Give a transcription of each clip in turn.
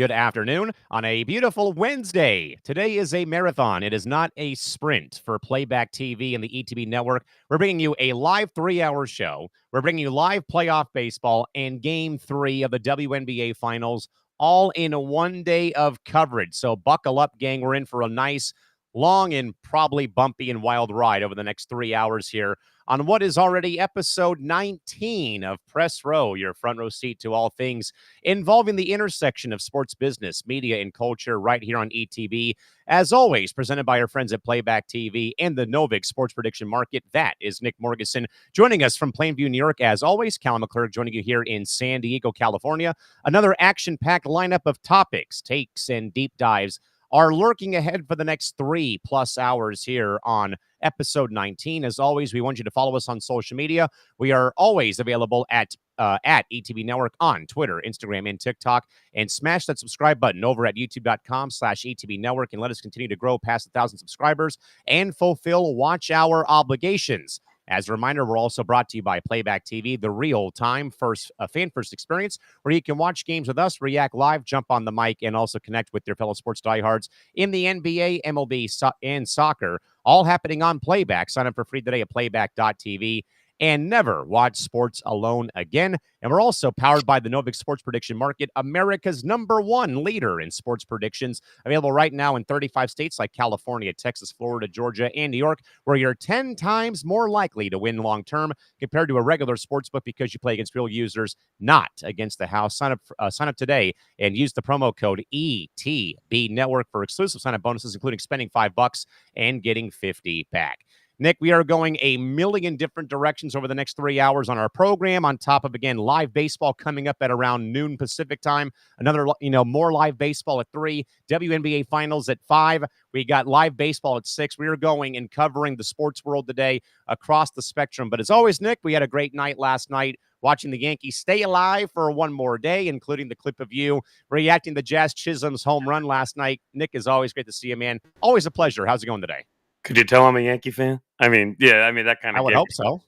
good afternoon on a beautiful Wednesday. Today is a marathon. It is not a sprint for Playback TV and the ETB network. We're bringing you a live 3-hour show. We're bringing you live playoff baseball and game 3 of the WNBA finals, all in one day of coverage. So buckle up, gang. We're in for a nice, long, and probably bumpy and wild ride over the next 3 hours here on what is already episode 19 of Press Row, your front row seat to all things involving the intersection of sports business, media, and culture right here on ETB. As always, presented by our friends at Playback TV and the Novik Sports Prediction Market. That is Nick Morgeson joining us from Plainview, New York. As always, Callum McClurg joining you here in San Diego, California. Another action-packed lineup of topics, takes, and deep dives are lurking ahead for the next 3+ hours here on episode 19. As always, we want you to follow us on social media. We are always available at ETB Network on Twitter, Instagram, and TikTok. And smash that subscribe button over at youtube.com/ETB Network and let us continue to grow past 1,000 subscribers and fulfill watch hour obligations. As a reminder, we're also brought to you by Playback TV, the real-time fan-first experience where you can watch games with us, react live, jump on the mic, and also connect with your fellow sports diehards in the NBA, MLB, and soccer, all happening on Playback. Sign up for free today at playback.tv and never watch sports alone again. And we're also powered by the Novik Sports Prediction Market, America's #1 leader in sports predictions. Available right now in 35 states like California, Texas, Florida, Georgia, and New York, where you're 10 times more likely to win long-term compared to a regular sportsbook because you play against real users, not against the house. Sign up today and use the promo code ETB Network for exclusive sign-up bonuses, including spending $5 and getting 50 back. Nick, we are going a million different directions over the next 3 hours on our program, on top of, again, live baseball coming up at around noon Pacific time. Another, more live baseball at 3, WNBA finals at 5. We got live baseball at 6. We are going and covering the sports world today across the spectrum. But as always, Nick, we had a great night last night watching the Yankees stay alive for one more day, including the clip of you reacting to Jazz Chisholm's home run last night. Nick, is always great to see you, man. Always a pleasure. How's it going today? Could you tell I'm a Yankee fan? That kind of. I would hope so.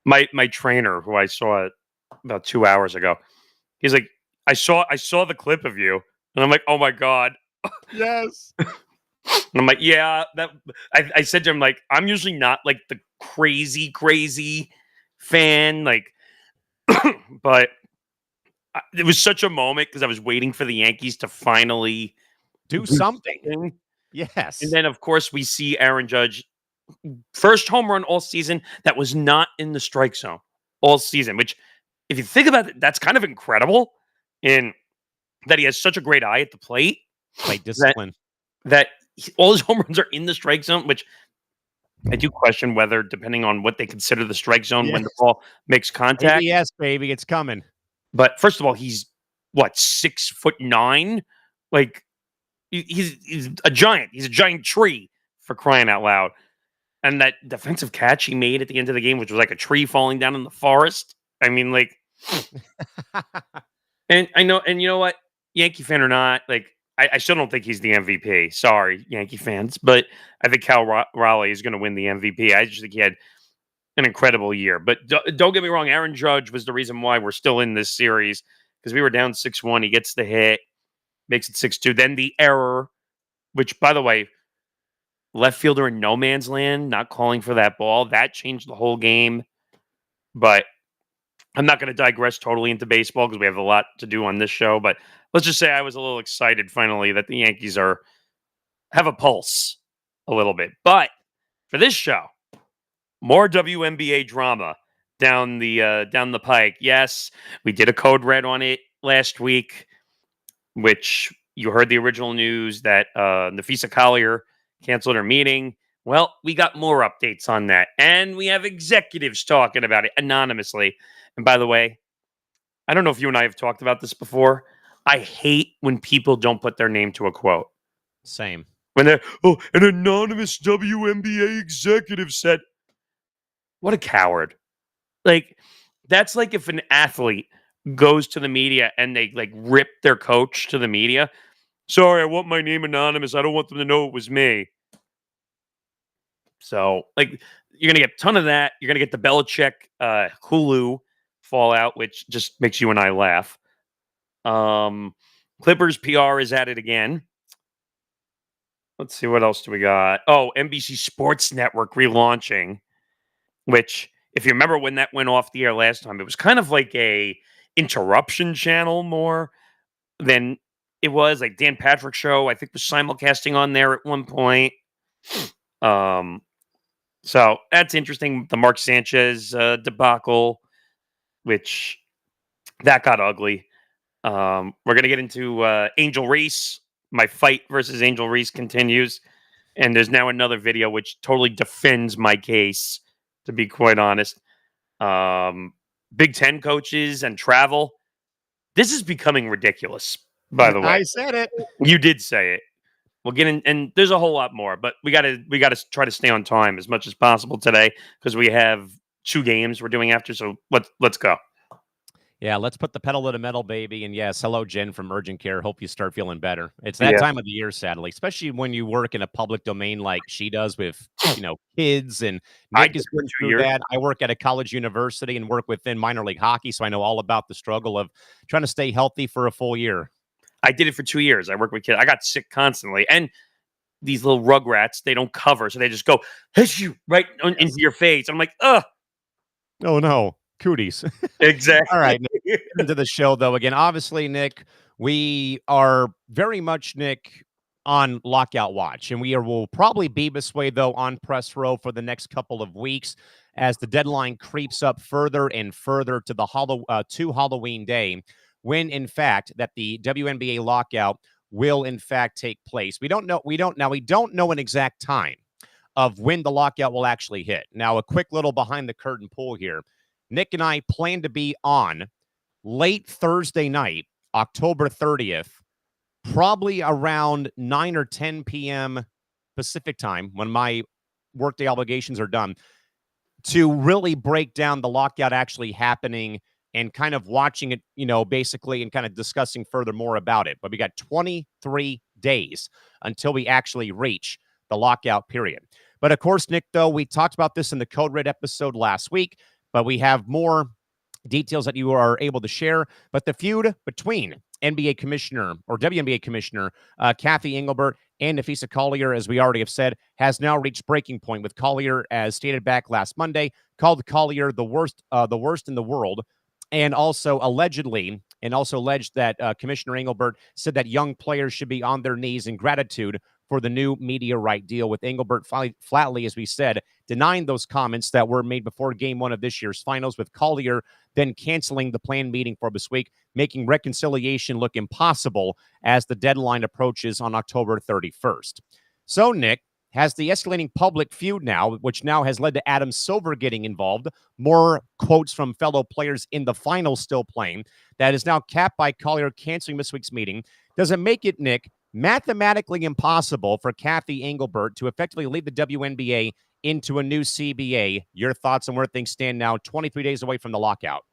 My trainer, who I saw about 2 hours ago, he's like, I saw the clip of you, and I'm like, oh my god, yes. And I'm like, yeah. I said to him, like, I'm usually not like the crazy fan, like, but it was such a moment because I was waiting for the Yankees to finally do something. Yes. And then, of course, we see Aaron Judge, first home run all season that was not in the strike zone all season, which, if you think about it, that's kind of incredible in that he has such a great eye at the plate. Plate discipline. That all his home runs are in the strike zone, which I do question whether, depending on what they consider the strike zone when the ball makes contact. Yes, baby, it's coming. But first of all, he's, 6'9"? Like, he's a giant. He's a giant tree, for crying out loud. And that defensive catch he made at the end of the game, which was like a tree falling down in the forest. I mean, like, and I know, and you know what, Yankee fan or not, like, I still don't think he's the MVP. Sorry, Yankee fans, but I think Cal Raleigh is going to win the MVP. I just think he had an incredible year. But don't get me wrong, Aaron Judge was the reason why we're still in this series, because we were down 6-1. He gets the hit, makes it 6-2. Then the error, which, by the way, left fielder in no man's land, not calling for that ball, that changed the whole game. But I'm not going to digress totally into baseball because we have a lot to do on this show. But let's just say I was a little excited finally that the Yankees have a pulse a little bit. But for this show, more WNBA drama down the pike. Yes, we did a code red on it last week, which you heard the original news that Nafisa Collier canceled her meeting. Well, we got more updates on that. And we have executives talking about it anonymously. And by the way, I don't know if you and I have talked about this before. I hate when people don't put their name to a quote. Same. When they're, an anonymous WNBA executive said, what a coward. Like, that's like if an athlete goes to the media and they, like, rip their coach to the media. Sorry, I want my name anonymous. I don't want them to know it was me. So, like, you're going to get a ton of that. You're going to get the Belichick Hulu fallout, which just makes you and I laugh. Clippers PR is at it again. Let's see, what else do we got? Oh, NBC Sports Network relaunching, which, if you remember when that went off the air last time, it was kind of like a interruption channel more than it was. Like Dan Patrick Show, I think, was simulcasting on there at one point. So that's interesting. The Mark Sanchez debacle, which that got ugly. We're gonna get into Angel Reese. My fight versus Angel Reese continues, and there's now another video which totally defends my case. To be quite honest, Big Ten coaches and travel. This is becoming ridiculous. By the way, I said it. you did say it. We'll get in, and there's a whole lot more, but we gotta try to stay on time as much as possible today because we have 2 games we're doing after. So let's go. Yeah, let's put the pedal to the metal, baby. And yes, hello, Jen from Urgent Care. Hope you start feeling better. It's that time of the year, sadly, especially when you work in a public domain like she does with, kids. And Nick is going through that. I work at a college university and work within minor league hockey, so I know all about the struggle of trying to stay healthy for a full year. I did it for 2 years. I worked with kids. I got sick constantly. And these little rugrats, they don't cover. So they just go, hit you right into your face. I'm like, ugh. Oh, no. Cooties. Exactly. All right. Nick, into the show, though. Again, obviously, Nick, we are very much, Nick, on lockout watch. And will probably be this way, though, on press row for the next couple of weeks as the deadline creeps up further and further to to Halloween Day, when, in fact, that the WNBA lockout will, in fact, take place. We don't know an exact time of when the lockout will actually hit. Now, a quick little behind the curtain poll here. Nick and I plan to be on late Thursday night, October 30th, probably around 9 or 10 p.m. Pacific time when my workday obligations are done, to really break down the lockout actually happening and kind of watching it, basically, and kind of discussing further more about it. But we got 23 days until we actually reach the lockout period. But of course, Nick, though, we talked about this in the Code Red episode last week, but we have more details that you are able to share. But the feud between WNBA Commissioner Cathy Englebert and Nafisa Collier, as we already have said, has now reached breaking point, with Collier, as stated back last Monday, called Collier the worst in the world, and also alleged that Commissioner Englebert said that young players should be on their knees in gratitude for the new media right deal, with Englebert flatly, as we said, denying those comments that were made before Game 1 of this year's finals, with Collier then canceling the planned meeting for this week, making reconciliation look impossible as the deadline approaches on October 31st. So, Nick, has the escalating public feud now, which now has led to Adam Silver getting involved, more quotes from fellow players in the finals still playing, that is now capped by Collier canceling this week's meeting, does it make it, Nick, mathematically impossible for Cathy Englebert to effectively lead the WNBA into a new CBA? Your thoughts on where things stand now, 23 days away from the lockout?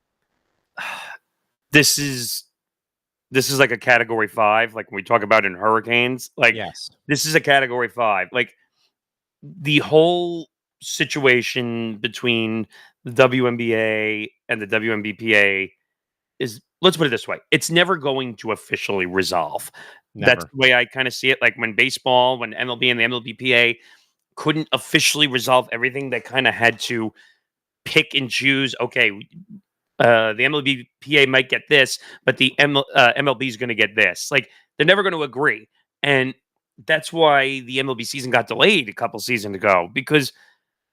This is like a category 5, like when we talk about in hurricanes. Like, yes, this is a category 5. Like, the whole situation between the WNBA and the WNBPA is, let's put it this way, it's never going to officially resolve. never. That's the way I kind of see it. Like when MLB and the MLBPA couldn't officially resolve everything, they kind of had to pick and choose. Okay, the MLBPA might get this, but the MLB is going to get this. Like, they're never going to agree. And that's why the MLB season got delayed a couple seasons ago, because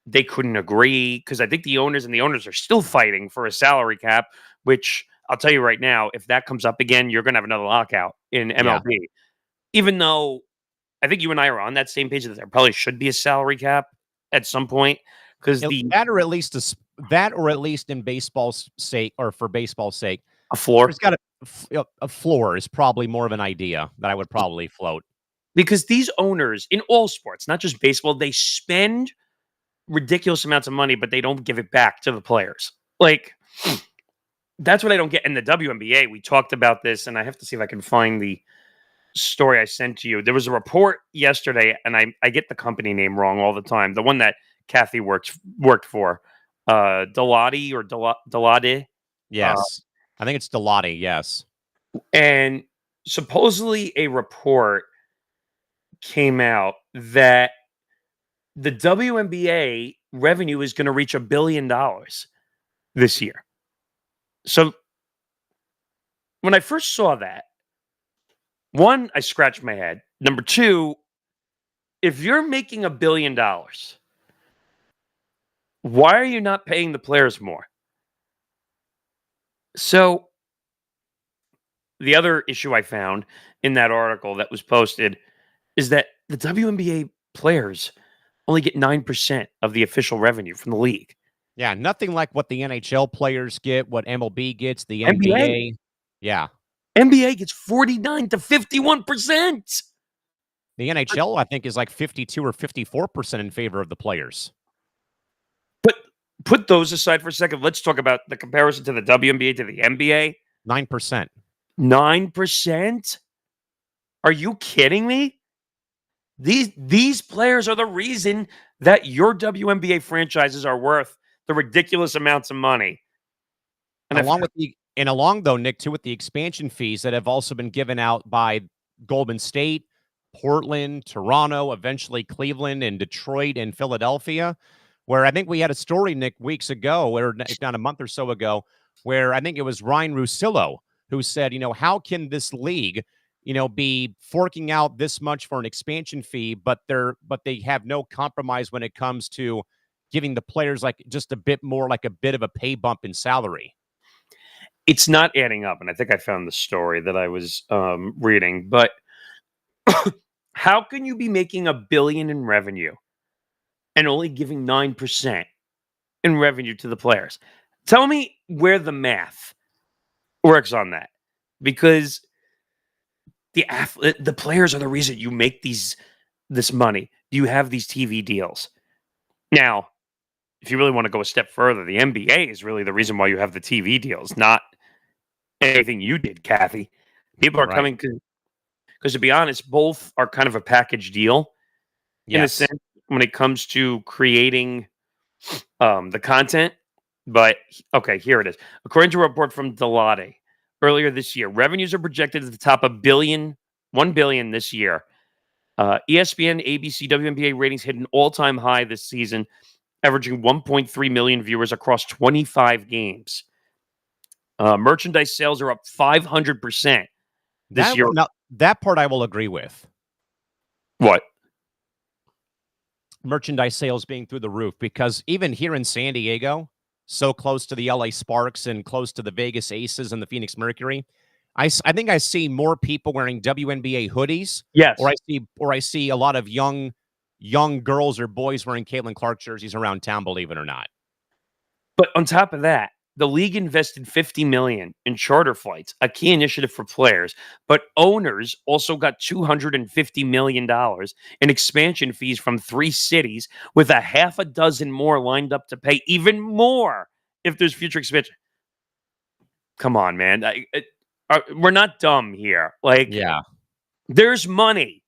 they couldn't agree. Because I think the owners are still fighting for a salary cap, which I'll tell you right now, if that comes up again, you're going to have another lockout in MLB. Yeah. Even though I think you and I are on that same page that there probably should be a salary cap at some point, because that or at least in baseball's sake, or for baseball's sake, a floor. There's got a floor is probably more of an idea that I would probably float. Because these owners in all sports, not just baseball, they spend ridiculous amounts of money, but they don't give it back to the players. Like, that's what I don't get. In the WNBA, we talked about this, and I have to see if I can find the story I sent to you. There was a report yesterday, and I get the company name wrong all the time. The one that Cathy worked for, Dilotti or Dilotti. Yes, I think it's Dilotti. Yes, and supposedly a report came out that the WNBA revenue is going to reach $1 billion this year. So when I first saw that, one, I scratched my head. Number two, if you're making $1 billion, why are you not paying the players more? So the other issue I found in that article that was posted is that the WNBA players only get 9% of the official revenue from the league. Yeah, nothing like what the NHL players get, what MLB gets, the NBA, NBA. Yeah. NBA gets 49 to 51%. The NHL, I think, is like 52 or 54% in favor of the players. But put those aside for a second. Let's talk about the comparison to the WNBA to the NBA. 9%. 9%? Are you kidding me? These players are the reason that your WNBA franchises are worth the ridiculous amounts of money. And along though, Nick, too, with the expansion fees that have also been given out by Golden State, Portland, Toronto, eventually Cleveland and Detroit and Philadelphia, where I think we had a story, Nick, weeks ago, or if not a month or so ago, where I think it was Ryan Russillo who said, how can this league, be forking out this much for an expansion fee, but they have no compromise when it comes to giving the players like just a bit more, like a bit of a pay bump in salary. It's not adding up, and I think I found the story that I was reading, but how can you be making $1 billion in revenue and only giving 9% in revenue to the players? Tell me where the math works on that, because the players are the reason you make this money. You have these TV deals. Now, if you really want to go a step further, the NBA is really the reason why you have the TV deals, not anything you did, Cathy. People are coming because, to be honest, both are kind of a package deal in a sense when it comes to creating the content. But okay, here it is. According to a report from Deloitte earlier this year, revenues are projected at the top of $1 billion this year. ESPN, ABC, WNBA ratings hit an all-time high this season, averaging 1.3 million viewers across 25 games. Merchandise sales are up 500% this year. Now, that part I will agree with. What? Merchandise sales being through the roof, because even here in San Diego, so close to the LA Sparks and close to the Vegas Aces and the Phoenix Mercury, I think I see more people wearing WNBA hoodies. Yes. Or I see a lot of young girls or boys wearing Caitlin Clark jerseys around town, believe it or not. But on top of that, the league invested $50 million in charter flights, a key initiative for players, but owners also got $250 million in expansion fees from 3 cities, with a half a dozen more lined up to pay even more if there's future expansion. Come on, man. We're not dumb here. There's money.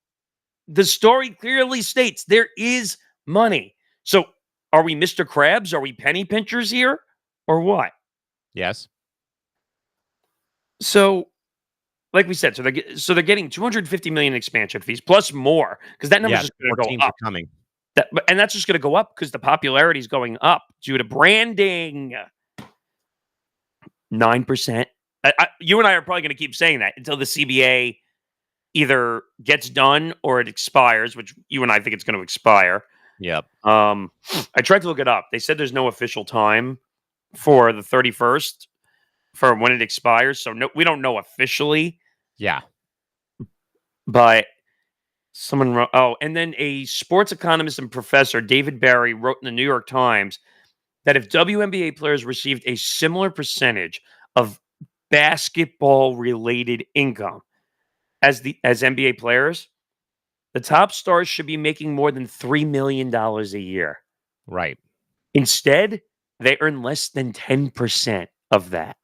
The story clearly states there is money. So are we Mr. Krabs? Are we penny pinchers here? Or what? Yes. So, like we said, so they're getting $250 million expansion fees plus more, because that number's just going to go up. Coming. And that's just going to go up because the popularity is going up due to branding. 9%. You and I are probably going to keep saying that until the CBA either gets done or it expires, which you and I think it's going to expire. Yep. I tried to look it up. They said there's no official time for the 31st for when it expires. So no, we don't know officially. Yeah. But someone wrote, and then a sports economist and professor, David Barry, wrote in the New York Times that if WNBA players received a similar percentage of basketball-related income as NBA players, the top stars should be making more than $3 million a year. Right. Instead, they earn less than 10% of that.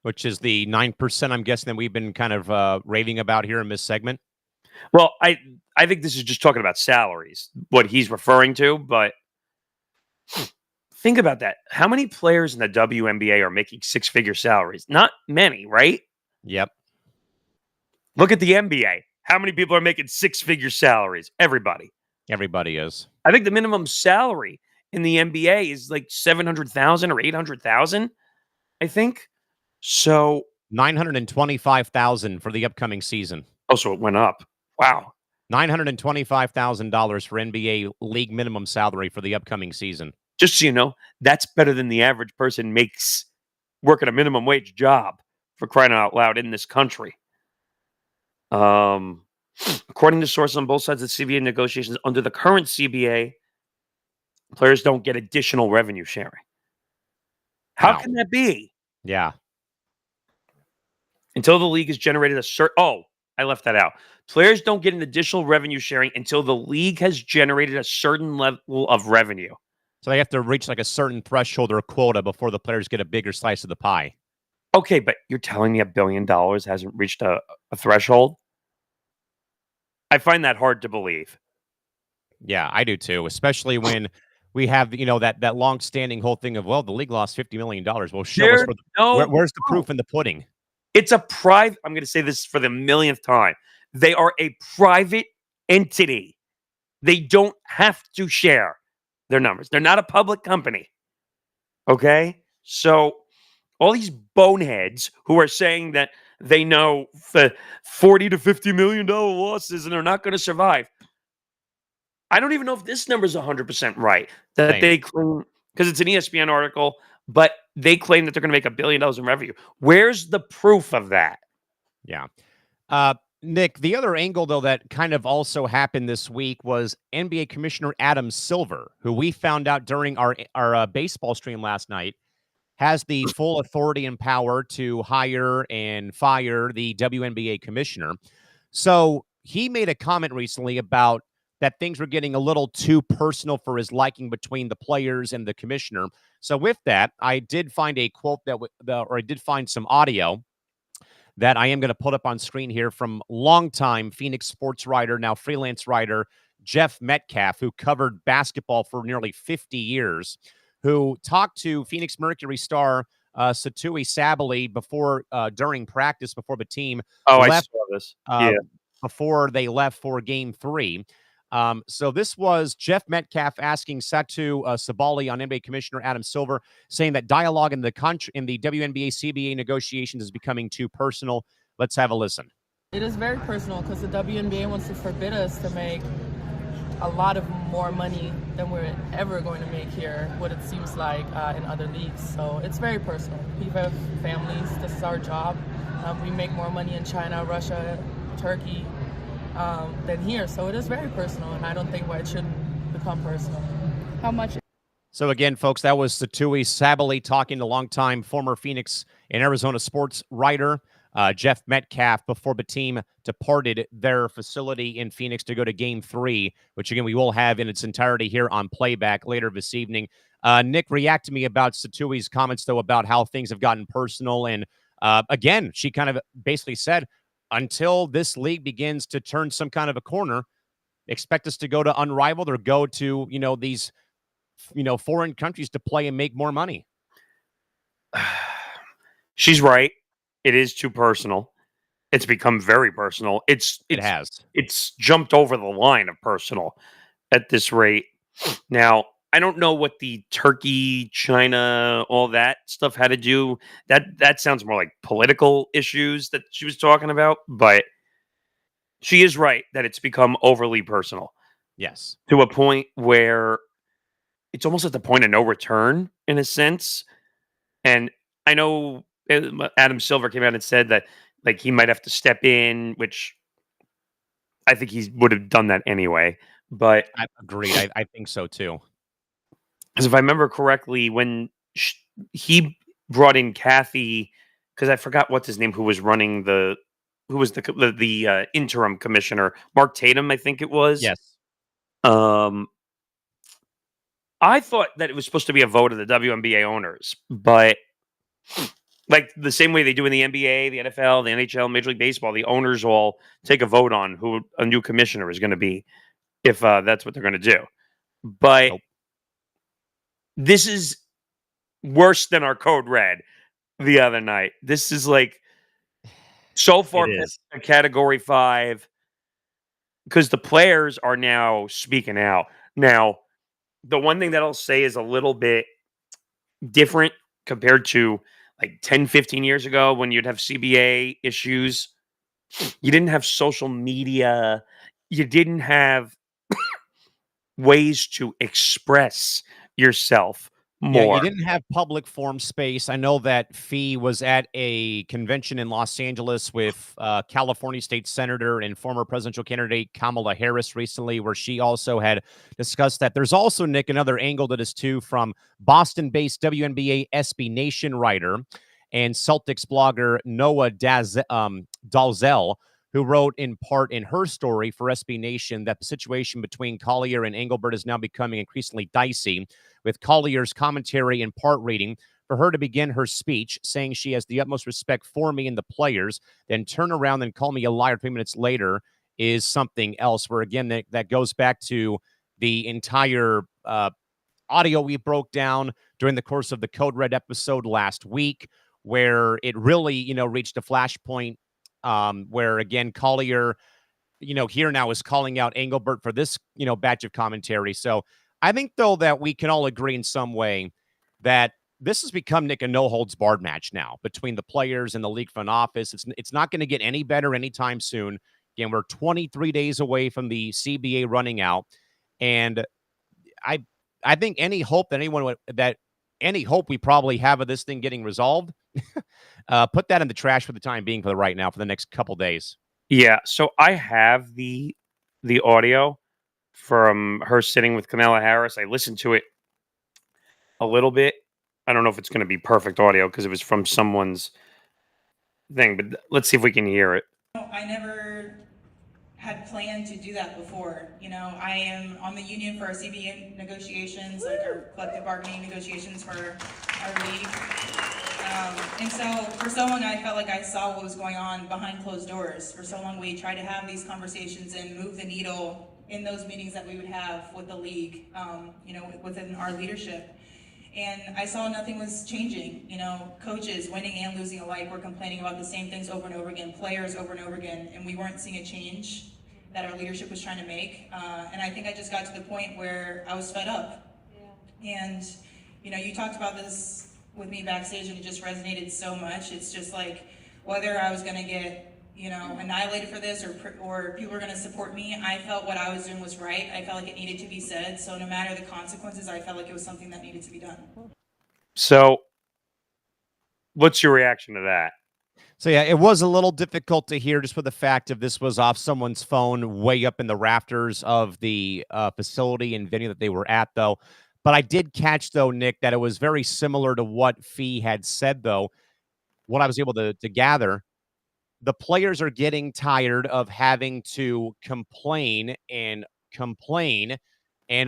Which is the 9% I'm guessing that we've been kind of raving about here in this segment. Well, I think this is just talking about salaries, what he's referring to, but think about that. How many players in the WNBA are making 6-figure salaries? Not many, right? Yep. Look at the NBA. How many people are making six-figure salaries? Everybody. Everybody is. I think the minimum salary in the NBA is like 700,000 or 800,000, I think. So, 925,000 for the upcoming season. oh, so it went up. Wow. $925,000 for NBA league minimum salary for the upcoming season. Just so you know, that's better than the average person makes working a minimum wage job, for crying out loud, in this country. According to sources on both sides of the CBA negotiations, under the current CBA, players don't get additional revenue sharing. How Wow. can that be? Yeah. Until the league has generated a certain... Oh, I left that out. Players don't get an additional revenue sharing until the league has generated a certain level of revenue. So they have to reach like a certain threshold or a quota before the players get a bigger slice of the pie. Okay, but you're telling me $1 billion hasn't reached a threshold? I find that hard to believe. Yeah, I do too, especially when we have, that long-standing whole thing of, well, the league lost $50 million. Well, show us where's the proof in the pudding? It's a private... I'm going to say this for the millionth time. They are a private entity. They don't have to share their numbers. They're not a public company. Okay? So all these boneheads who are saying that they know the $40 to $50 million losses and they're not going to survive. I don't even know if this number is 100% right. That they claim, because it's an ESPN article, but they claim that they're going to make $1 billion in revenue. Where's the proof of that? Yeah. Nick, the other angle, though, that kind of also happened this week was NBA Commissioner Adam Silver, who we found out during our baseball stream last night, has the full authority and power to hire and fire the WNBA commissioner. So he made a comment recently about that things were getting a little too personal for his liking between the players and the commissioner. So with that, I did find a quote or I did find some audio that I am going to put up on screen here from longtime Phoenix sports writer, now freelance writer, Jeff Metcalf, who covered basketball for nearly 50 years, who talked to Phoenix Mercury star Satui Sabally during practice before the team left. I saw this. Yeah. Before they left for Game 3. So this was Jeff Metcalf asking Satu Sabally on NBA Commissioner Adam Silver, saying that dialogue in the WNBA CBA negotiations is becoming too personal. Let's have a listen. It is very personal because the WNBA wants to forbid us to make a lot of more money than we're ever going to make here, what it seems like in other leagues. So it's very personal. People have families. This is our job. We make more money in China, Russia, Turkey than here. So it is very personal, and I don't think why it shouldn't become personal. How much? So again, folks, that was Satui Sabally talking to longtime former Phoenix and Arizona sports writer Jeff Metcalf before the team departed their facility in Phoenix to go to Game 3, which, again, we will have in its entirety here on playback later this evening. Nick, react to me about Satui's comments, though, about how things have gotten personal. And, again, she kind of basically said, until this league begins to turn some kind of a corner, expect us to go to Unrivaled or go to, these, foreign countries to play and make more money. She's right. It is too personal. It's become very personal. It has. It's jumped over the line of personal at this rate. Now, I don't know what the Turkey, China, all that stuff had to do. That sounds more like political issues that she was talking about, but she is right that it's become overly personal. Yes. To a point where it's almost at the point of no return, in a sense. And I know Adam Silver came out and said that like he might have to step in, which I think he would have done that anyway. But I agree. I think so too. Because if I remember correctly, when he brought in Cathy, because I forgot what's his name, who was the interim commissioner, Mark Tatum, I think it was. Yes. I thought that it was supposed to be a vote of the WNBA owners, but like the same way they do in the NBA, the NFL, the NHL, Major League Baseball, the owners all take a vote on who a new commissioner is going to be, if that's what they're going to do. But this is worse than our code red the other night. This is like, So far, It is. a Category 5 because the players are now speaking out. Now, the one thing that I'll say is a little bit different compared to like 10, 15 years ago when you'd have CBA issues. You didn't have social media. You didn't have ways to express yourself Yeah, you more. didn't have public forum space. I know that Fee was at a convention in Los Angeles with California State Senator and former presidential candidate Kamala Harris recently, where she also had discussed that. There's also, Nick, another angle to this too from Boston-based WNBA SB Nation writer and Celtics blogger Noah Dalzell, who wrote in part in her story for SB Nation that the situation between Collier and Engelbert is now becoming increasingly dicey, with Collier's commentary and part reading for her to begin her speech, saying she has the utmost respect for me and the players, then turn around and call me a liar 3 minutes later is something else. Where again, that goes back to the entire audio we broke down during the course of the Code Red episode last week, where it really, reached a flashpoint where again, Collier here now is calling out Engelbert for this, batch of commentary. So I think, though, that we can all agree in some way that this has become, Nick, a no holds barred match now between the players and the league front office. It's not going to get any better anytime soon. Again, we're 23 days away from the CBA running out. And I I think any hope we probably have of this thing getting resolved, put that in the trash for the time being, for the right now, for the next couple days. Yeah, so I have the audio from her sitting with Kamala Harris. I listened to it a little bit. I don't know if it's going to be perfect audio because it was from someone's thing, but let's see if we can hear it. I never had planned to do that before. I am on the union for our CBA negotiations, like our collective bargaining negotiations for our league. And so for so long, I felt like I saw what was going on behind closed doors. For so long, we tried to have these conversations and move the needle in those meetings that we would have with the league, within our leadership. And I saw nothing was changing. Coaches, winning and losing alike, were complaining about the same things over and over again, players over and over again, and we weren't seeing a change that our leadership was trying to make. And I think I just got to the point where I was fed up. Yeah. And, you talked about this with me backstage, and it just resonated so much. It's just like, whether I was going to get annihilated for this or people were going to support me, I felt what I was doing was right. I felt like it needed to be said. So no matter the consequences, I felt like it was something that needed to be done. So what's your reaction to that? So yeah, it was a little difficult to hear just for the fact of this was off someone's phone way up in the rafters of the facility and venue that they were at, though. But I did catch, though, Nick, that it was very similar to what Fee had said, though. What I was able to gather, the players are getting tired of having to complain and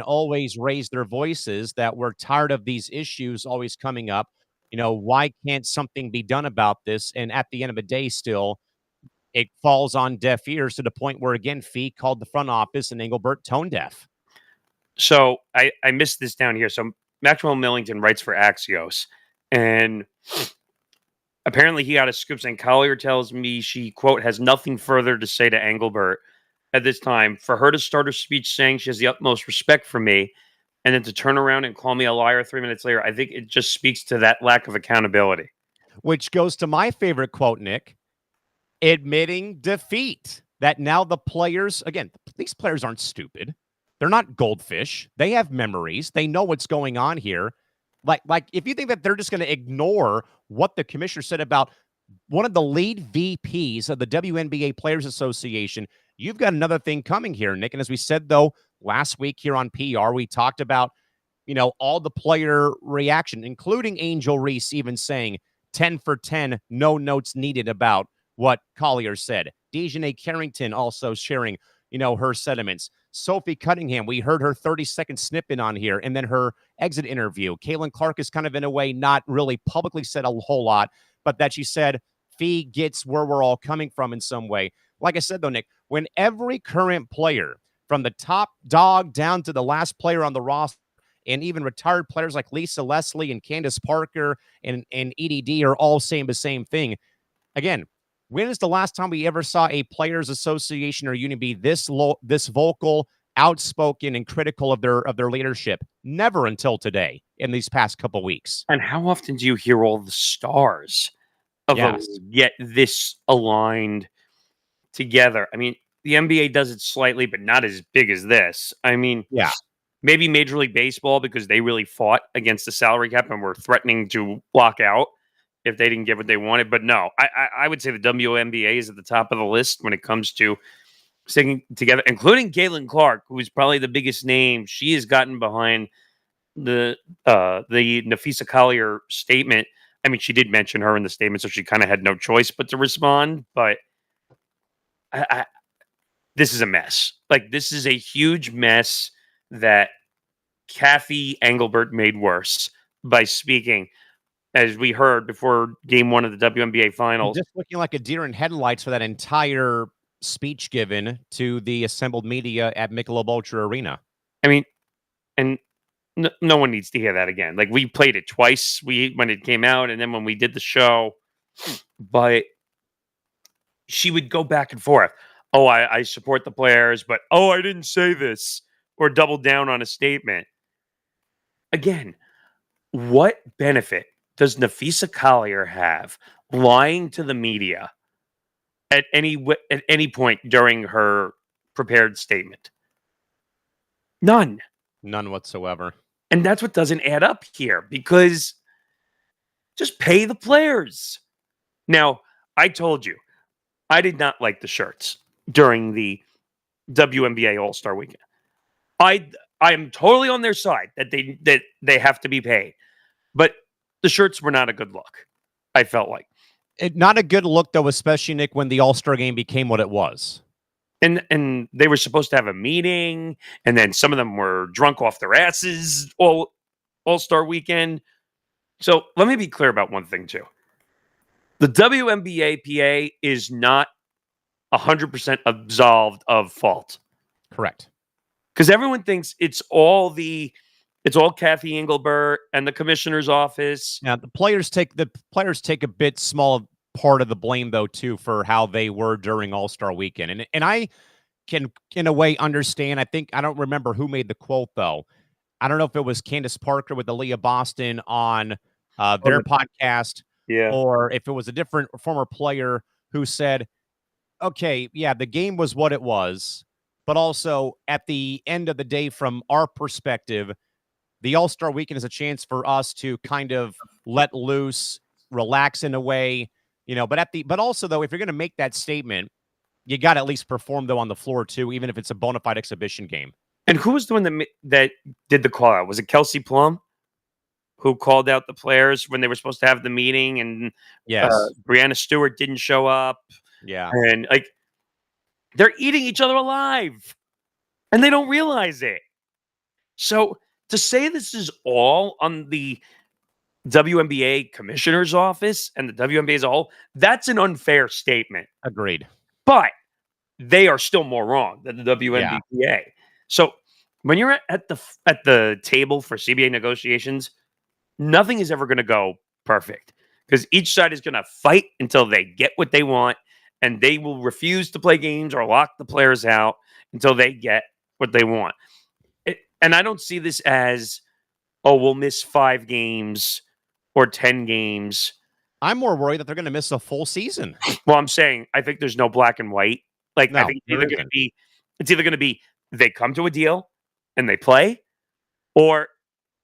always raise their voices, that we're tired of these issues always coming up. Why can't something be done about this? And at the end of the day, still, it falls on deaf ears to the point where, again, Fee called the front office and Engelbert tone deaf. So I missed this down here. So Maxwell Millington writes for Axios, and apparently he got a scoop saying Collier tells me she, quote, has nothing further to say to Engelbert at this time. For her to start her speech saying she has the utmost respect for me, and then to turn around and call me a liar 3 minutes later, I think it just speaks to that lack of accountability. Which goes to my favorite quote, Nick, admitting defeat. That now the players, again, these players aren't stupid. They're not goldfish. They have memories. They know what's going on here. Like if you think that they're just going to ignore what the commissioner said about one of the lead VPs of the WNBA Players Association, you've got another thing coming here, Nick. And as we said, though, last week here on PR, we talked about, all the player reaction, including Angel Reese even saying 10 for 10, no notes needed about what Collier said. Dejanay Carrington also sharing, her sentiments. Sophie Cunningham, we heard her 30-second snippet on here, and then her exit interview. Caitlin Clark is kind of, in a way, not really publicly said a whole lot, but that she said Fee gets where we're all coming from in some way. Like I said, though, Nick, when every current player, from the top dog down to the last player on the roster, and even retired players like Lisa Leslie and Candace Parker and EDD are all saying the same thing, again, When is the last time we ever saw a players association or union be this vocal, outspoken, and critical of their leadership? Never until today in these past couple weeks. And how often do you hear all the stars of a Yes. league get this aligned together? I mean, the NBA does it slightly, but not as big as this. I mean, Yeah. maybe Major League Baseball, because they really fought against the salary cap and were threatening to block out if they didn't get what they wanted. But no, I would say the WNBA is at the top of the list when it comes to sticking together, including Caitlin Clark, who is probably the biggest name. She has gotten behind the Nafisa Collier statement. I mean, she did mention her in the statement, so she kind of had no choice but to respond. But this is a mess. Like, this is a huge mess that Cathy Englebert made worse by speaking, as we heard before game one of the WNBA finals. Just looking like a deer in headlights for that entire speech given to the assembled media at Michelob Ultra Arena. I mean, and no one needs to hear that again. Like, we played it twice when it came out, and then when we did the show. But she would go back and forth. Oh, I support the players, but I didn't say this, or double down on a statement. Again, what benefit does Nafisa Collier have lying to the media at any point during her prepared statement? None. None whatsoever. And that's what doesn't add up here, because just pay the players. Now, I told you, I did not like the shirts during the WNBA All-Star Weekend. I am totally on their side that they have to be paid. But the shirts were not a good look, I felt like. Not a good look, though, especially, Nick, when the All-Star game became what it was. And they were supposed to have a meeting, and then some of them were drunk off their asses All-Star Weekend. So let me be clear about one thing, too. The WNBA PA is not 100% absolved of fault. Correct. Because everyone thinks it's all Cathy Englebert and the commissioner's office. Now, the players take a bit small part of the blame, though, too, for how they were during All-Star Weekend. And I can, in a way, understand. I don't remember who made the quote, though. I don't know if it was Candace Parker with Aaliyah Boston on their podcast, or if it was a different former player who said, okay, yeah, the game was what it was, but also at the end of the day, from our perspective, the All-Star Weekend is a chance for us to kind of let loose, relax in a way, but also, though, if you're going to make that statement, you got to at least perform, though, on the floor too, even if it's a bona fide exhibition game. And who was the one that did the call out? Was it Kelsey Plum who called out the players when they were supposed to have the meeting? And yes, Brianna Stewart didn't show up. Yeah, and they're eating each other alive, and they don't realize it. So to say this is all on the WNBA commissioner's office and the WNBA as a whole, that's an unfair statement. Agreed. But they are still more wrong than the WNBA. Yeah. So when you're at the table for CBA negotiations, nothing is ever going to go perfect, because each side is going to fight until they get what they want, and they will refuse to play games or lock the players out until they get what they want. And I don't see this as, we'll miss 5 games or 10 games. I'm more worried that they're going to miss a full season. Well, I'm saying I think there's no black and white. I think it's either going to be they come to a deal and they play, or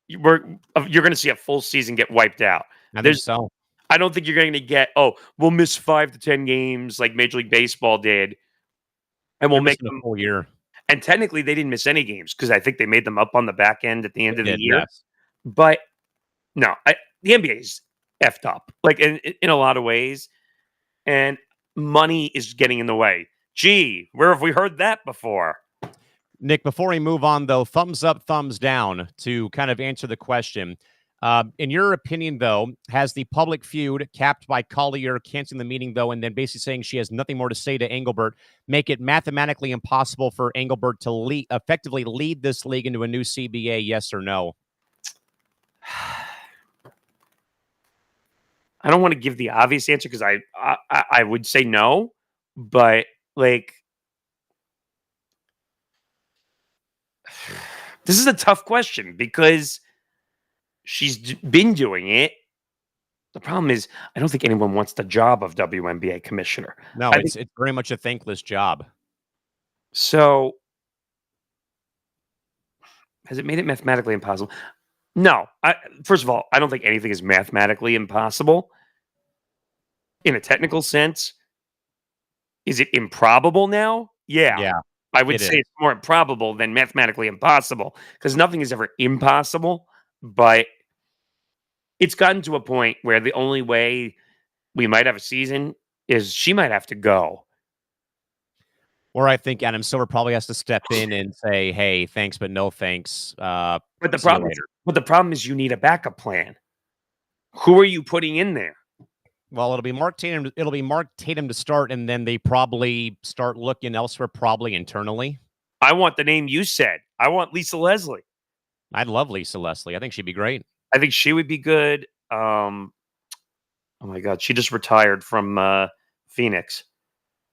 you're going to see a full season get wiped out. I think so. I don't think you're going to get, we'll miss 5 to 10 games like Major League Baseball did, and we'll make them a full year. And technically, they didn't miss any games, because I think they made them up on the back end at the end of the year. Yes. But no, the NBA is effed up, in a lot of ways, and money is getting in the way. Gee, where have we heard that before? Nick, before we move on, though, thumbs up, thumbs down to kind of answer the question. In your opinion, though, has the public feud capped by Collier canceling the meeting, though, and then basically saying she has nothing more to say to Englebert, make it mathematically impossible for Englebert to effectively lead this league into a new CBA, yes or no? I don't want to give the obvious answer because I would say no, but like this is a tough question because she's been doing it. The problem is, I don't think anyone wants the job of WNBA commissioner. No, I it's think very much a thankless job. so. Has it made it mathematically impossible? No. First of all, I don't think anything is mathematically impossible in a technical sense. Is it improbable now? Yeah. Yeah, I would it say is. it's more improbable than mathematically impossible because nothing is ever impossible. But it's gotten to a point where the only way we might have a season is she might have to go. Or I think Adam Silver probably has to step in and say, "Hey, thanks, but no thanks. But the See you problem is, later." you need a backup plan. Who are you putting in there? Well, it'll be Mark Tatum. It'll be Mark Tatum to start, and then they probably start looking elsewhere, probably internally. I want the name you said. I want Lisa Leslie. I'd love Lisa Leslie. I think she'd be great. I think she would be good. Oh my God, she just retired from Phoenix.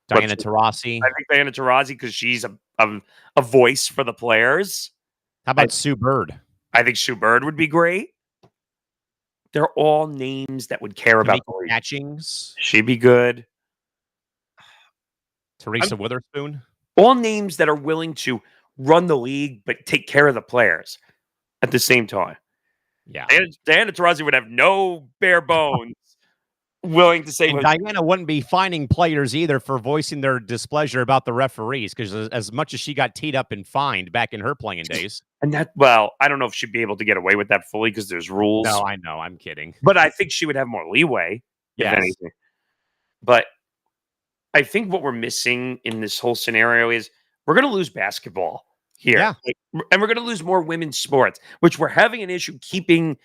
Diana What's Taurasi. I think Diana Taurasi because she's a voice for the players. How about Sue Bird? I think Sue Bird would be great. They're all names that would care about Tamika the league. Catchings. She'd be good. Teresa Witherspoon. All names that are willing to run the league but take care of the players at the same time. Yeah. Diana Taurasi would have no bare bones willing to say. And Diana wouldn't be fining players either for voicing their displeasure about the referees because as much as she got teed up and fined back in her playing days. And well, I don't know if she'd be able to get away with that fully because there's rules. No, I know. I'm kidding. But I think she would have more leeway, if anything. But I think what we're missing in this whole scenario is we're going to lose basketball here. Yeah. And we're going to lose more women's sports, which we're having an issue keeping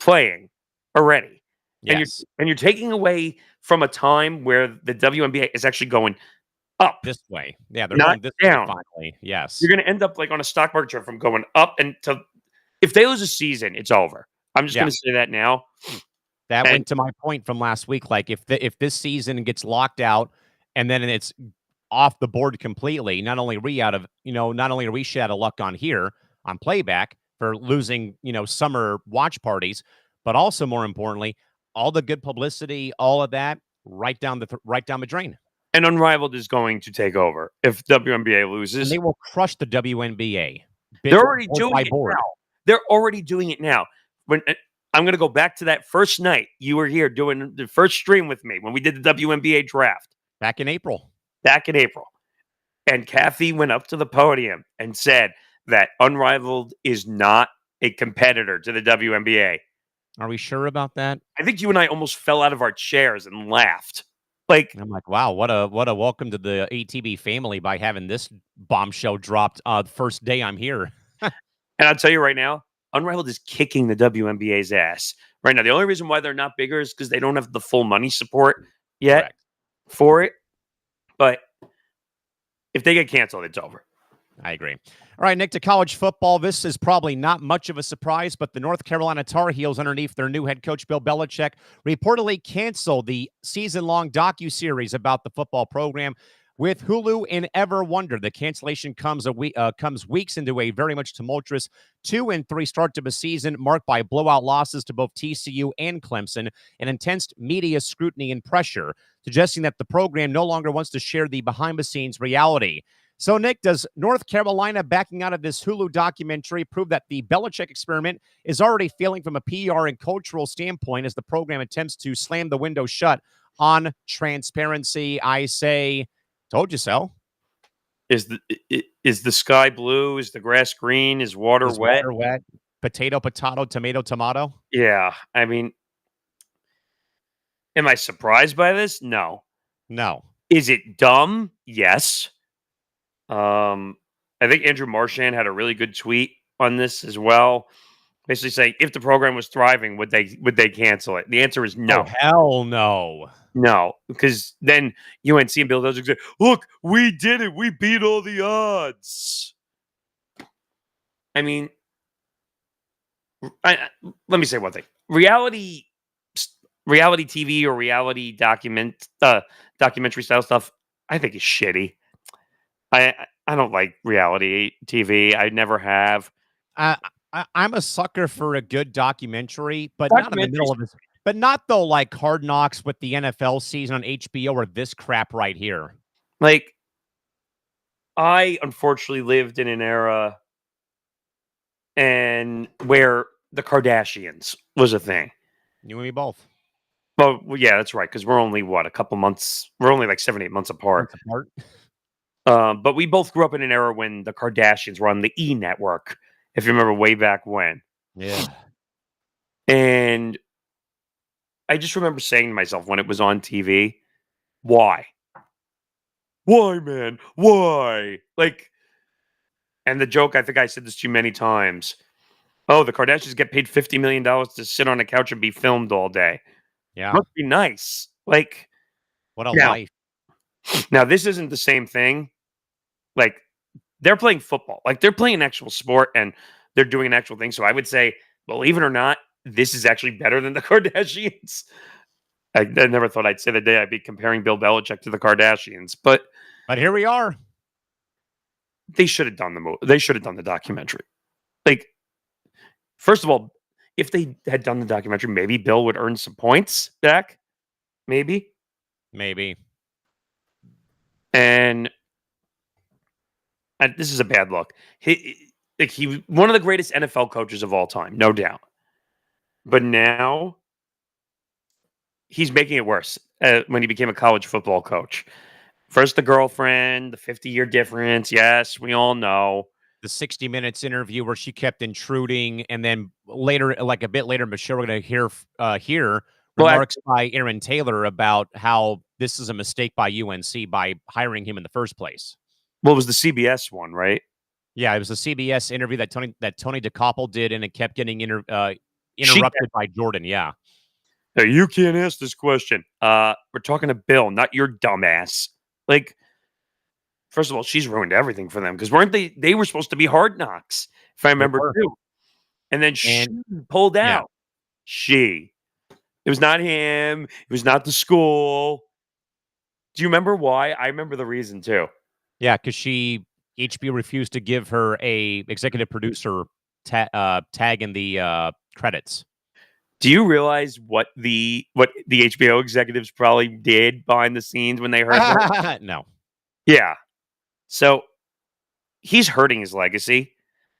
playing already. Yes. And you're taking away from a time where the WNBA is actually going up. This way. Yeah, they're Not going this down. way finally. Yes. You're going to end up like on a stock market chart from going up and to if they lose a season, it's over. I'm just going to say that now. That went to my point from last week. Like if this season gets locked out and then it's off the board completely, not only are we out of luck on here on playback for losing, summer watch parties, but also more importantly, all the good publicity, all of that right down the drain. And Unrivaled is going to take over if WNBA loses. And they will crush the WNBA. They're already doing it now. They're already doing it now. When I'm going to go back to that first night you were here doing the first stream with me when we did the WNBA draft. Back in April. And Cathy went up to the podium and said that Unrivaled is not a competitor to the WNBA. Are we sure about that? I think you and I almost fell out of our chairs and laughed. Like I'm like, wow, what a welcome to the ATB family by having this bombshell dropped the first day I'm here. And I'll tell you right now, Unrivaled is kicking the WNBA's ass right now. The only reason why they're not bigger is because they don't have the full money support yet for it. But if they get canceled, it's over. I agree. All right, Nick, to college football. This is probably not much of a surprise, but the North Carolina Tar Heels, underneath their new head coach, Bill Belichick, reportedly canceled the season-long docuseries about the football program with Hulu in ever wonder. The cancellation comes weeks into a very much tumultuous 2-3 start to the season, marked by blowout losses to both TCU and Clemson, and intense media scrutiny and pressure, suggesting that the program no longer wants to share the behind-the-scenes reality. So, Nick, does North Carolina backing out of this Hulu documentary prove that the Belichick experiment is already failing from a PR and cultural standpoint as the program attempts to slam the window shut on transparency? I say, told you so. Is the sky blue? Is the grass green? Is water wet? Water wet? Potato, tomato, tomato? Yeah. I mean, am I surprised by this? No. Is it dumb? Yes. I think Andrew Marchand had a really good tweet on this as well, basically saying if the program was thriving, would they cancel it? The answer is no. Oh, hell no. No, because then UNC and Bill Belichick say, "Look, we did it. We beat all the odds." I mean, let me say one thing. Reality reality TV or reality documentary style stuff, I think is shitty. I don't like reality TV. I never have. Uh, I'm a sucker for a good documentary, but not in the Documentaries, middle of this. But not though, like Hard Knocks with the NFL season on HBO or this crap right here. like, I unfortunately lived in an era and where the Kardashians was a thing. You and me both. Well, yeah, that's right. Because we're only a couple months. We're only like 7, 8 months apart. Months apart. But we both grew up in an era when the Kardashians were on the E Network, if you remember way back when. Yeah. And I just remember saying to myself when it was on TV, why? Why, man? Why? Like, and the joke, I think I said this to you many times. Oh, the Kardashians get paid $50 million to sit on a couch and be filmed all day. Yeah. Must be nice. Like, What a now, life. now this isn't the same thing. Like, they're playing football. Like, they're playing actual sport and they're doing an actual thing. So I would say, believe it or not, this is actually better than the Kardashians. I never thought I'd say the day I'd be comparing Bill Belichick to the Kardashians, but Here we are. they should have done they should have done the documentary. Like, first of all, if they had done the documentary, maybe Bill would earn some points back. Maybe. And this is a bad look. He was one of the greatest NFL coaches of all time, no doubt. But now he's making it worse when he became a college football coach. First, the girlfriend, the 50-year difference. Yes, we all know. The 60 Minutes interview where she kept intruding, and then later, like a bit later, I'm sure we're going to hear remarks by Aaron Taylor about how this is a mistake by UNC by hiring him in the first place. Well, it was the CBS one, right? Yeah, it was a CBS interview that Tony DeCoppel did, and it kept getting interrupted by Jordan. Yeah. Hey, you can't ask this question. We're talking to Bill, not your dumbass. Like, first of all, she's ruined everything for them because weren't they were supposed to be Hard Knocks, if I remember too. And then she pulled out. Yeah. It was not him. It was not the school. Do you remember why? I remember the reason too. Yeah, because HBO refused to give her a executive producer tag in the credits. Do you realize what the HBO executives probably did behind the scenes when they heard that? No. Yeah. So he's hurting his legacy.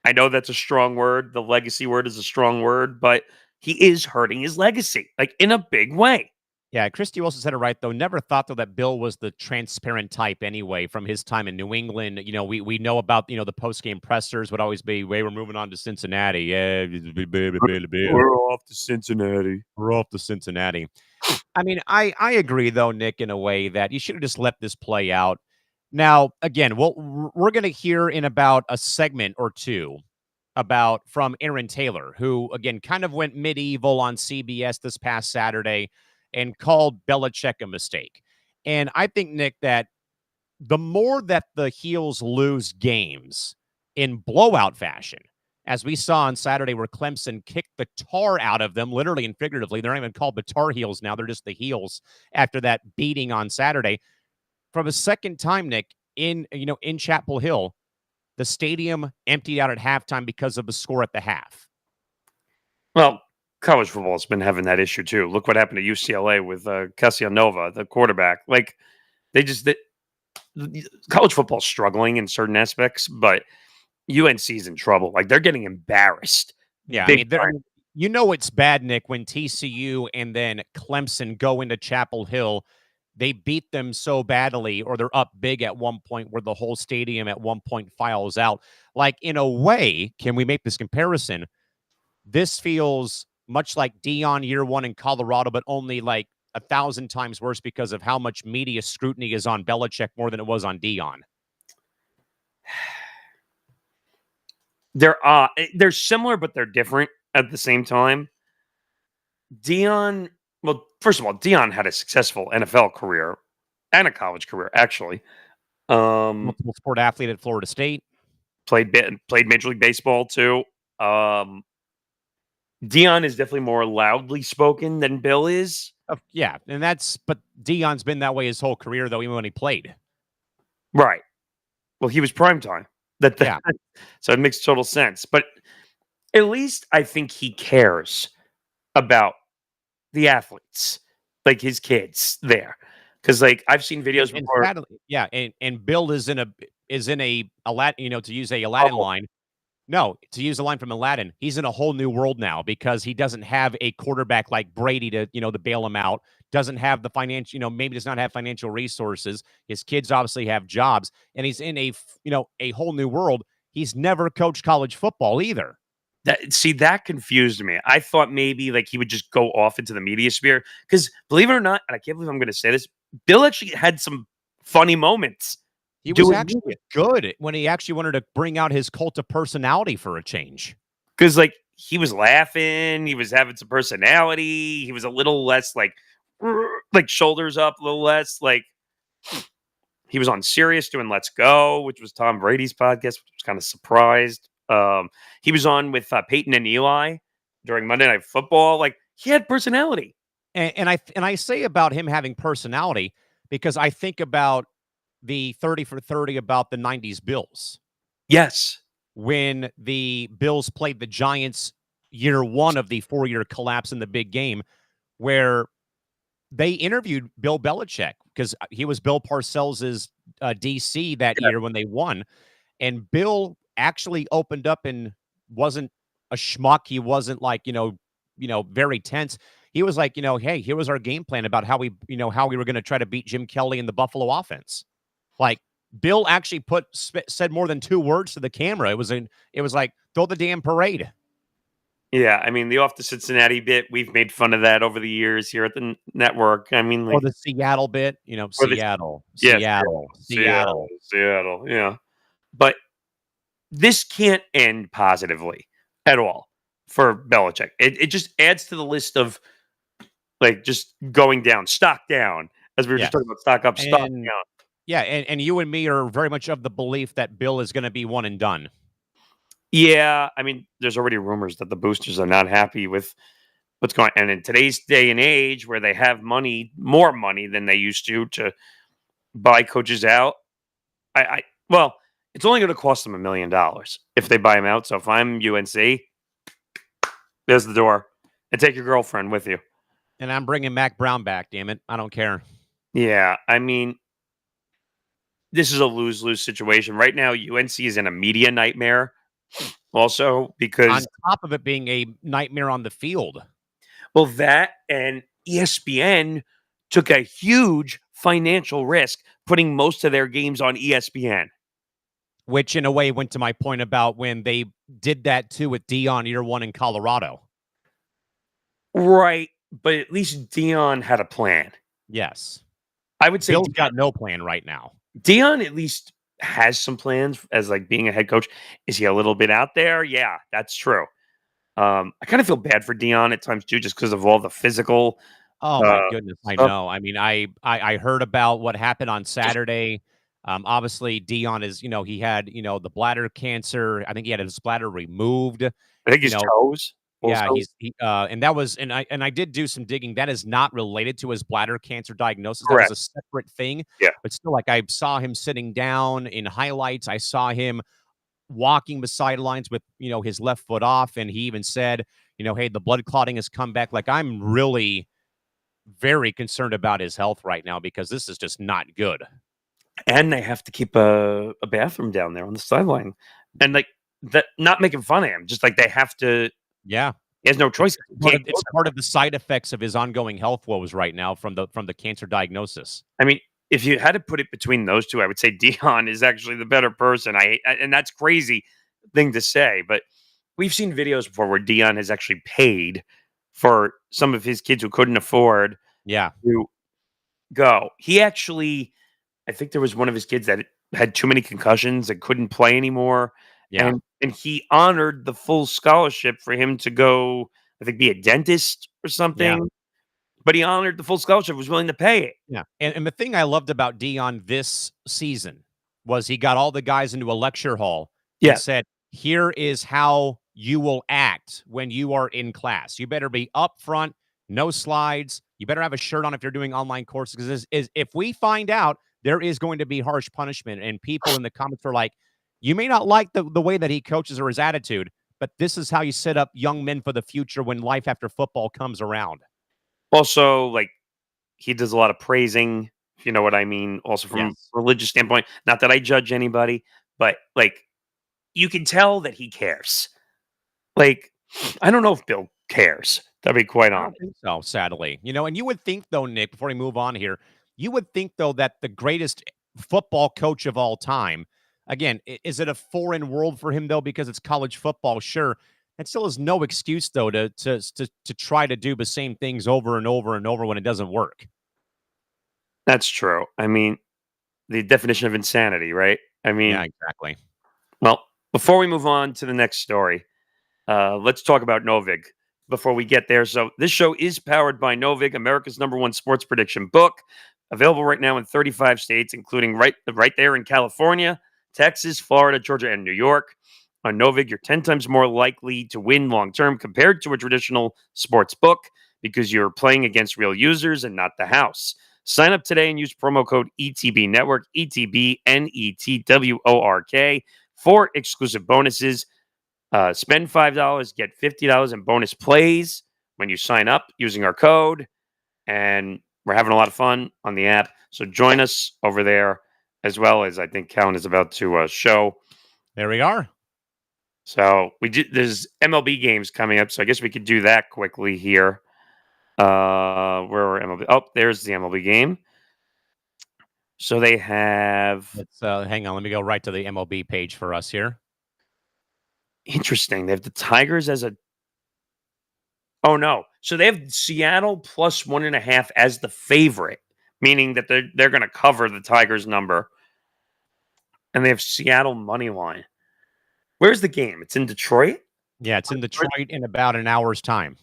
I know that's a strong word. The legacy word is a strong word, but he is hurting his legacy, like in a big way. Yeah, Christy Wilson said it right, though. Never thought, though, that Bill was the transparent type anyway from his time in New England. You know, we know about, the post-game pressers would always be, we're moving on to Cincinnati. Yeah. We're off to Cincinnati. I mean, I agree, though, Nick, in a way that you should have just let this play out. Now, again, we're going to hear in about a segment or two from Aaron Taylor, who, again, kind of went medieval on CBS this past Saturday and called Belichick a mistake. And I think, Nick, that the more that the Heels lose games in blowout fashion, as we saw on Saturday where Clemson kicked the tar out of them, literally and figuratively, they're not even called the Tar Heels now, they're just the Heels after that beating on Saturday. For a second time, Nick, in Chapel Hill, the stadium emptied out at halftime because of the score at the half. Well, college football has been having that issue too. Look what happened to UCLA with Cassianova, the quarterback. Like, college football is struggling in certain aspects, but UNC's in trouble. Like, they're getting embarrassed. Yeah, I mean, it's bad, Nick, when TCU and then Clemson go into Chapel Hill. They beat them so badly, or they're up big at one point where the whole stadium at one point files out. Like, in a way, can we make this comparison? This feels much like Deion year one in Colorado, but only like 1,000 times worse because of how much media scrutiny is on Belichick more than it was on Deion. They're similar, but they're different at the same time. Deion, well, first of all, Deion had a successful NFL career and a college career, actually. Multiple sport athlete at Florida State. Played Major League Baseball too. Dion is definitely more loudly spoken than Bill is. Yeah, and but Dion's been that way his whole career, though, even when he played. Right. Well, he was prime time. Yeah. So it makes total sense. But at least I think he cares about the athletes, like his kids there. Because like I've seen videos And before. sadly, yeah, and Bill is in a Aladdin, to use a Aladdin line. No, to use a line from Aladdin, he's in a whole new world now because he doesn't have a quarterback like Brady to bail him out. Doesn't have the financial, maybe does not have financial resources. His kids obviously have jobs, and he's in a whole new world. He's never coached college football either. That confused me. I thought maybe like he would just go off into the media sphere because believe it or not, and I can't believe I'm going to say this, Bill actually had some funny moments. He was actually good when he actually wanted to bring out his cult of personality for a change. Because like he was laughing, he was having some personality, he was a little less like shoulders up, a little less like he was on Sirius doing Let's Go, which was Tom Brady's podcast, which was kind of surprised. He was on with Peyton and Eli during Monday Night Football. Like he had personality, and I say about him having personality because I think about the 30 for 30 about the 90s Bills. Yes, when the Bills played the Giants year one of the 4-year collapse in the big game, where they interviewed Bill Belichick because he was Bill Parcells' DC that year when they won, and Bill actually opened up and wasn't a schmuck. He wasn't like very tense. He was like, hey, here was our game plan about how we were going to try to beat Jim Kelly in the Buffalo offense. Like Bill actually said more than 2 words to the camera. It was like throw the damn parade. Yeah, I mean the off the Cincinnati bit. We've made fun of that over the years here at the network. I mean, like, or the Seattle bit. Seattle. Yeah, but this can't end positively at all for Belichick. It just adds to the list of like just going down, stock down, as we were just talking about stock up, stock down. Yeah, and you and me are very much of the belief that Bill is going to be one and done. Yeah, I mean, there's already rumors that the boosters are not happy with what's going on. And in today's day and age where they have money, more money than they used to buy coaches out, well, it's only going to cost them $1 million if they buy him out. So if I'm UNC, there's the door. And take your girlfriend with you. And I'm bringing Mac Brown back, damn it. I don't care. Yeah, I mean, this is a lose-lose situation. Right now, UNC is in a media nightmare also because... On top of it being a nightmare on the field. Well, that and ESPN took a huge financial risk putting most of their games on ESPN. Which, in a way, went to my point about when they did that, too, with Dion year one in Colorado. Right, but at least Dion had a plan. Yes. I would say Bill's got no plan right now. Dion at least has some plans as like being a head coach. Is he a little bit out there? Yeah, that's true. I kind of feel bad for Dion at times too, just because of all the physical. Oh my goodness, I know. I mean, I heard about what happened on Saturday. Obviously, Dion is, he had, the bladder cancer. I think he had his bladder removed. I think his toes. Yeah, and that was, and I did do some digging. That is not related to his bladder cancer diagnosis. Correct. That was a separate thing. Yeah, but still, like I saw him sitting down in highlights. I saw him walking the sidelines with his left foot off, and he even said, hey, the blood clotting has come back. Like I'm really very concerned about his health right now because this is just not good. And they have to keep a bathroom down there on the sideline, and like that, not making fun of him, just like they have to. Yeah, he has no choice. It's part of the side effects of his ongoing health woes right now from the cancer diagnosis. I mean, if you had to put it between those two, I would say Dion is actually the better person. And that's crazy thing to say, but we've seen videos before where Dion has actually paid for some of his kids who couldn't afford to go. He actually, I think there was one of his kids that had too many concussions and couldn't play anymore. Yeah. And he honored the full scholarship for him to go, I think, be a dentist or something. Yeah. But he honored the full scholarship, was willing to pay it. Yeah. And the thing I loved about Dion this season was he got all the guys into a lecture hall and said, here is how you will act act when you are in class. You better be up front, no slides. You better have a shirt on if you're doing online courses, because if we find out, there is going to be harsh punishment. And people in the comments are like, you may not like the way that he coaches or his attitude, but this is how you set up young men for the future when life after football comes around. Also, like, he does a lot of praising, if you know what I mean. Also, from Yes. a religious standpoint, not that I judge anybody, but like, you can tell that he cares. Like, I don't know if Bill cares, to be quite I honest. don't think so, sadly. And you would think, though, Nick, before we move on here, you would think, though, that the greatest football coach of all time, again, is it a foreign world for him, though, because it's college football? Sure. That still is no excuse, though, to try to do the same things over and over and over when it doesn't work. That's true. I mean, the definition of insanity, right? I mean, Yeah, exactly. well, before we move on to the next story, let's talk about Novig before we get there. So, this show is powered by Novig, America's #1 sports prediction book, available right now in 35 states, including right there in California, Texas, Florida, Georgia, and New York. On Novig, you're 10 times more likely to win long term compared to a traditional sports book because you're playing against real users and not the house. Sign up today and use promo code ETB Network, ETBNETWORK, for exclusive bonuses. Spend $5, get $50 in bonus plays when you sign up using our code. And we're having a lot of fun on the app. So join us over there, as well as I think Callan is about to show. There we are. So there's MLB games coming up. So I guess we could do that quickly here. Where are MLB? Oh, there's the MLB game. So they have. Let's hang on. Let me go right to the MLB page for us here. Interesting. They have the Tigers as a. Oh no! So they have Seattle plus 1.5 as the favorite, meaning that they're going to cover the Tigers number, and they have Seattle money line. Where's the game? It's in Detroit. Yeah, it's in Detroit in about an hour's time.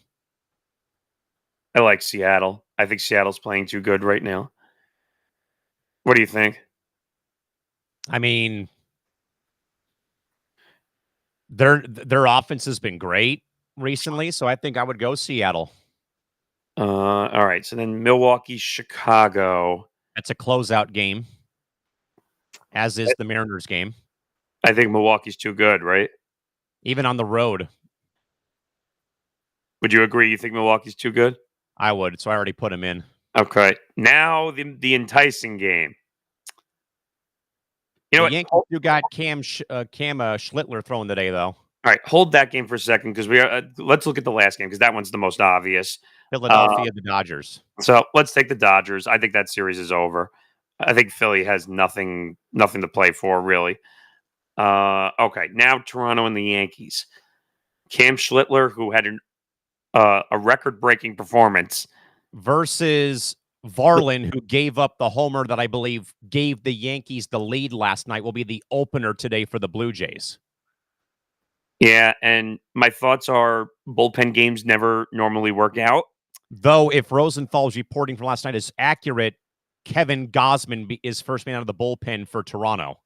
I like Seattle. I think Seattle's playing too good right now. What do you think? I mean, their offense has been great recently, so I think I would go Seattle. All right. So then Milwaukee, Chicago. That's a closeout game, as is the Mariners game. I think Milwaukee's too good, right? Even on the road. Would you agree? You think Milwaukee's too good? I would, so I already put him in. Okay. Now the enticing game. You know what? Yankees you got Cam Schlittler throwing today, though. All right, hold that game for a second because let's look at the last game because that one's the most obvious. Philadelphia, the Dodgers. So let's take the Dodgers. I think that series is over. I think Philly has nothing to play for, really. Okay, now Toronto and the Yankees. Cam Schlittler, who had a record-breaking performance, versus Varlin, who gave up the homer that I believe gave the Yankees the lead last night, will be the opener today for the Blue Jays. Yeah, and my thoughts are bullpen games never normally work out. Though if Rosenthal's reporting from last night is accurate, Kevin Gausman is first man out of the bullpen for Toronto.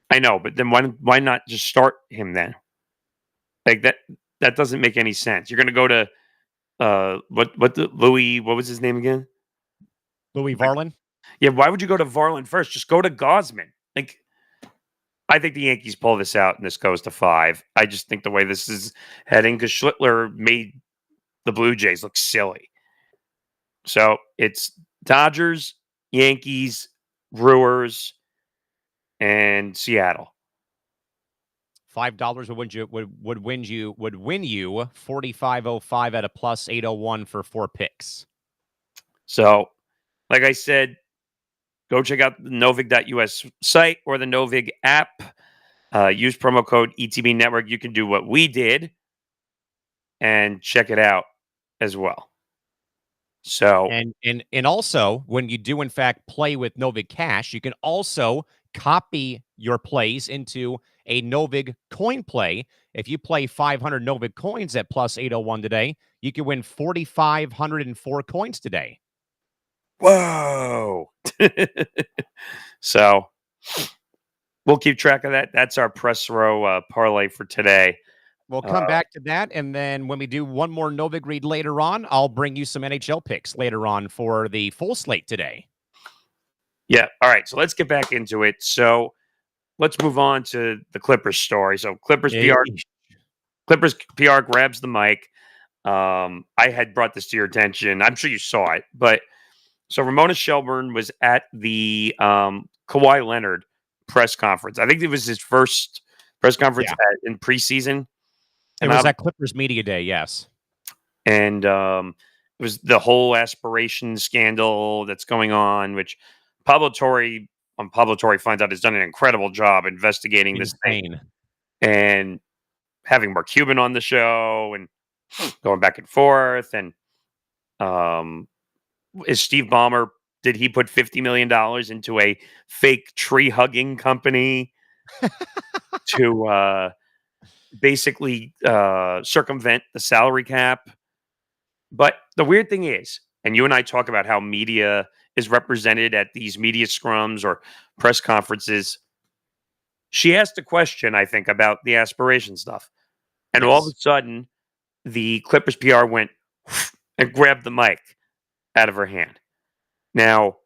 I know, but then why not just start him then? Like that doesn't make any sense. You're going to go to what was his name again? Louis Varlin? Yeah, why would you go to Varlin first? Just go to Gausman. Like, I think the Yankees pull this out and this goes to 5. I just think the way this is heading, because Schlittler made the Blue Jays look silly. So it's Dodgers, Yankees, Brewers, and Seattle. $5 would win you 45.05 at a plus 801 for 4 picks. So, like I said, go check out the Novig.us site or the Novig app. Use promo code ETB Network. You can do what we did and check it out as well. So and also, when you do in fact play with Novig Cash, you can also copy your plays into a Novig coin play. If you play 500 Novig coins at plus 801 today, you can win 4,504 coins today. Whoa. So we'll keep track of that. That's our press row parlay for today. We'll come back to that, and then when we do one more Novig read later on, I'll bring you some NHL picks later on for the full slate today. Yeah. All right. So let's get back into it. So let's move on to the Clippers story. So Clippers PR grabs the mic. I had brought this to your attention. I'm sure you saw it, but so Ramona Shelburne was at the Kawhi Leonard press conference. I think it was his first press conference in preseason. It was at Clippers Media Day, yes. And it was the whole aspiration scandal that's going on, which Pablo Torre finds out has done an incredible job investigating this thing and having Mark Cuban on the show and going back and forth. And is Steve Ballmer, did he put $50 million into a fake tree hugging company to basically circumvent the salary cap? But the weird thing is, and you and I talk about how media is represented at these media scrums or press conferences. She asked a question, I think, about the aspiration stuff. And all of a sudden, the Clippers PR went and grabbed the mic out of her hand. Now,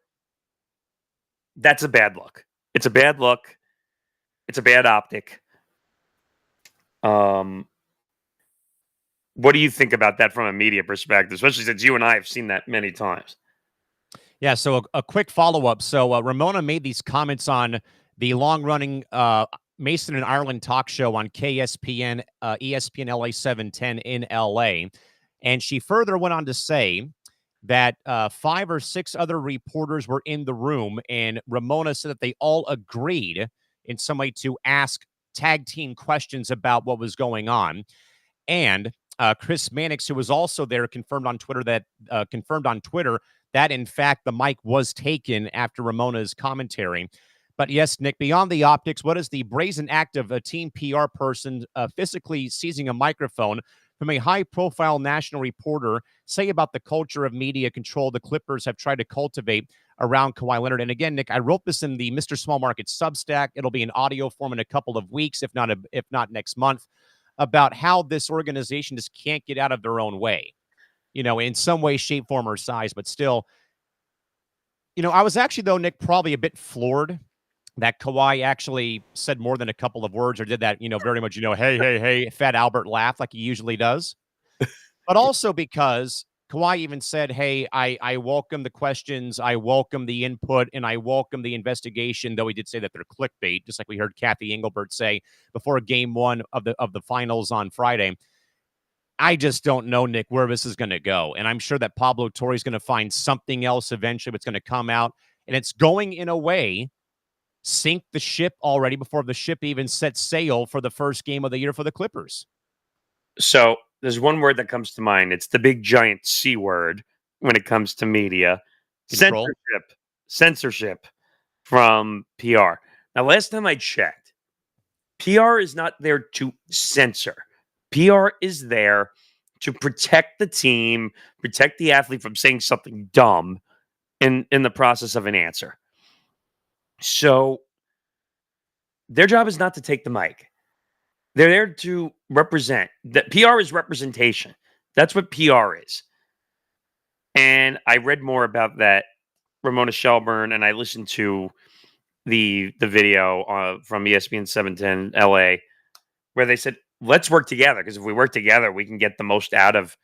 that's a bad look. It's a bad look. It's a bad optic. What do you think about that from a media perspective, especially since you and I have seen that many times? Yeah, so a quick follow-up. So Ramona made these comments on the long-running Mason and Ireland talk show on KSPN, ESPN LA 710 in LA. And she further went on to say that 5 or 6 other reporters were in the room, and Ramona said that they all agreed in some way to ask tag team questions about what was going on. And Chris Mannix, who was also there, confirmed on Twitter that in fact the mic was taken after Ramona's commentary. But yes, Nick, beyond the optics, what is the brazen act of a team PR person physically seizing a microphone from a high-profile national reporter say about the culture of media control the Clippers have tried to cultivate around Kawhi Leonard? And again, Nick, I wrote this in the Mr. Small Market Substack. It'll be in audio form in a couple of weeks, if not next month, about how this organization just can't get out of their own way, in some way, shape, form, or size. But still, I was actually, though, Nick, probably a bit floored that Kawhi actually said more than a couple of words or did that, very much, hey, Fat Albert laugh like he usually does. But also because Kawhi even said, hey, I welcome the questions, I welcome the input, and I welcome the investigation, though he did say that they're clickbait, just like we heard Cathy Englebert say before game 1 of the finals on Friday. I just don't know, Nick, where this is going to go. And I'm sure that Pablo Torre is going to find something else eventually that's going to come out. And it's going, in a way, sink the ship already before the ship even sets sail for the first game of the year for the Clippers. So there's one word that comes to mind. It's the big giant C word when it comes to media. Control. Censorship from PR. Now, last time I checked, PR is not there to censor. PR is there to protect the team, protect the athlete from saying something dumb in the process of an answer. So their job is not to take the mic. They're there to represent. That PR is representation. That's what PR is. And I read more about that Ramona Shelburne, and I listened to the video from ESPN 710 LA, where they said, let's work together, because if we work together, we can get the most out of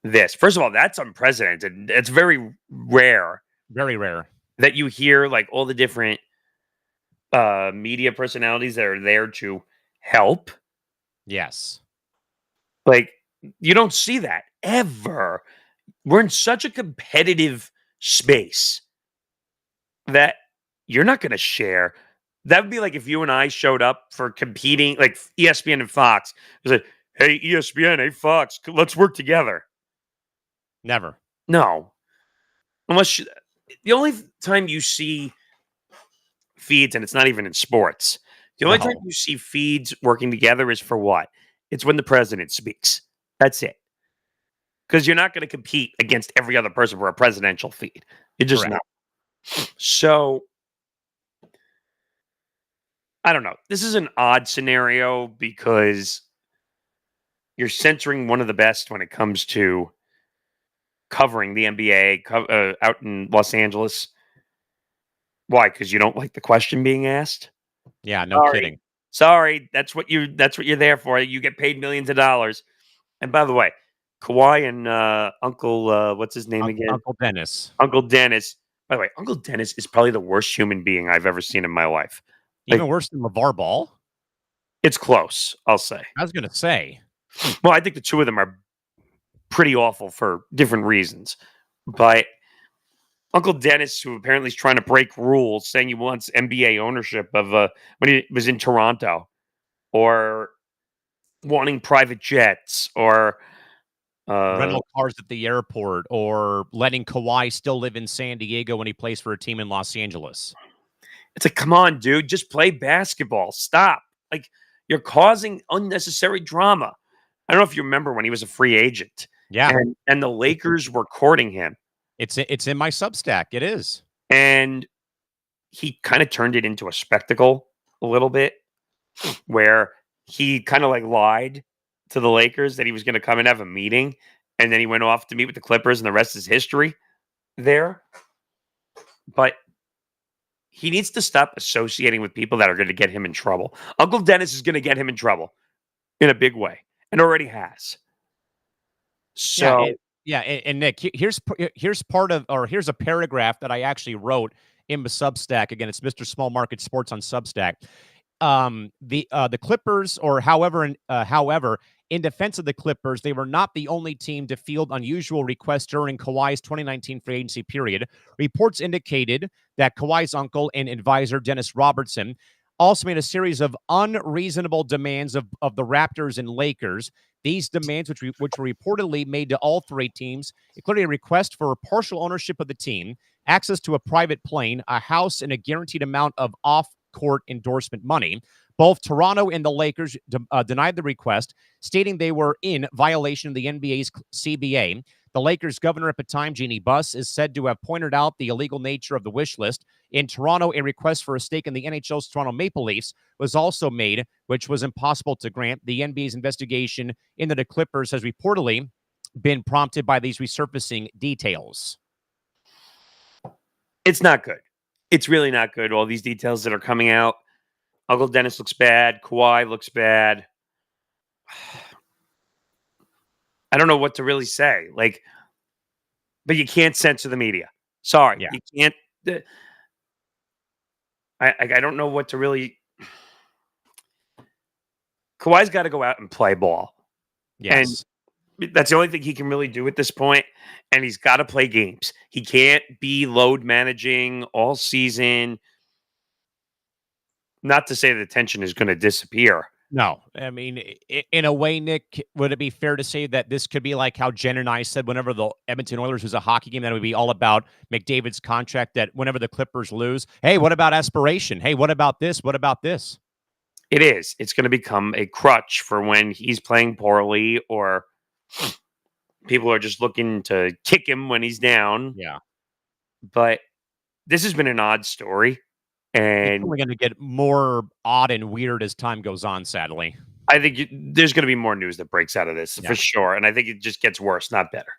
this. First of all, that's unprecedented. It's very rare. Very rare. That you hear like all the different media personalities that are there to help. Yes. Like, you don't see that ever. We're in such a competitive space that you're not going to share. That would be like if you and I showed up for competing, like ESPN and Fox. It was like, hey, ESPN, hey, Fox, let's work together. Never. No. Unless the only time you see feeds, and it's not even in sports, the only time you see feeds working together is for what? It's when the president speaks. That's it. Because you're not going to compete against every other person for a presidential feed. You're just not. So, I don't know. This is an odd scenario because you're censoring one of the best when it comes to covering the NBA out in Los Angeles. Why? Because you don't like the question being asked? Yeah, no Sorry. kidding. Sorry, that's what you're there for. You get paid millions of dollars. And by the way, Kawhi and Uncle what's his name again? Uncle Dennis. Uncle Dennis. By the way, Uncle Dennis is probably the worst human being I've ever seen in my life. Even worse than LeVar Ball? It's close, I'll say. I was going to say. Well, I think the two of them are pretty awful for different reasons. But Uncle Dennis, who apparently is trying to break rules, saying he wants NBA ownership of when he was in Toronto, or wanting private jets, or rental cars at the airport, or letting Kawhi still live in San Diego when he plays for a team in Los Angeles. It's like, come on, dude, just play basketball. Stop. Like, you're causing unnecessary drama. I don't know if you remember when he was a free agent. Yeah. And the Lakers were courting him. It's in my Substack. It is. And he kind of turned it into a spectacle a little bit, where he kind of like lied to the Lakers that he was going to come and have a meeting. And then he went off to meet with the Clippers, and the rest is history there. But he needs to stop associating with people that are going to get him in trouble. Uncle Dennis is going to get him in trouble in a big way, and already has. So, and Nick, here's a paragraph that I actually wrote in the Substack. Again, it's Mr. Small Market Sports on Substack. The Clippers, or however, in defense of the Clippers, they were not the only team to field unusual requests during Kawhi's 2019 free agency period. Reports indicated that Kawhi's uncle and advisor, Dennis Robertson, also made a series of unreasonable demands of the Raptors and Lakers. These demands, which were reportedly made to all three teams, including a request for partial ownership of the team, access to a private plane, a house, and a guaranteed amount of off-court endorsement money. Both Toronto and the Lakers denied the request, stating they were in violation of the NBA's CBA. The Lakers' governor at the time, Jeannie Buss, is said to have pointed out the illegal nature of the wish list. In Toronto, a request for a stake in the NHL's Toronto Maple Leafs was also made, which was impossible to grant. The NBA's investigation into the Clippers has reportedly been prompted by these resurfacing details. it's not good. It's really not good. All these details that are coming out. Uncle Dennis looks bad. Kawhi looks bad. I don't know what to really say. But you can't censor the media. Sorry. Yeah. You can't. I don't know what to really. Kawhi's got to go out and play ball. Yes. And that's the only thing he can really do at this point. And he's got to play games. He can't be load managing all season. Not to say the tension is going to disappear. No, I mean, in a way, Nick, would it be fair to say that this could be like how Jen and I said whenever the Edmonton Oilers was a hockey game, that it would be all about McDavid's contract, that whenever the Clippers lose, hey, what about aspiration? Hey, what about this? What about this? It is. It's going to become a crutch for when he's playing poorly or people are just looking to kick him when he's down. Yeah. But this has been an odd story. And it's only going to get more odd and weird as time goes on, sadly. I think there's going to be more news that breaks out of this for sure. And I think it just gets worse, not better.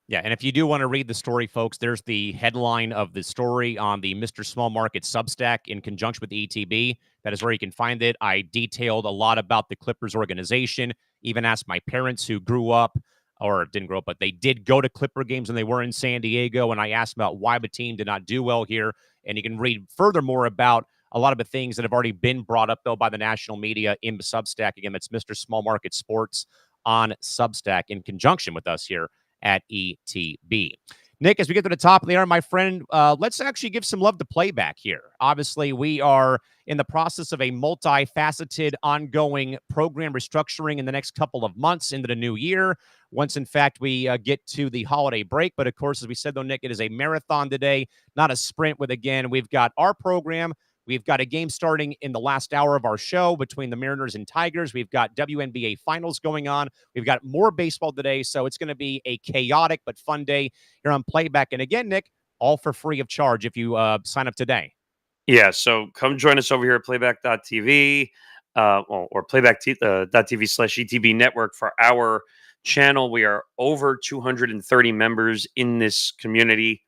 Yeah, and if you do want to read the story, folks, there's the headline of the story on the Mr. Small Market Substack in conjunction with ETB. That is where you can find it. I detailed a lot about the Clippers organization, even asked my parents who grew up, or didn't grow up, but they did go to Clipper games when they were in San Diego, and I asked about why the team did not do well here. And you can read furthermore about a lot of the things that have already been brought up, though, by the national media in the Substack. Again, that's Mr. Small Market Sports on Substack in conjunction with us here at ETB. Nick, as we get to the top of the hour, my friend, let's actually give some love to playback here. Obviously, we are in the process of a multifaceted, ongoing program restructuring in the next couple of months into the new year. Once, in fact, we get to the holiday break. But, of course, as we said, though, Nick, it is a marathon today, not a sprint with, again, we've got our program. We've got a game starting in the last hour of our show between the Mariners and Tigers. We've got WNBA finals going on. We've got more baseball today. So it's going to be a chaotic but fun day here on Playback. And again, Nick, all for free of charge if you sign up today. Yeah, so come join us over here at playback.tv. or playback.tv/ETB network for our channel. We are over 230 members in this community.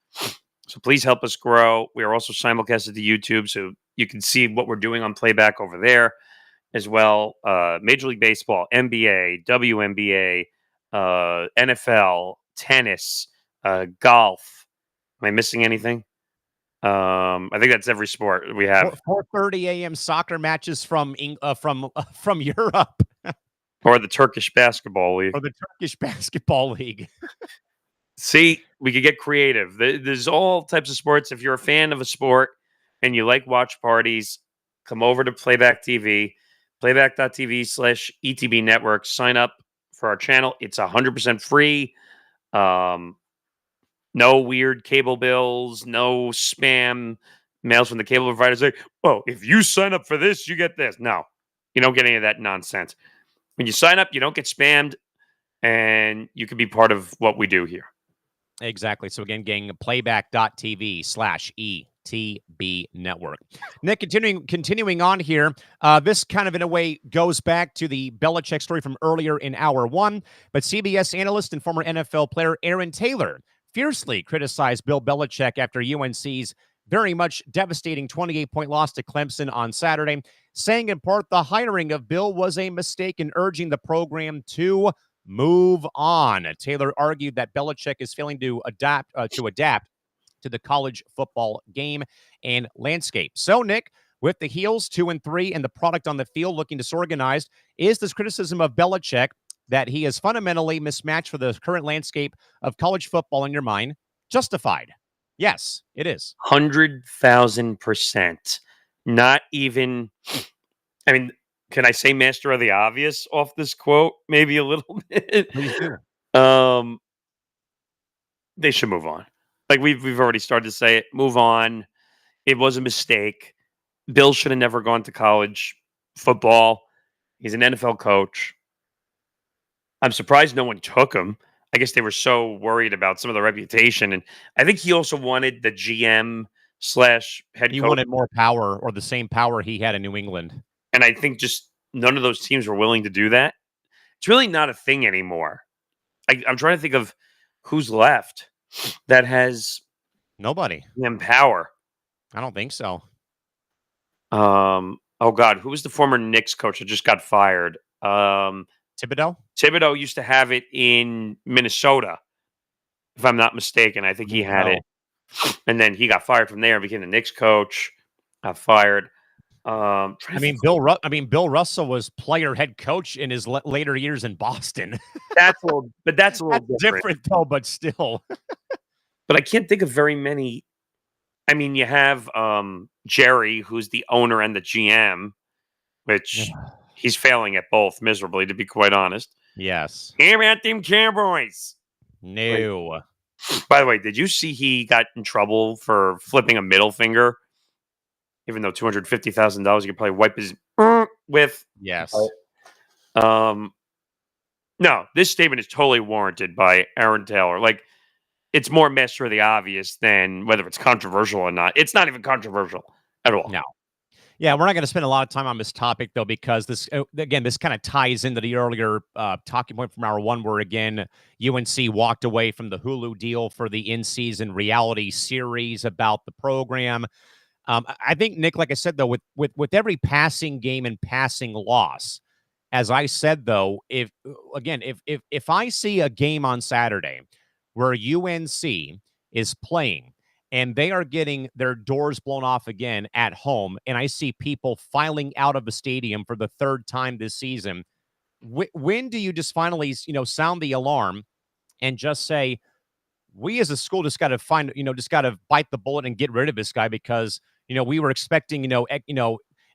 So please help us grow. We are also simulcasted to YouTube, so you can see what we're doing on playback over there as well. Major League Baseball, NBA, WNBA, NFL, tennis, golf. Am I missing anything? I think that's every sport we have. 4:30 a.m. soccer matches from Europe or the Turkish basketball league. or the Turkish basketball league. See, we could get creative. There's all types of sports. If you're a fan of a sport and you like watch parties, come over to Playback TV, playback.tv/ETB network. Sign up for our channel. It's 100% free. No weird cable bills, no spam mails from the cable providers. Like, oh, if you sign up for this, you get this. No, you don't get any of that nonsense. When you sign up, you don't get spammed, and you can be part of what we do here. Exactly. So again, gang, playback.tv/ETB network. Nick, continuing on here, this kind of in a way goes back to the Belichick story from earlier in hour one, but CBS analyst and former NFL player Aaron Taylor fiercely criticized Bill Belichick after UNC's very much devastating 28-point loss to Clemson on Saturday, saying in part the hiring of Bill was a mistake and urging the program to move on. Taylor argued that Belichick is failing to adapt to the college football game and landscape. So, Nick, with the Heels 2-3 and the product on the field looking disorganized, is this criticism of Belichick that he is fundamentally mismatched for the current landscape of college football in your mind justified? Yes, it is. 100,000%. Not even, I mean, can I say master of the obvious off this quote? Maybe a little bit. Please do. They should move on. Like we've already started to say it. Move on. It was a mistake. Bill should have never gone to college football. He's an NFL coach. I'm surprised no one took him. I guess they were so worried about some of the reputation. And I think he also wanted the GM/head coach. He wanted more power, or the same power he had in New England. And I think just none of those teams were willing to do that. It's really not a thing anymore. I'm trying to think of who's left that has Nobody. Power. I don't think so. Oh God, who was the former Knicks coach that just got fired? Thibodeau? Thibodeau used to have it in Minnesota, if I'm not mistaken. I think he had it. And then he got fired from there, became the Knicks coach, got fired. Bill Russell was player head coach in his later years in Boston. That's a little different though, but still. But I can't think of very many. I mean, you have Jerry, who's the owner and the GM, which he's failing at both miserably, to be quite honest. Yes. Him at them Cowboys. No. By the way, did you see he got in trouble for flipping a middle finger? Even though $250,000 you could probably wipe his with. Yes. No, this statement is totally warranted by Aaron Taylor. Like, it's more master of the obvious than whether it's controversial or not. It's not even controversial at all. No. Yeah, we're not going to spend a lot of time on this topic, though, because this kind of ties into the earlier talking point from hour one, where, again, UNC walked away from the Hulu deal for the in-season reality series about the program. I think, Nick, like I said, though, with every passing game and passing loss, as I said, though, if I see a game on Saturday where UNC is playing and they are getting their doors blown off again at home, and I see people filing out of the stadium for the third time this season, when do you just finally, sound the alarm and just say, we as a school just got to bite the bullet and get rid of this guy, because we were expecting,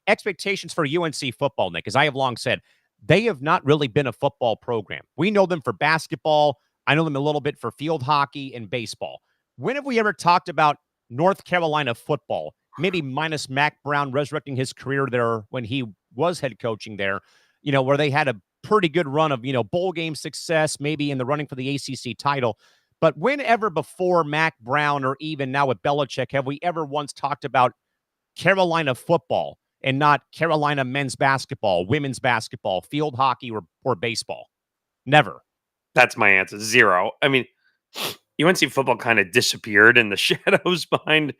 expectations for UNC football, Nick, as I have long said, they have not really been a football program. We know them for basketball. I know them a little bit for field hockey and baseball. When have we ever talked about North Carolina football, maybe minus Mac Brown resurrecting his career there when he was head coaching there, where they had a pretty good run of, bowl game success, maybe in the running for the ACC title. But whenever before Mac Brown, or even now with Belichick, have we ever once talked about Carolina football and not Carolina men's basketball, women's basketball, field hockey, or baseball. Never. That's my answer. 0. I mean, UNC football kind of disappeared in the shadows behind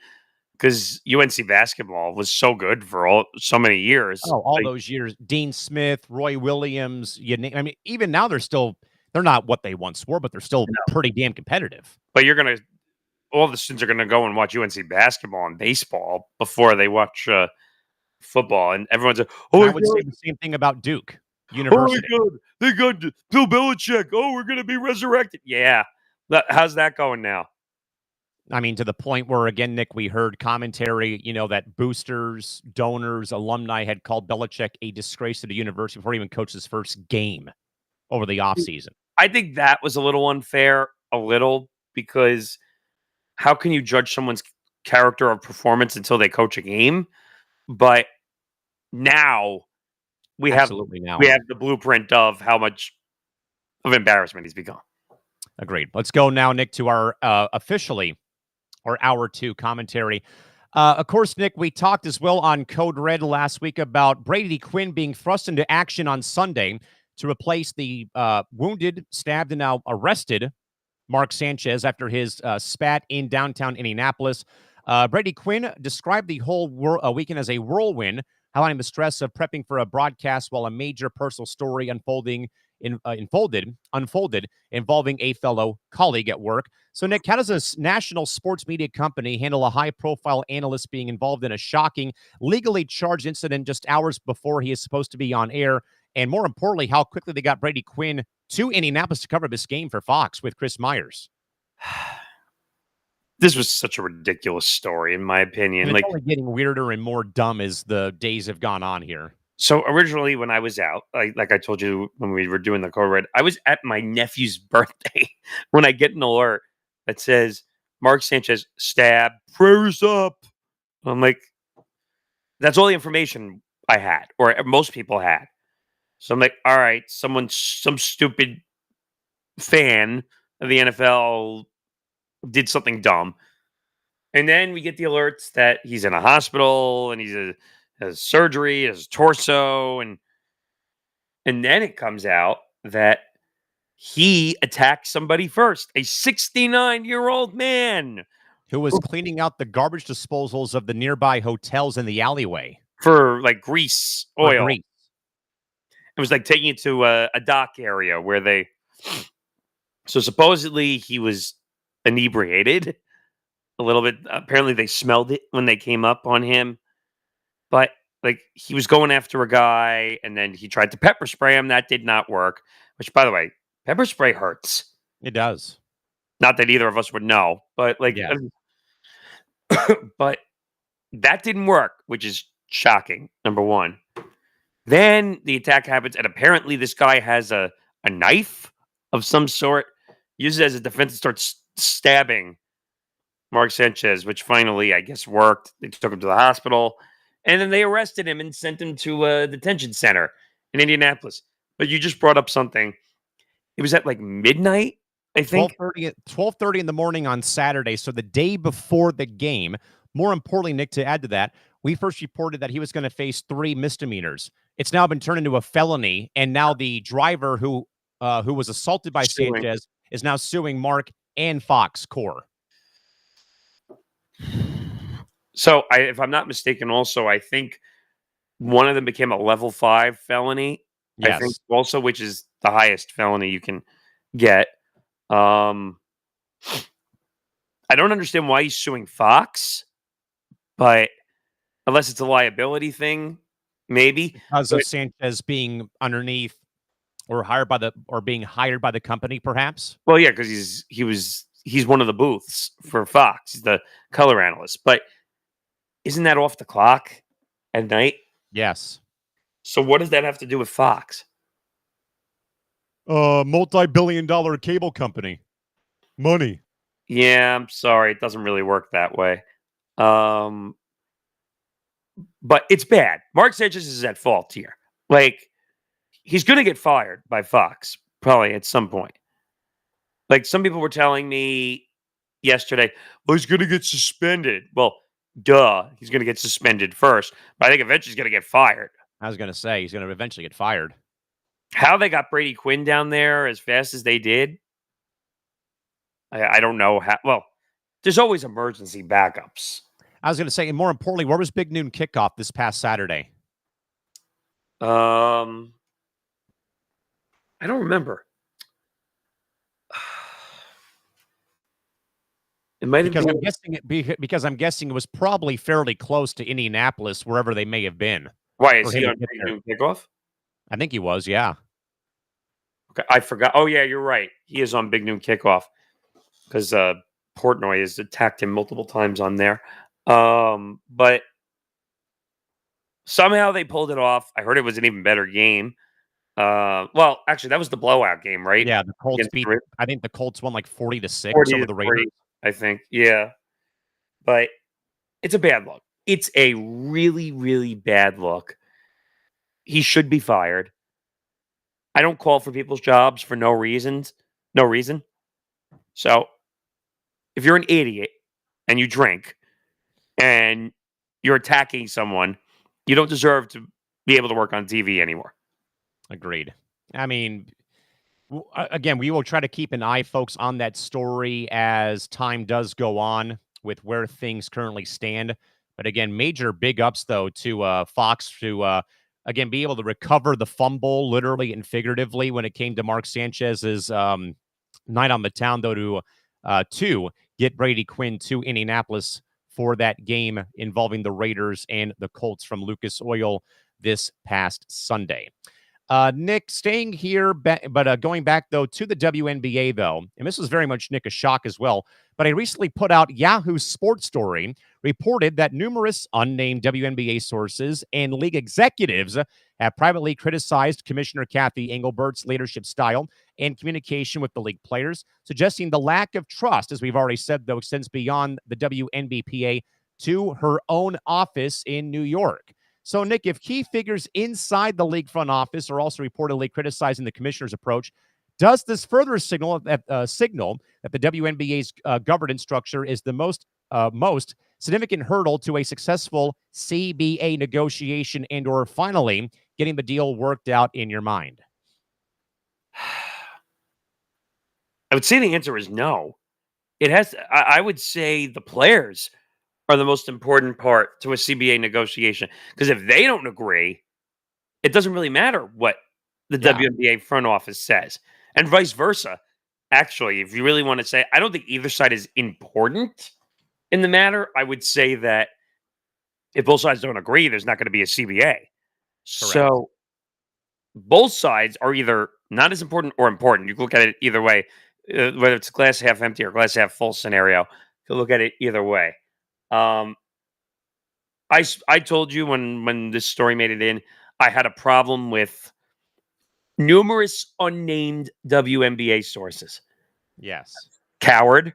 because UNC basketball was so good for so many years. Oh, all those years. Dean Smith, Roy Williams. I mean, even now they're not what they once were, but they're still pretty damn competitive. But all the students are going to go and watch UNC basketball and baseball before they watch football. And everyone's like, I would say the same thing about Duke University. Oh my God, they got Bill Belichick. Oh, we're going to be resurrected. Yeah. How's that going now? I mean, to the point where, again, Nick, we heard commentary, that boosters, donors, alumni had called Belichick a disgrace to the university before he even coached his first game over the offseason. I think that was a little unfair, because how can you judge someone's character or performance until they coach a game? But now we have the blueprint of how much of embarrassment he's become. Agreed. Let's go now, Nick, to our officially or hour 2 commentary. Of course, Nick, we talked as well on Code Red last week about Brady Quinn being thrust into action on Sunday to replace the wounded, stabbed, and now arrested Mark Sanchez after his spat in downtown Indianapolis. Brady Quinn described the whole weekend as a whirlwind, highlighting the stress of prepping for a broadcast while a major personal story unfolded involving a fellow colleague at work. So, Nick, how does a national sports media company handle a high-profile analyst being involved in a shocking, legally charged incident just hours before he is supposed to be on air? And more importantly, how quickly they got Brady Quinn to Indianapolis to cover this game for Fox with Chris Myers? This was such a ridiculous story, in my opinion. And it's only getting weirder and more dumb as the days have gone on here. So originally, when I was out, like I told you when we were doing the Code Red, I was at my nephew's birthday when I get an alert that says Mark Sanchez stabbed, prayers up. I'm like, that's all the information I had, or most people had. So I'm like, all right, some stupid fan of the NFL did something dumb. And then we get the alerts that he's in a hospital and has surgery, has torso, and then it comes out that he attacked somebody first, a 69-year-old man who was cleaning out the garbage disposals of the nearby hotels in the alleyway for like grease, oil. Grease. It was like taking it to a dock area where so supposedly he was inebriated a little bit. Apparently they smelled it when they came up on him. But like he was going after a guy, and then he tried to pepper spray him. That did not work. Which, by the way, pepper spray hurts. It does. Not that either of us would know, but but that didn't work, which is shocking. Number one. Then the attack happens, and apparently this guy has a knife of some sort, uses it as a defense, and starts stabbing Mark Sanchez, which finally, I guess, worked. They took him to the hospital. And then they arrested him and sent him to a detention center in Indianapolis. But you just brought up something. It was at like midnight, I think. 12:30 in the morning on Saturday. So the day before the game. More importantly, Nick, to add to that, we first reported that he was going to face 3 misdemeanors. It's now been turned into a felony. And now the driver who was assaulted by Sanchez is now suing Mark and Fox Corps. So, if I'm not mistaken, also, I think one of them became a level 5 felony. Yes. I think also, which is the highest felony you can get. I don't understand why he's suing Fox, but unless it's a liability thing, maybe. Because of Sanchez being underneath or being hired by the company, perhaps. Well, yeah, because he's one of the booths for Fox, he's the color analyst. But isn't that off the clock at night? Yes. So what does that have to do with Fox? Multi-billion-dollar cable company. Money. Yeah, I'm sorry. It doesn't really work that way. But it's bad. Mark Sanchez is at fault here. Like, he's going to get fired by Fox, probably at some point. Like, some people were telling me yesterday, well, he's going to get suspended. Well, duh, he's going to get suspended first. But I think eventually he's going to get fired. I was going to say he's going to eventually get fired. How they got Brady Quinn down there as fast as they did, I don't know how. Well, there's always emergency backups. I was going to say, and more importantly, where was Big Noon Kickoff this past Saturday? I don't remember. It might have been because I'm guessing it was probably fairly close to Indianapolis, wherever they may have been. Why is he on Big Noon Kickoff? I think he was, yeah. Okay, I forgot. Oh yeah, you're right. He is on Big Noon Kickoff because Portnoy has attacked him multiple times on there. But somehow they pulled it off. I heard it was an even better game. Well, actually, that was the blowout game, right? Yeah, the Colts beat. I think the Colts won like 40-6 over the Raiders. I think, yeah. But it's a bad look. It's a really, really bad look. He should be fired. I don't call for people's jobs for no reason. So, if you're an idiot and you drink and you're attacking someone, you don't deserve to be able to work on TV anymore. Agreed. I mean, again, we will try to keep an eye, folks, on that story as time does go on with where things currently stand. But again, major big ups, though, to Fox to, again, be able to recover the fumble, literally and figuratively, when it came to Mark Sanchez's night on the town, though, to get Brady Quinn to Indianapolis for that game involving the Raiders and the Colts from Lucas Oil this past Sunday. Nick, staying here, but going back, though, to the WNBA, though, and this was very much, Nick, a shock as well, but I recently put out Yahoo Sports Story, reported that numerous unnamed WNBA sources and league executives have privately criticized Commissioner Cathy Englebert's leadership style and communication with the league players, suggesting the lack of trust, as we've already said, though, extends beyond the WNBPA to her own office in New York. So, Nick, if key figures inside the league front office are also reportedly criticizing the commissioner's approach, does this further signal that the WNBA's governance structure is the most significant hurdle to a successful CBA negotiation and/or finally getting the deal worked out in your mind? I would say the answer is no. It has. I would say the players are the most important part to a CBA negotiation. Because if they don't agree, it doesn't really matter what the WNBA front office says. And vice versa. Actually, if you really want to say, I don't think either side is important in the matter. I would say that if both sides don't agree, there's not going to be a CBA. Correct. So both sides are either not as important or important. You can look at it either way, whether it's glass half empty or glass half full scenario. You can look at it either way. I told you when this story made it in, I had a problem with numerous unnamed WNBA sources. Yes. Coward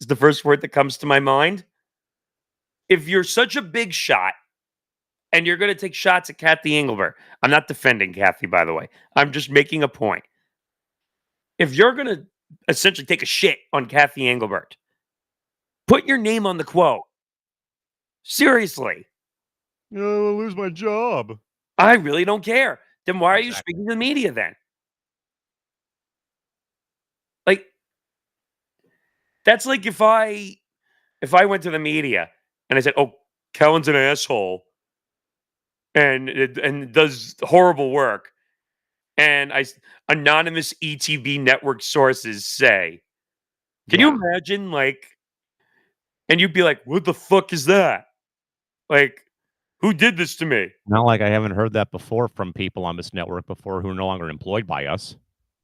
is the first word that comes to my mind. If you're such a big shot and you're going to take shots at Cathy Englebert, I'm not defending Cathy, by the way. I'm just making a point. If you're going to essentially take a shit on Cathy Englebert, put your name on the quote. Seriously. I'll lose my job. I really don't care. Then why are you speaking to the media then? Like, that's like if I went to the media and I said, "Oh, Kellen's an asshole and does horrible work," and anonymous ETV network sources say, "Can you imagine?" And you'd be like, "What the fuck is that? Like, who did this to me?" Not like I haven't heard that before from people on this network before who are no longer employed by us.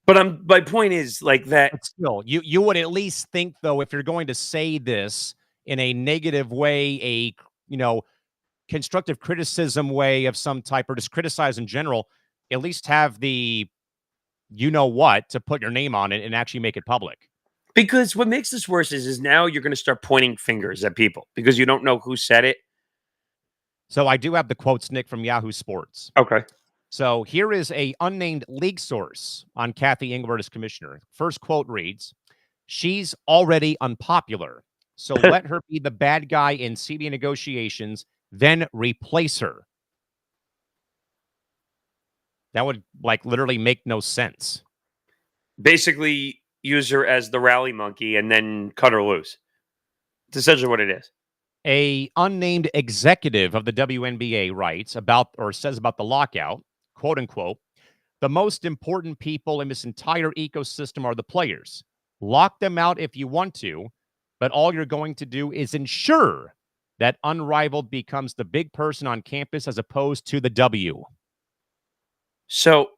But my point is like that. But still, you would at least think, though, if you're going to say this in a negative way, constructive criticism way of some type, or just criticize in general, at least have the to put your name on it and actually make it public. Because what makes this worse is now you're going to start pointing fingers at people because you don't know who said it. So I do have the quotes, Nick, from Yahoo Sports. Okay. So here is a unnamed league source on Cathy Englebert as commissioner. First quote reads, "She's already unpopular. So let her be the bad guy in CBA negotiations, then replace her. That would literally make no sense. Basically, use her as the rally monkey and then cut her loose. It's essentially what it is. A unnamed executive of the WNBA writes about or says about the lockout, quote unquote, the most important people in this entire ecosystem are the players. Lock them out if you want to, but all you're going to do is ensure that Unrivaled becomes the big person on campus as opposed to the W. So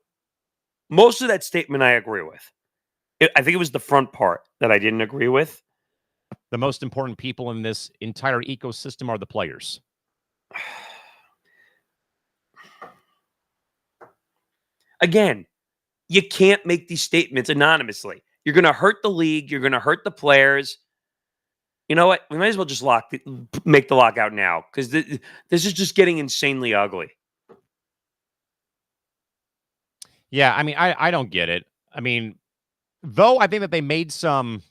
most of that statement I agree with. I think it was the front part that I didn't agree with. The most important people in this entire ecosystem are the players. Again, you can't make these statements anonymously. You're going to hurt the league. You're going to hurt the players. You know what? We might as well just make the lockout now because this is just getting insanely ugly. Yeah, I mean, I don't get it. I mean, though I think that they made some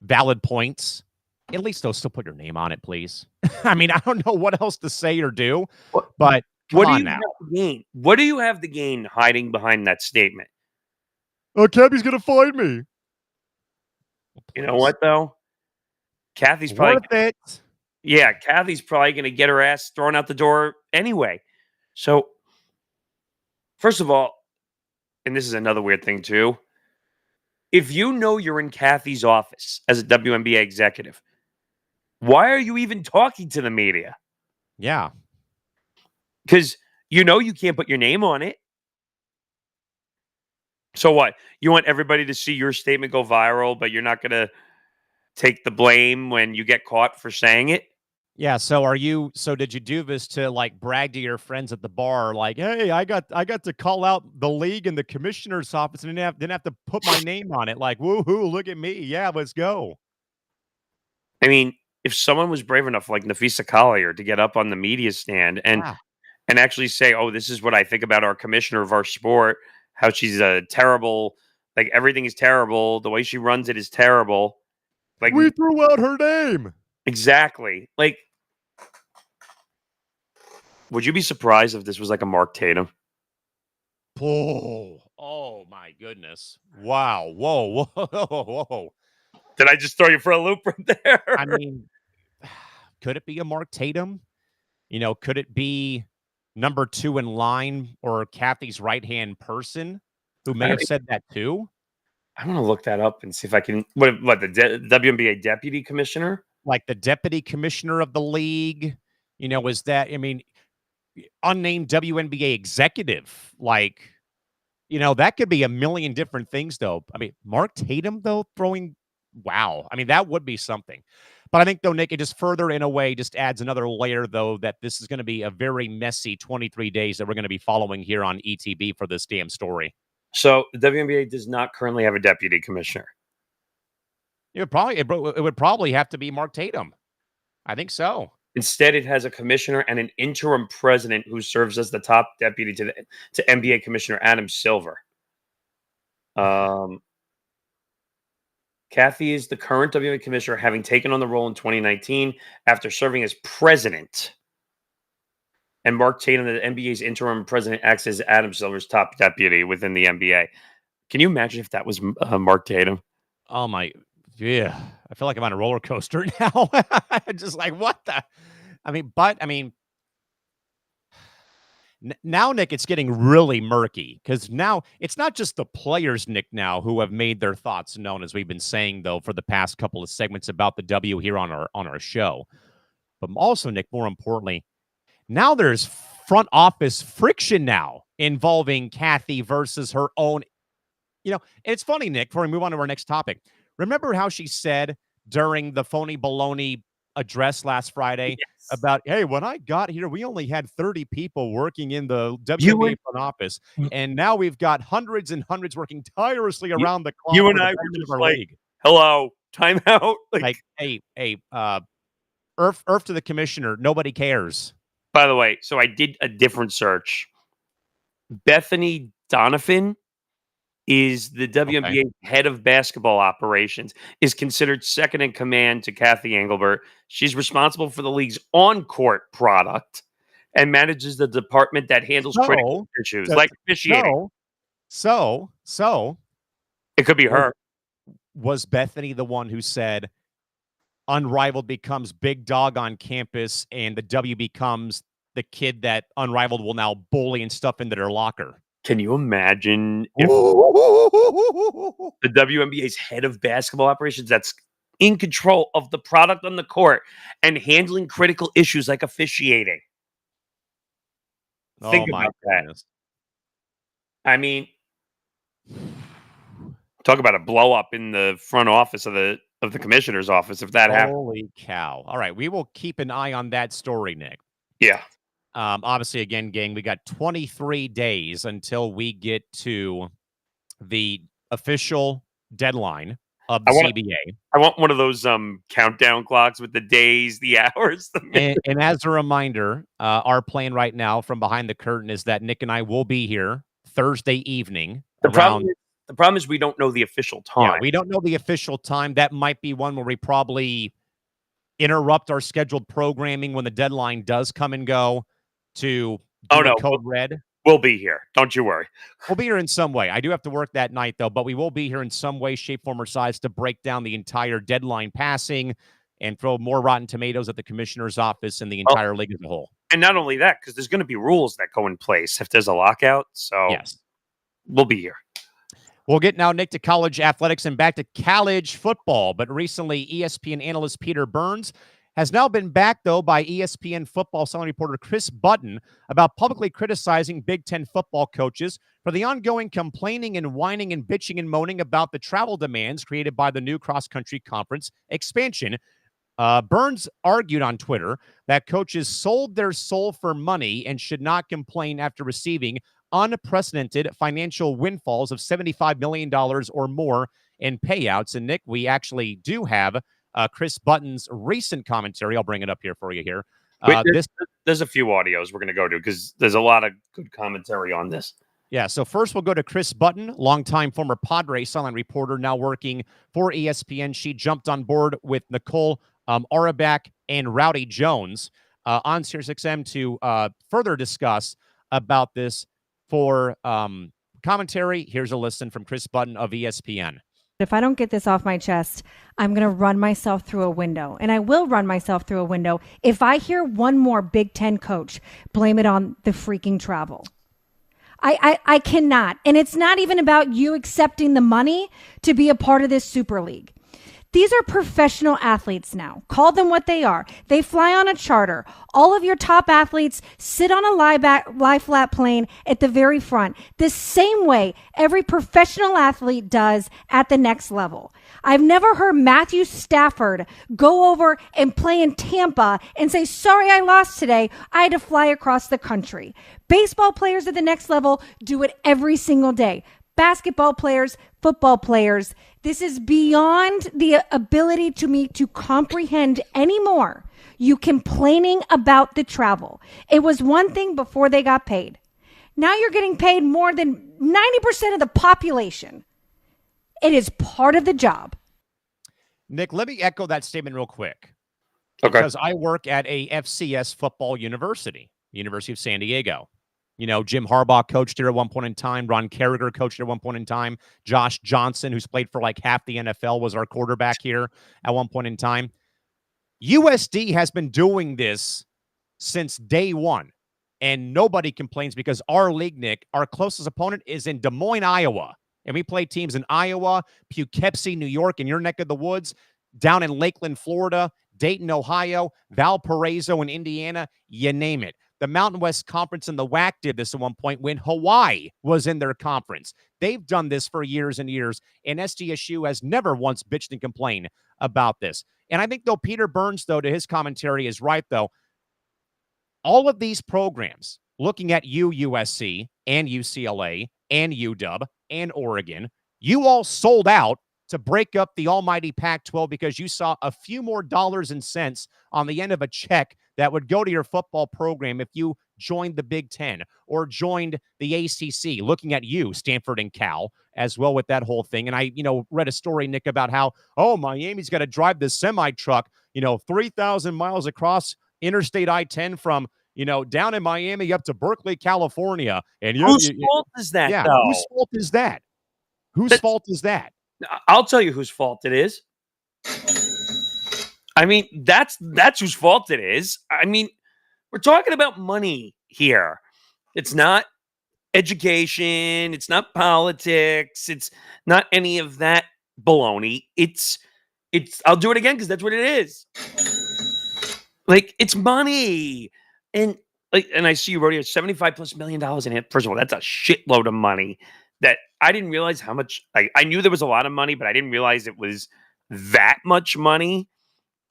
valid points, at least they'll still put your name on it, please. I mean, I don't know what else to say or do, but come on now. Gain? What do you have to gain hiding behind that statement? Oh, Cathy's going to find me. You know what, though? Cathy's probably worth it. Yeah, Cathy's probably going to get her ass thrown out the door anyway. So, first of all, and this is another weird thing too, if you know you're in Cathy's office as a WNBA executive, why are you even talking to the media? Yeah. Because you know you can't put your name on it. So what? You want everybody to see your statement go viral, but you're not going to take the blame when you get caught for saying it? Yeah, so did you do this to brag to your friends at the bar like, "Hey, I got to call out the league and the commissioner's office and didn't have to put my name on it." Like, "Woohoo, look at me. Yeah, let's go." I mean, if someone was brave enough like Nafisa Collier to get up on the media stand and actually say, "Oh, this is what I think about our commissioner of our sport, how she's a terrible, everything is terrible, the way she runs it is terrible." We threw out her name. Exactly. Would you be surprised if this was a Mark Tatum? Oh my goodness. Wow. Whoa. Whoa. Did I just throw you for a loop right there? I mean, could it be a Mark Tatum? Could it be number 2 in line or Cathy's right-hand person who may have said that too? I'm going to look that up and see if I can. What the WNBA deputy commissioner? Like the deputy commissioner of the league? Is that, I mean, unnamed WNBA executive, that could be a million different things though. I mean, Mark Tatum though wow. I mean, that would be something. But I think though, Nick, it just further in a way just adds another layer though that this is going to be a very messy 23 days that we're going to be following here on ETB for this damn story. So the WNBA does not currently have a deputy commissioner. It would probably have to be Mark Tatum. I think so. Instead, it has a commissioner and an interim president who serves as the top deputy to NBA Commissioner Adam Silver. Cathy is the current WNBA commissioner, having taken on the role in 2019 after serving as president. And Mark Tatum, the NBA's interim president, acts as Adam Silver's top deputy within the NBA. Can you imagine if that was Mark Tatum? Oh my, yeah. I feel like I'm on a roller coaster now. Just what the? I mean, now, Nick, it's getting really murky because now it's not just the players, Nick, now who have made their thoughts known, as we've been saying, though, for the past couple of segments about the W here on our show. But also, Nick, more importantly, now there's front office friction now involving Cathy versus her own. And it's funny, Nick, before we move on to our next topic. Remember how she said during the phony baloney address last Friday about, hey, when I got here, we only had 30 people working in the WNBA front office, and now we've got hundreds and hundreds working tirelessly around the clock. You and I were just like, hello, timeout. Earth to the commissioner, nobody cares. By the way, so I did a different search. Bethany Donovan is the WNBA head of basketball operations, is considered second in command to Cathy Englebert. She's responsible for the league's on-court product and manages the department that handles critical issues like officiating. So It could be her. Was Bethany the one who said Unrivaled becomes big dog on campus and the W becomes the kid that Unrivaled will now bully and stuff into their locker? Can you imagine if the WNBA's head of basketball operations that's in control of the product on the court and handling critical issues like officiating? Think about that. I mean, talk about a blow up in the front office of the commissioner's office if that happens. Holy cow. All right, we will keep an eye on that story, Nick. Yeah. Obviously, again, gang, we got 23 days until we get to the official deadline of the CBA. I want one of those countdown clocks with the days, the hours. And as a reminder, our plan right now from behind the curtain is that Nick and I will be here Thursday evening. The problem is we don't know the official time. Yeah, we don't know the official time. That might be one where we probably interrupt our scheduled programming when the deadline does come and go to do Code Red. We'll be here. Don't you worry. We'll be here in some way. I do have to work that night, though, but we will be here in some way, shape, form, or size to break down the entire deadline passing and throw more rotten tomatoes at the commissioner's office and the entire league as a whole. And not only that, because there's going to be rules that go in place if there's a lockout. So yes, we'll be here. We'll get now, Nick, to college athletics and back to college football. But recently, ESPN analyst Peter Burns has now been backed, though, by ESPN football sideline reporter Chris Button about publicly criticizing Big Ten football coaches for the ongoing complaining and whining and bitching and moaning about the travel demands created by the new cross-country conference expansion. Burns argued on Twitter that coaches sold their soul for money and should not complain after receiving unprecedented financial windfalls of $75 million or more in payouts. And Nick, we actually do have Chris Button's recent commentary. I'll bring it up here for you here. There's a few audios we're going to go to because there's a lot of good commentary on this. Yeah, so first we'll go to Chris Button, longtime former Padres sideline reporter, now working for ESPN. She jumped on board with Nicole Auerbach and Rowdy Jones on SiriusXM to further discuss about this. For commentary, here's a listen from Chris Button of ESPN. If I don't get this off my chest, I'm going to run myself through a window. And I will run myself through a window if I hear one more Big Ten coach blame it on the freaking travel. I cannot. And it's not even about you accepting the money to be a part of this Super League. These are professional athletes now. Call them what they are. They fly on a charter. All of your top athletes sit on a lie flat plane at the very front, the same way every professional athlete does at the next level. I've never heard Matthew Stafford go over and play in Tampa and say, sorry, I lost today. I had to fly across the country. Baseball players at the next level do it every single day. Basketball players, football players. This is beyond the ability to me to comprehend anymore. You complaining about the travel. It was one thing before they got paid. Now you're getting paid more than 90% of the population. It is part of the job. Nick, let me echo that statement real quick. Okay. Because I work at a FCS football university, University of San Diego. You know, Jim Harbaugh coached here at one point in time. Ron Carragher coached here at one point in time. Josh Johnson, who's played for like half the NFL, was our quarterback here at one point in time. USD has been doing this since day one, and nobody complains because our league, Nick, our closest opponent is in Des Moines, Iowa. And we play teams in Iowa, Poughkeepsie, New York, in your neck of the woods, down in Lakeland, Florida, Dayton, Ohio, Valparaiso in Indiana, you name it. The Mountain West Conference and the WAC did this at one point when Hawaii was in their conference. They've done this for years and years, and SDSU has never once bitched and complained about this. And I think, though, Peter Burns, though, to his commentary is right, though. All of these programs, looking at USC and UCLA and UW and Oregon, you all sold out to break up the almighty Pac-12 because you saw a few more dollars and cents on the end of a check that would go to your football program if you joined the Big Ten or joined the ACC, looking at you, Stanford and Cal, as well with that whole thing. And I, read a story, Nick, about how, Miami's got to drive this semi truck, 3,000 miles across Interstate I-10 from, down in Miami up to Berkeley, California. And whose fault is that, though? Whose fault is that? Whose fault is that? I'll tell you whose fault it is. I mean, that's whose fault it is. I mean, we're talking about money here. It's not education. It's not politics. It's not any of that baloney. It's I'll do it again because that's what it is. Like, it's money. And I see you wrote here $75+ million in it. First of all, that's a shitload of money that I didn't realize how much. I knew there was a lot of money, but I didn't realize it was that much money.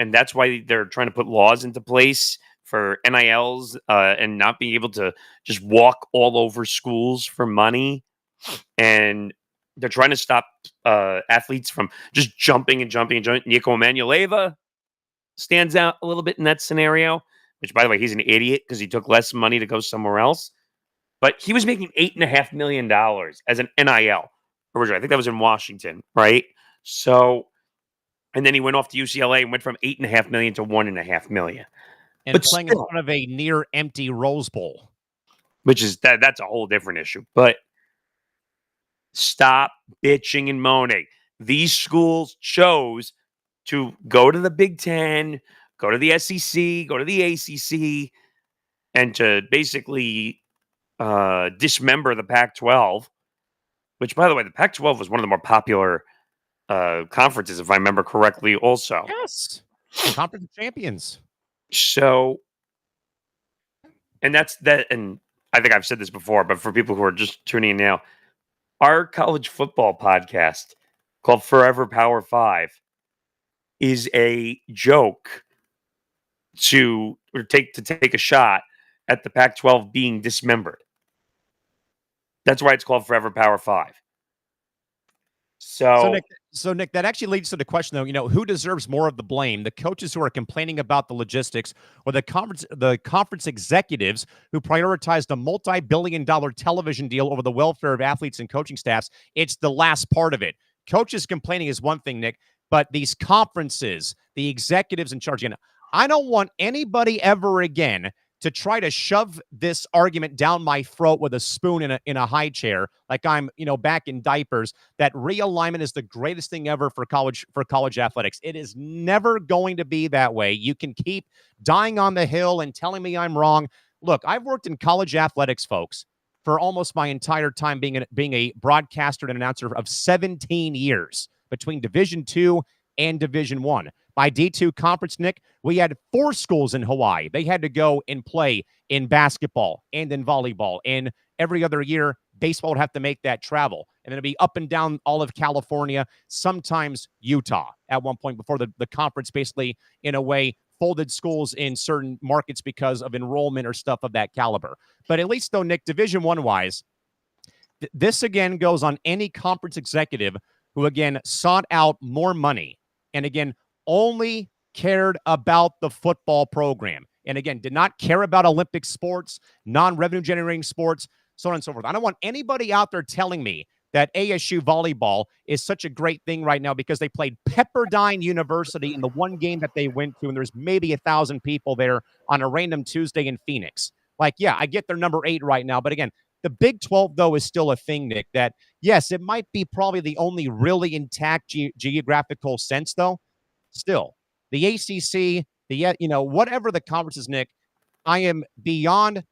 And that's why they're trying to put laws into place for NILs and not being able to just walk all over schools for money. And they're trying to stop athletes from just jumping and jumping and jumping. Nico Emanueleva stands out a little bit in that scenario, which, by the way, he's an idiot because he took less money to go somewhere else. But he was making $8.5 million as an NIL originally. I think that was in Washington, right? So, and then he went off to UCLA and went from $8.5 million to $1.5 million. And but playing still, in front of a near empty Rose Bowl. Which is that's a whole different issue. But stop bitching and moaning. These schools chose to go to the Big Ten, go to the SEC, go to the ACC, and to basically dismember the Pac-12, which, by the way, the Pac-12 was one of the more popular conferences, if I remember correctly, also. Yes. Conference of Champions. So, and that's that. And I think I've said this before, but for people who are just tuning in now, our college football podcast called Forever Power 5 is a joke to take a shot at the Pac-12 being dismembered. That's why it's called Forever Power 5. So Nick, that actually leads to the question, though, who deserves more of the blame? The coaches who are complaining about the logistics, or the conference executives who prioritized a multi-billion-dollar television deal over the welfare of athletes and coaching staffs? It's the last part of it. Coaches complaining is one thing, Nick, but these conferences, the executives in charge, I don't want anybody ever again to try to shove this argument down my throat with a spoon in a high chair, like I'm, back in diapers, that realignment is the greatest thing ever for college athletics. It is never going to be that way. You can keep dying on the hill and telling me I'm wrong. Look, I've worked in college athletics, folks, for almost my entire time being a broadcaster and announcer of 17 years between Division II and Division I. My D2 conference, Nick, we had 4 schools in Hawaii. They had to go and play in basketball and in volleyball. And every other year, baseball would have to make that travel. And then it'd be up and down all of California, sometimes Utah at one point before the conference basically, in a way, folded schools in certain markets because of enrollment or stuff of that caliber. But at least, though, Nick, Division I-wise, this again goes on any conference executive who, again, sought out more money and, again, only cared about the football program. And again, did not care about Olympic sports, non-revenue generating sports, so on and so forth. I don't want anybody out there telling me that ASU volleyball is such a great thing right now because they played Pepperdine University in the one game that they went to, and there's maybe 1,000 people there on a random Tuesday in Phoenix. Like, yeah, I get they're number 8 right now, but again, the Big 12, though, is still a thing, Nick, that, yes, it might be probably the only really intact geographical sense, though. Still, the ACC, whatever the conferences, Nick, I am beyond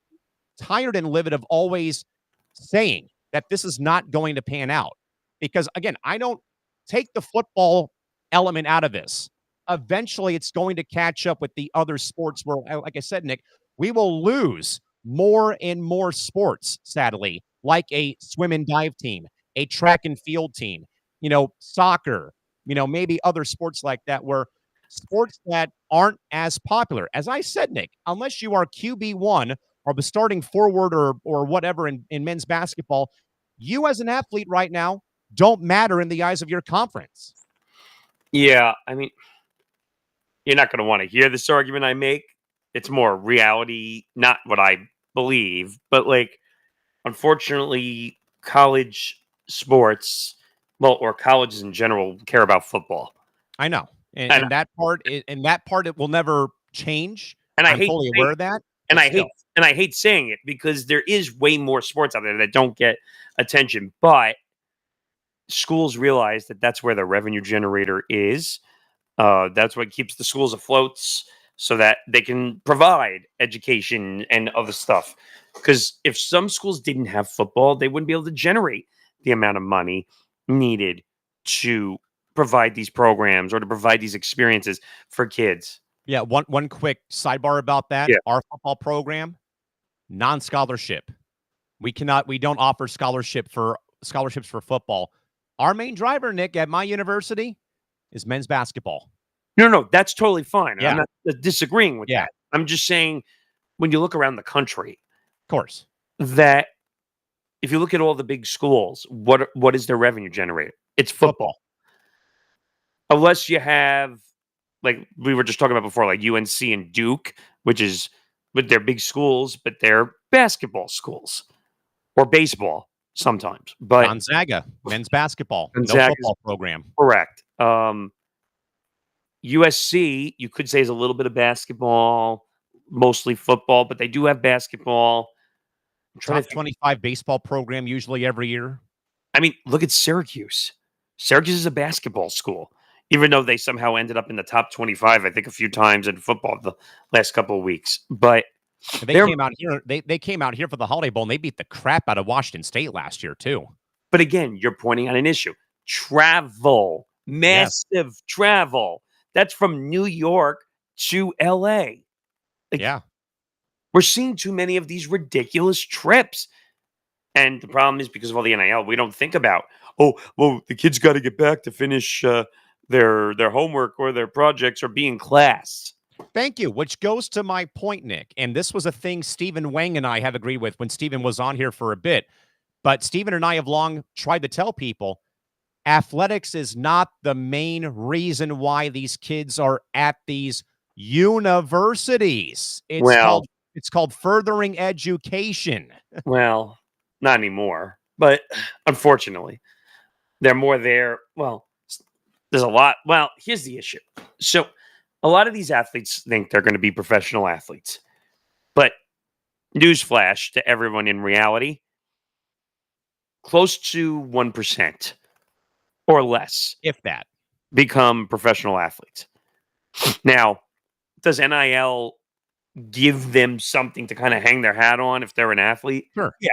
tired and livid of always saying that this is not going to pan out. Because, again, I don't take the football element out of this. Eventually, it's going to catch up with the other sports where, like I said, Nick, we will lose more and more sports, sadly, like a swim and dive team, a track and field team, soccer, maybe other sports like that, where sports that aren't as popular. As I said, Nick, unless you are QB1 or the starting forward or whatever in men's basketball, you as an athlete right now don't matter in the eyes of your conference. Yeah, I mean, you're not going to want to hear this argument I make. It's more reality, not what I believe, but like, unfortunately, college sports, well, or colleges in general, care about football. I know. And, And and that part, it will never change. and I I'm hate fully saying aware of that. and But I hate still, and I hate saying it because there is way more sports out there that don't get attention, but schools realize that that's where the revenue generator is. That's what keeps the schools afloat, so that they can provide education and other stuff. Because if some schools didn't have football, they wouldn't be able to generate the amount of money needed to provide these programs or to provide these experiences for kids. yeah. One quick sidebar about that. Yeah. Our football program, non-scholarship. We don't offer scholarships for football. Our main driver, Nick, at my university is men's basketball. No, that's totally fine. Yeah. I'm not disagreeing with Yeah. that. I'm just saying when you look around the country, Of course. that if you look at all the big schools, what is their revenue generator? It's football. Unless you have, like we were just talking about before, like UNC and Duke, which is with their big schools, but they're basketball schools or baseball sometimes. But Gonzaga, men's basketball, no Gonzaga's football program. correct. USC, you could say, is a little bit of basketball, mostly football, but they do have basketball. I'm trying Top to think. 25 baseball program usually every year. I mean, look at Syracuse. Syracuse is a basketball school, even though they somehow ended up in the top 25, I think, a few times in football the last couple of weeks. But They they're- came out here. They came out here for the Holiday Bowl and they beat the crap out of Washington State last year too. but again, you're pointing out an issue. Travel, Yes. massive travel. That's from New York to LA. Like, Yeah. we're seeing too many of these ridiculous trips. And the problem is because of all the NIL, we don't think about, oh, well, the kids got to get back to finish their homework or their projects or be in class. Thank you. Which goes to my point, Nick. And this was a thing Stephen Wang and I have agreed with when Stephen was on here for a bit. But Stephen and I have long tried to tell people athletics is not the main reason why these kids are at these universities. It's called furthering education. Well, not anymore. But unfortunately, they're more there. Well, there's a lot. Well, here's the issue. So a lot of these athletes think they're going to be professional athletes. But newsflash to everyone, in reality, close to 1% or less If that. become professional athletes. Now, does NIL give them something to kind of hang their hat on if they're an athlete? Sure. Yeah.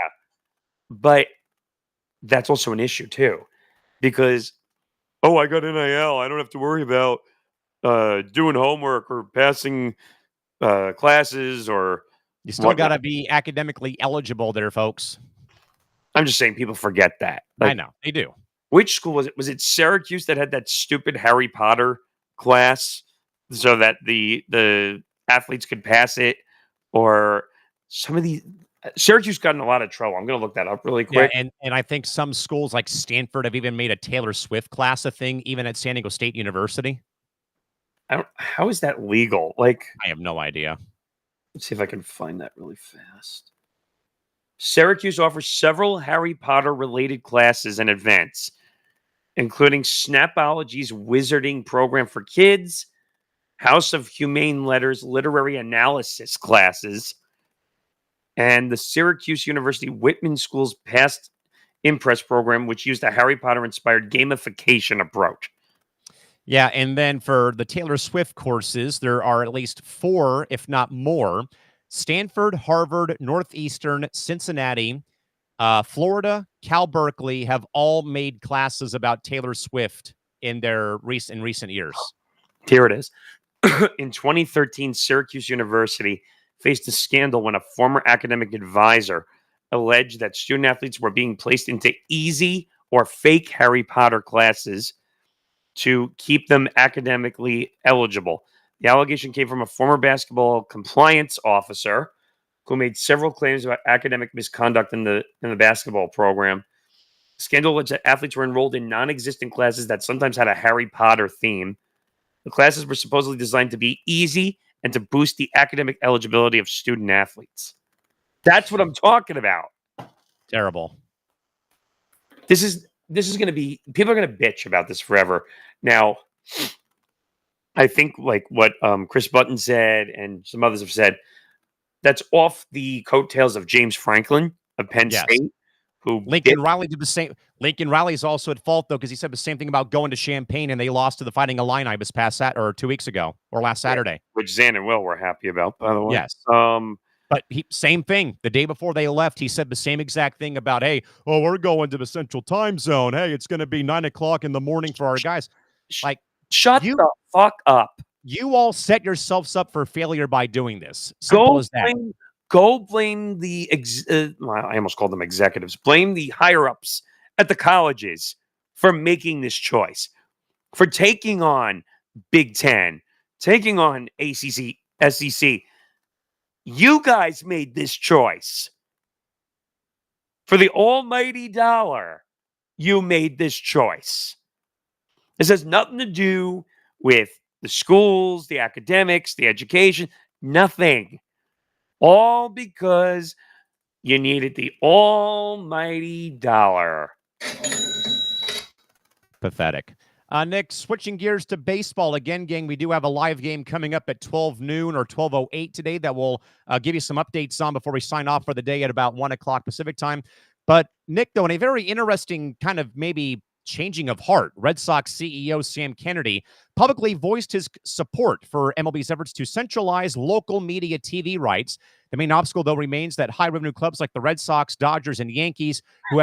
But that's also an issue too. Because, oh, I got NIL. I don't have to worry about doing homework or passing classes or You still whatnot. got to be academically eligible there, folks. I'm just saying people forget that. I Like, know. They do. which school was it? Was it Syracuse that had that stupid Harry Potter class so that the athletes could pass it? Or some of these Syracuse got in a lot of trouble. I'm going to look that up really Yeah, quick. and I think some schools like Stanford have even made a Taylor Swift class a thing, even at San Diego State University. How is that legal? Like, I have no idea. let's see if I can find that really fast. Syracuse offers several Harry Potter related classes and events, including Snapology's Wizarding program for kids, House of Humane Letters literary analysis classes, and the Syracuse University Whitman School's Past Impress program, which used a Harry Potter inspired gamification approach. Yeah, and then for the Taylor Swift courses, there are at least 4, if not more. Stanford, Harvard, Northeastern, Cincinnati, Florida, Cal Berkeley have all made classes about Taylor Swift in their recent years. Here it is. In 2013, Syracuse University faced a scandal when a former academic advisor alleged that student athletes were being placed into easy or fake Harry Potter classes to keep them academically eligible. The allegation came from a former basketball compliance officer who made several claims about academic misconduct in the basketball program. The scandal alleged that athletes were enrolled in non-existent classes that sometimes had a Harry Potter theme. The classes were supposedly designed to be easy and to boost the academic eligibility of student athletes. That's what I'm talking about. Terrible. This is going to be, people are going to bitch about this forever. Now, I think like what Chris Button said and some others have said, that's off the coattails of James Franklin of Penn Yes. State, who Lincoln Riley did the same. Lincoln Riley is also at fault, though, because he said the same thing about going to Champaign, and they lost to the Fighting Illini this past 2 weeks ago, or last Saturday. which Zan and Will were happy about, by the way. Yes. But same thing. The day before they left, he said the same exact thing about, hey, we're going to the Central Time Zone. Hey, it's going to be 9 o'clock in the morning for our guys. Like, shut the fuck up. You all set yourselves up for failure by doing this. Simple as that. Go blame the, I almost called them executives. Blame the higher-ups at the colleges for making this choice, for taking on Big Ten, taking on ACC, SEC. You guys made this choice. For the almighty dollar, you made this choice. This has nothing to do with the schools, the academics, the education, nothing. All because you needed the almighty dollar. Pathetic. Nick, switching gears to baseball again, gang. We do have a live game coming up at 12 noon or 12:08 today that we'll give you some updates on before we sign off for the day at about 1 o'clock Pacific time. But Nick, though, in a very interesting kind of maybe changing of heart, Red Sox CEO Sam Kennedy publicly voiced his support for MLB's efforts to centralize local media TV rights. The main obstacle, though, remains that high-revenue clubs like the Red Sox, Dodgers, and Yankees, who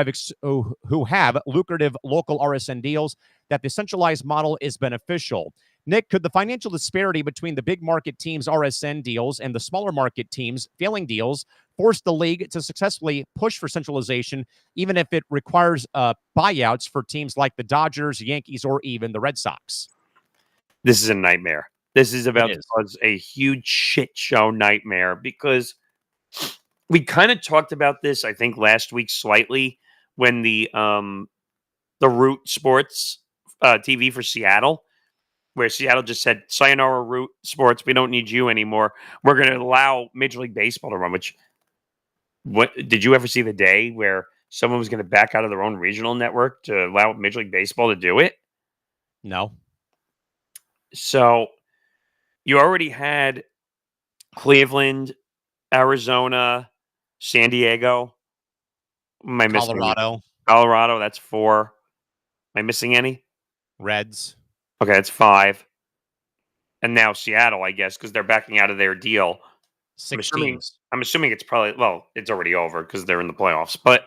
have lucrative local RSN deals, that the centralized model is beneficial. Nick, could the financial disparity between the big market teams' RSN deals and the smaller market teams' failing deals force the league to successfully push for centralization, even if it requires buyouts for teams like the Dodgers, Yankees, or even the Red Sox? This is a nightmare. This is about to cause a huge shit show nightmare, because we kind of talked about this, I think, last week slightly when the Root Sports TV for Seattle, where Seattle just said, sayonara, Root Sports, we don't need you anymore. We're going to allow Major League Baseball to run, which, what did you ever see the day where someone was going to back out of their own regional network to allow Major League Baseball to do it? No. So you already had Cleveland, Arizona, San Diego. Am I missing Colorado. Colorado, that's 4. Am I missing any? Reds. Okay, that's 5. And now Seattle, I guess, because they're backing out of their deal. 6 teams. I'm assuming it's probably, well, it's already over because they're in the playoffs. But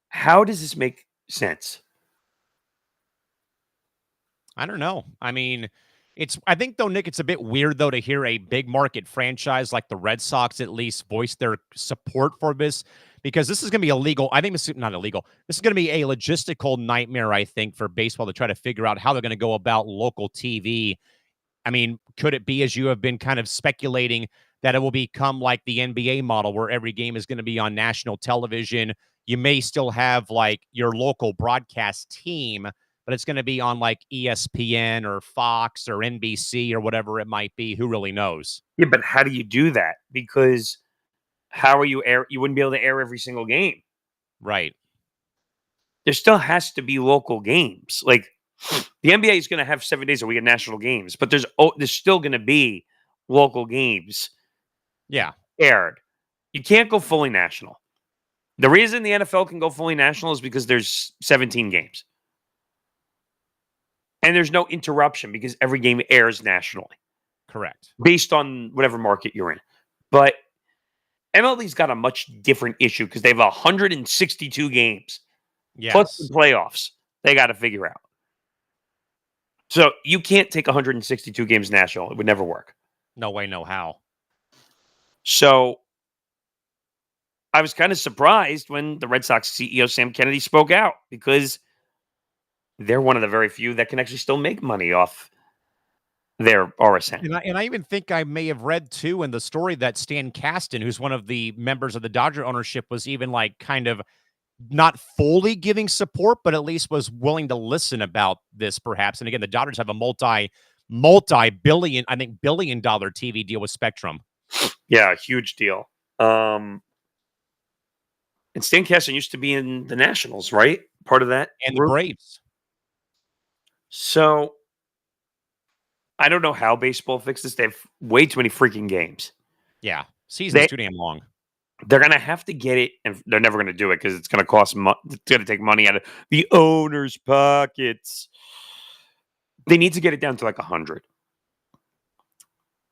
how does this make sense? I don't know. I mean, I think, though, Nick, it's a bit weird, though, to hear a big market franchise like the Red Sox at least voice their support for this, because this is going to be illegal. I think this is not illegal. This is going to be a logistical nightmare, I think, for baseball to try to figure out how they're going to go about local TV. I mean, could it be, as you have been kind of speculating, that it will become like the NBA model where every game is going to be on national television? You may still have like your local broadcast team, but it's going to be on like ESPN or Fox or NBC or whatever it might be. Who really knows? Yeah, but how do you do that? Because how are you you wouldn't be able to air every single game. Right. There still has to be local games. Like, the NBA is going to have 7 days a week of national games, but there's still going to be local games. Yeah. Aired. You can't go fully national. The reason the NFL can go fully national is because there's 17 games. And there's no interruption because every game airs nationally. Correct. Based on whatever market you're in. But MLB's got a much different issue because they have 162 games. Yes. Plus the playoffs they got to figure out. So you can't take 162 games national. It would never work. No way, no how. So I was kind of surprised when the Red Sox CEO Sam Kennedy spoke out, because they're one of the very few that can actually still make money off their RSN. And I even think I may have read, too, in the story that Stan Kasten, who's one of the members of the Dodger ownership, was even like kind of not fully giving support, but at least was willing to listen about this, perhaps. And again, the Dodgers have a multi-billion, I think, $1 billion TV deal with Spectrum. Yeah, a huge deal. And Stan Kasten used to be in the Nationals, right? Part of that And the group. Braves. So I don't know how baseball fixes. They have way too many freaking games. Yeah. Season's They- too damn long. They're gonna have to get it, and they're never gonna do it because it's gonna cost. It's gonna take money out of the owners' pockets. They need to get it down to like 100.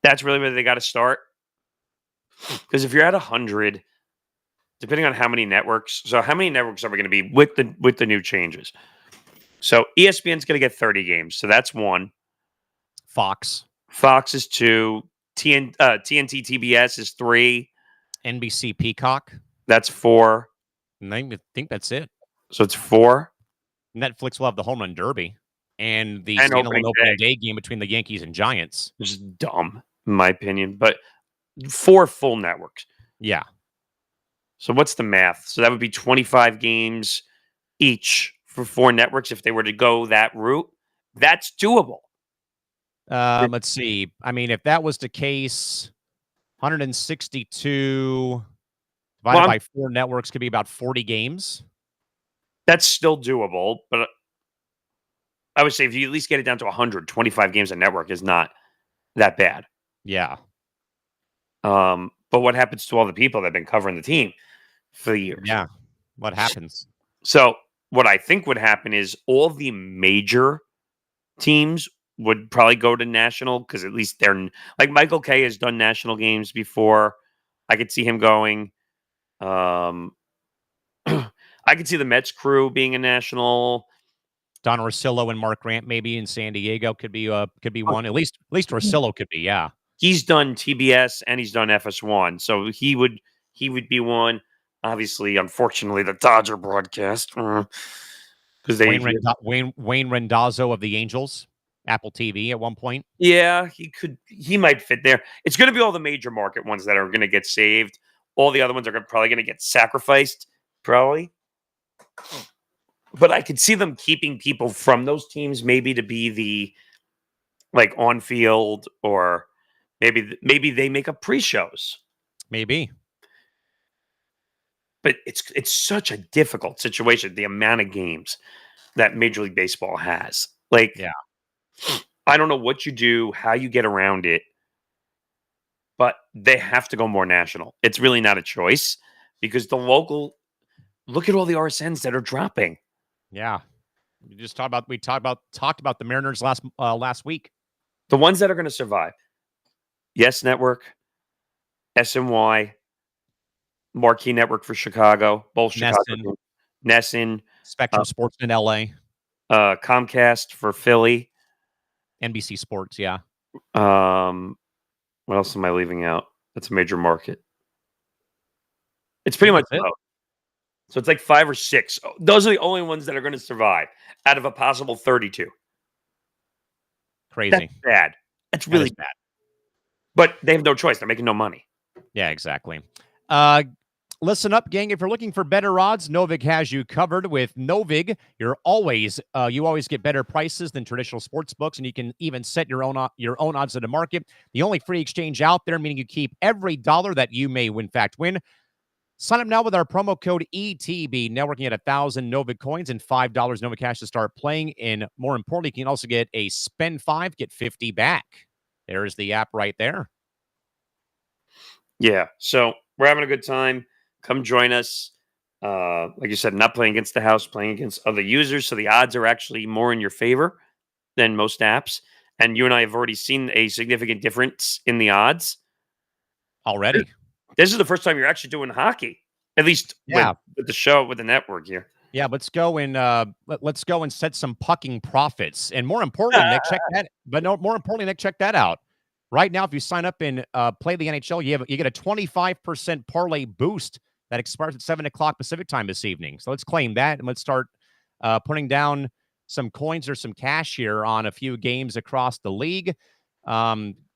That's really where they got to start. Because if you're at 100, depending on how many networks, so how many networks are we going to be with the new changes? So ESPN's going to get 30 games, so that's one. Fox. Fox is 2. TNT TBS is 3. NBC Peacock. That's 4. And I think that's it. So it's 4. Netflix will have the Home Run Derby and the And standalone opening opening day game between the Yankees and Giants. Which is dumb, in my opinion. But 4 full networks. Yeah. So what's the math? So that would be 25 games each for 4 networks if they were to go that route. That's doable. Let's see. I mean, if that was the case, 162 divided by 4 networks could be about 40 games. That's still doable, but I would say if you at least get it down to 100, 25 games a network is not that bad. Yeah. But what happens to all the people that have been covering the team for years? Yeah. What happens? So what I think would happen is all the major teams would probably go to national because at least they're like Michael Kay has done national games before. I could see him going. I could see the Mets crew being a national. Don Orsillo and Mark Grant maybe in San Diego could be one. At least Orsillo could be, yeah. He's done TBS and he's done FS1, so he would be one. Obviously, unfortunately, the Dodger broadcast because they Wayne Rendazzo of the Angels, Apple TV at one point. Yeah, he might fit there. It's going to be all the major market ones that are going to get saved. All the other ones are probably going to get sacrificed, probably. But I could see them keeping people from those teams, maybe to be the like on field, or maybe they make up pre-shows. Maybe. But it's such a difficult situation, the amount of games that Major League Baseball has. Like, yeah. I don't know what you do, how you get around it, but they have to go more national. It's really not a choice because the local, look at all the RSNs that are dropping. Yeah. We talked about the Mariners last week. The ones that are going to survive. Yes Network, SNY, Marquee Network for Chicago, both Chicago. Nesson, Spectrum Sports in LA. Comcast for Philly. NBC Sports, yeah. What else am I leaving out? That's a major market. It's pretty much it. So it's like 5 or 6. Those are the only ones that are going to survive out of a possible 32. Crazy. That's bad. That's really bad. But they have no choice. They're making no money. Yeah, exactly. Listen up, gang. If you're looking for better odds, Novig has you covered. With Novig, you always get better prices than traditional sports books, and you can even set your own odds of the market. The only free exchange out there, meaning you keep every dollar that you may, in fact, win. Sign up now with our promo code ETB. Now working at 1,000 Novig coins and $5 Novig cash to start playing. And more importantly, you can also get a spend 5, get 50 back. There's the app right there. Yeah. So we're having a good time. Come join us. Like you said, not playing against the house, playing against other users. So the odds are actually more in your favor than most apps. And you and I have already seen a significant difference in the odds already. This is the first time you're actually doing hockey, at least with the show, with the network here. Yeah, let's go and set some pucking profits. And more importantly, Nick, check that out. Right now, if you sign up and play the NHL, you get a 25% parlay boost that expires at 7 o'clock Pacific time this evening. So let's claim that and let's start putting down some coins or some cash here on a few games across the league.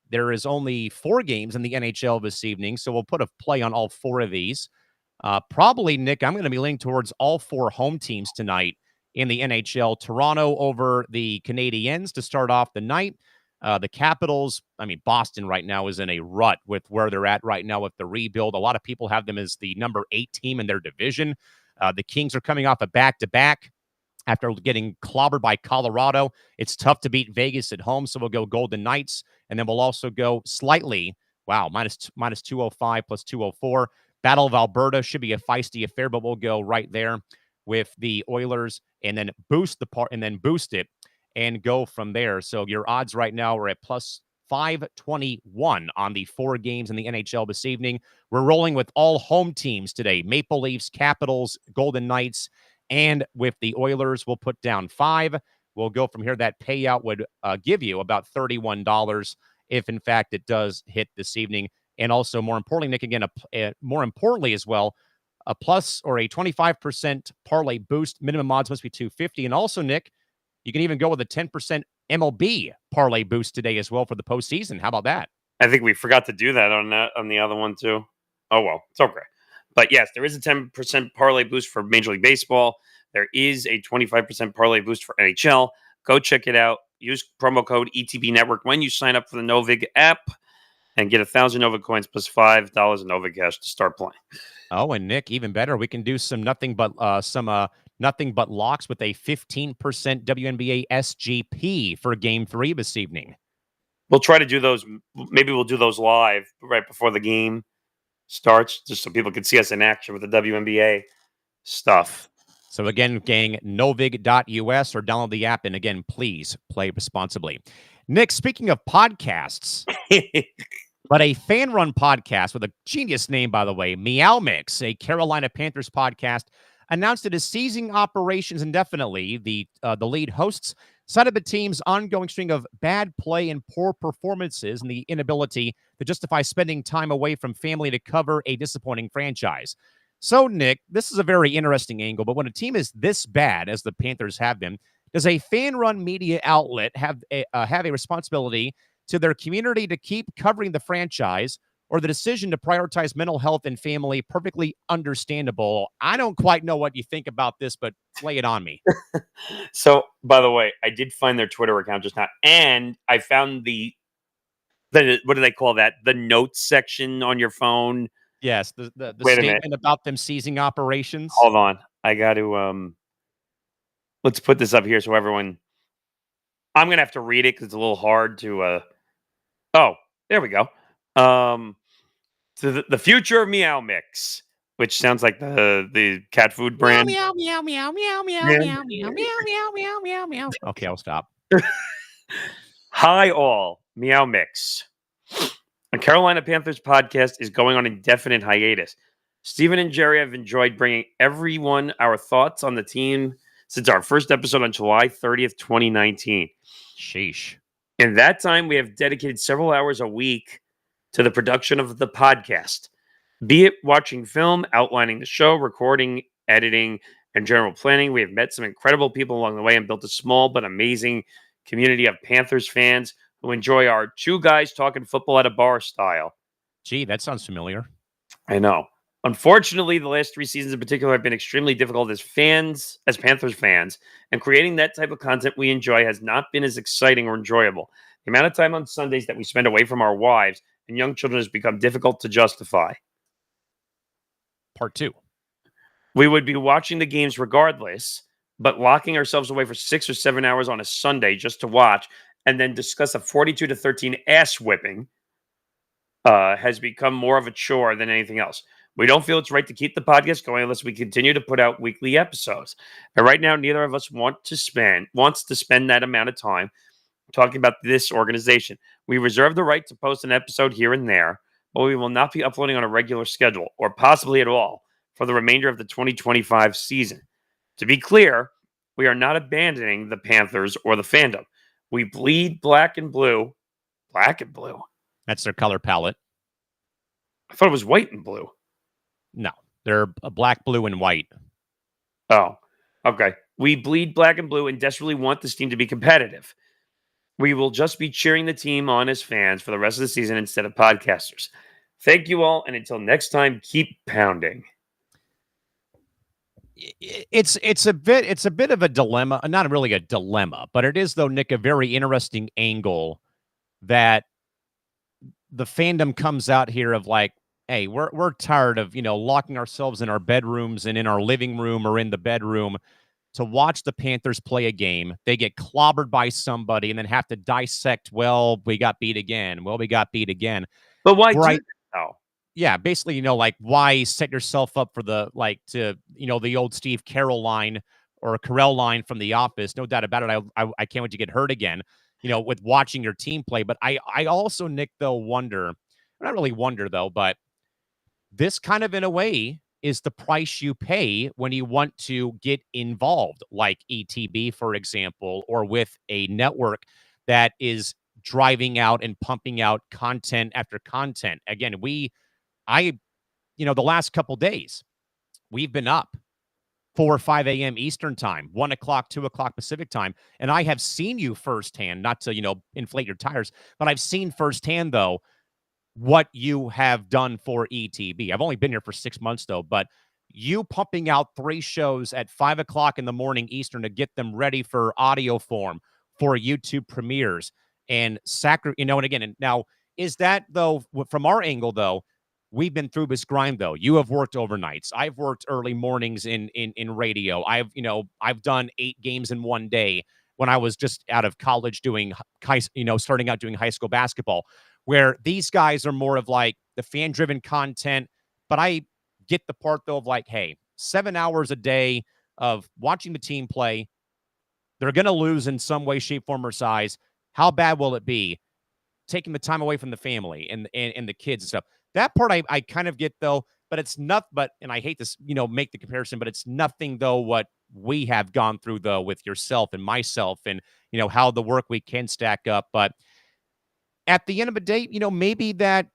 There is only 4 games in the NHL this evening, so we'll put a play on all 4 of these. Probably, Nick, I'm going to be leaning towards all 4 home teams tonight in the NHL. Toronto over the Canadiens to start off the night. The Capitals, I mean, Boston right now is in a rut with where they're at right now with the rebuild. A lot of people have them as the number 8 team in their division. The Kings are coming off a back-to-back after getting clobbered by Colorado. It's tough to beat Vegas at home, so we'll go Golden Knights, and then we'll also go slightly, minus 205 plus 204. Battle of Alberta should be a feisty affair, but we'll go right there with the Oilers and then boost it and go from there. So your odds right now are at plus 521 on the 4 games in the NHL this evening. We're rolling with all home teams today: Maple Leafs, Capitals, Golden Knights, and with the Oilers, we'll put down 5. We'll go from here. That payout would give you about $31 if, in fact, it does hit this evening. And also, more importantly, Nick, again, more importantly as well, a plus or a 25% parlay boost. Minimum odds must be 250. And also, Nick, you can even go with a 10% MLB parlay boost today as well for the postseason. How about that? I think we forgot to do that on the other one too. Oh well, it's okay. But yes, there is a 10% parlay boost for Major League Baseball. There is a 25% parlay boost for NHL. Go check it out. Use promo code ETB Network when you sign up for the Novig app and get 1,000 Novig coins plus $5 in Novig cash to start playing. Oh, and Nick, even better, we can do some nothing but locks with a 15% WNBA SGP for Game 3 this evening. We'll try to do those. Maybe we'll do those live right before the game starts, just so people can see us in action with the WNBA stuff. So again, gang, novig.us or download the app. And again, please play responsibly. Nick, speaking of podcasts, but a fan-run podcast with a genius name, by the way, Meow Mix, a Carolina Panthers podcast, announced it is ceasing operations indefinitely. The lead hosts cited the team's ongoing string of bad play and poor performances and the inability to justify spending time away from family to cover a disappointing franchise. So, Nick, this is a very interesting angle, but when a team is this bad as the Panthers have been, does a fan-run media outlet have a responsibility to their community to keep covering the franchise, or the decision to prioritize mental health and family? Perfectly understandable. I don't quite know what you think about this, but lay it on me. So, by the way, I did find their Twitter account just now, and I found the what do they call that? The notes section on your phone. Yes, the statement about them ceasing operations. Hold on. I got to let's put this up here so everyone. I'm going to have to read it because it's a little hard to oh, there we go. So the future of Meow Mix, which sounds like the cat food brand. Meow meow meow meow meow meow meow meow meow meow meow meow. Okay, I'll stop. Hi all, Meow Mix. A Carolina Panthers podcast is going on indefinite hiatus. Stephen and Jerry have enjoyed bringing everyone our thoughts on the team since our first episode on July 30th, 2019. Sheesh. In that time, we have dedicated several hours a week to the production of the podcast, be it watching film, outlining the show, recording, editing, and general planning. We have met some incredible people along the way and built a small but amazing community of Panthers fans who enjoy our two guys talking football at a bar style. Gee, that sounds familiar. I know. Unfortunately, the last 3 seasons in particular have been extremely difficult as Panthers fans, and creating that type of content we enjoy has not been as exciting or enjoyable. The amount of time on Sundays that we spend away from our wives and young children has become difficult to justify. Part 2. We would be watching the games regardless, but locking ourselves away for 6 or 7 hours on a Sunday just to watch and then discuss a 42-13 ass whipping has become more of a chore than anything else. We don't feel it's right to keep the podcast going unless we continue to put out weekly episodes. And right now, neither of us wants to spend that amount of time talking about this organization. We reserve the right to post an episode here and there, but we will not be uploading on a regular schedule, or possibly at all, for the remainder of the 2025 season. To be clear, we are not abandoning the Panthers or the fandom. We bleed black and blue. Black and blue? That's their color palette. I thought it was white and blue. No, they're black, blue, and white. Oh, okay. We bleed black and blue and desperately want this team to be competitive. We will just be cheering the team on as fans for the rest of the season instead of podcasters. Thank you all, and until next time, keep pounding. It's a bit of a dilemma. Not really a dilemma, but it is, though, Nick, a very interesting angle that the fandom comes out here of like, hey, we're tired of, locking ourselves in our bedrooms and in our living room or in the bedroom to watch the Panthers play a game. They get clobbered by somebody and then have to dissect, well, we got beat again. Well, we got beat again. But why Right. do that, though? Yeah, basically, like why set yourself up for the the old Steve Carell line or Carell line from The Office. No doubt about it. I can't wait to get hurt again, with watching your team play. But I also, Nick, though, not really wonder though, but this kind of in a way is the price you pay when you want to get involved, like ETB, for example, or with a network that is driving out and pumping out content after content. Again, the last couple days, we've been up 4 or 5 a.m. Eastern time, 1 o'clock, 2 o'clock Pacific time. And I have seen you firsthand, not to, inflate your tires, but I've seen firsthand, though, what you have done for ETB. I've only been here for 6 months, though, but you pumping out 3 shows at 5 o'clock in the morning Eastern to get them ready for audio form, for YouTube premieres, and and again, and now, is that, though, from our angle, though, we've been through this grind, though. You have worked overnights. I've worked early mornings in radio. I've done 8 games in one day when I was just out of college doing, starting out doing high school basketball, where these guys are more of like the fan-driven content. But I get the part, though, of like, hey, 7 hours a day of watching the team play. They're going to lose in some way, shape, form, or size. How bad will it be? Taking the time away from the family and the kids and stuff. That part I kind of get, though, but it's not, and I hate to, make the comparison, but it's nothing, though, what we have gone through, though, with yourself and myself and, how the work we can stack up. But at the end of the day, maybe that,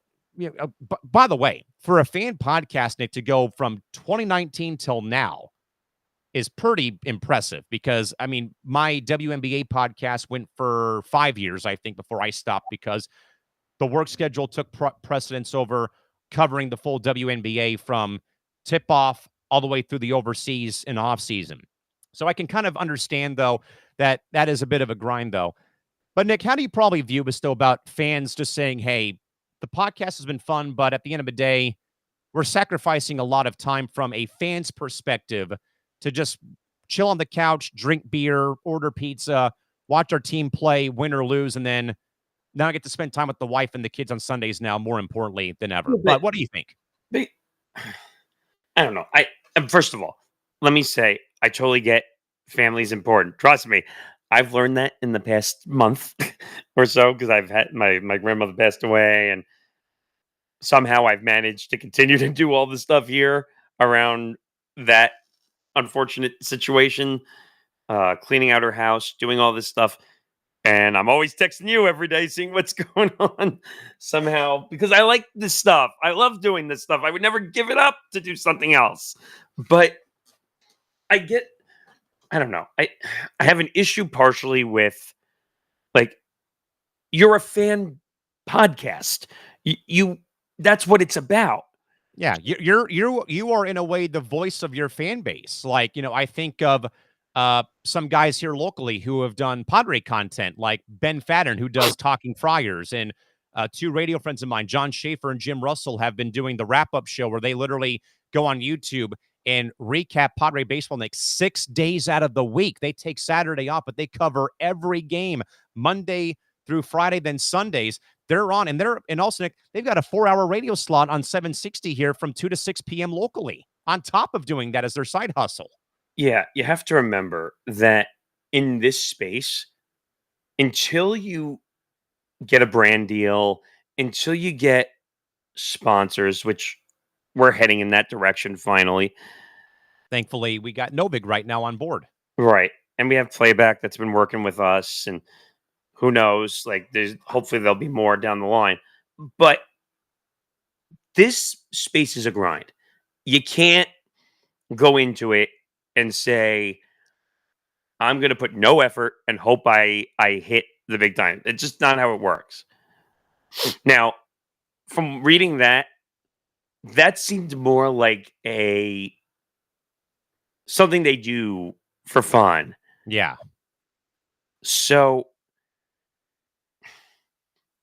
by the way, for a fan podcast, Nick, to go from 2019 till now is pretty impressive because, I mean, my WNBA podcast went for 5 years, I think, before I stopped because the work schedule took precedence over covering the full WNBA from tip-off all the way through the overseas and off-season. So I can kind of understand, though, that is a bit of a grind, though. But, Nick, how do you probably view this, though, about fans just saying, hey, the podcast has been fun, but at the end of the day, we're sacrificing a lot of time from a fan's perspective to just chill on the couch, drink beer, order pizza, watch our team play, win or lose, and then now I get to spend time with the wife and the kids on Sundays now, more importantly than ever. But what do you think? I don't know. First of all, let me say, I totally get family's important. Trust me. I've learned that in the past month or so because I've had my grandmother passed away, and somehow I've managed to continue to do all the stuff here around that unfortunate situation, cleaning out her house, doing all this stuff. And I'm always texting you every day, seeing what's going on somehow, because I like this stuff. I love doing this stuff. I would never give it up to do something else. But I don't know. I have an issue partially with, like, you're a fan podcast. You that's what it's about. Yeah, you are in a way the voice of your fan base. Like, I think of some guys here locally who have done Padre content, like Ben Fadden, who does Talking Friars, and 2 radio friends of mine, John Schaefer and Jim Russell, have been doing the wrap-up show where they literally go on YouTube and recap Padre baseball like 6 days out of the week. They take Saturday off, but they cover every game Monday through Friday, then Sundays. They're on, and also, Nick, they've got a 4-hour radio slot on 760 here from 2 to 6 p.m. locally, on top of doing that as their side hustle. Yeah, you have to remember that in this space, until you get a brand deal, until you get sponsors, which we're heading in that direction finally. Thankfully, we got Novig right now on board. Right. And we have Playback that's been working with us, and who knows, like, hopefully there'll be more down the line. But this space is a grind. You can't go into it and say, I'm going to put no effort and hope I hit the big time. It's just not how it works. Now, from reading that seemed more like something they do for fun. Yeah. So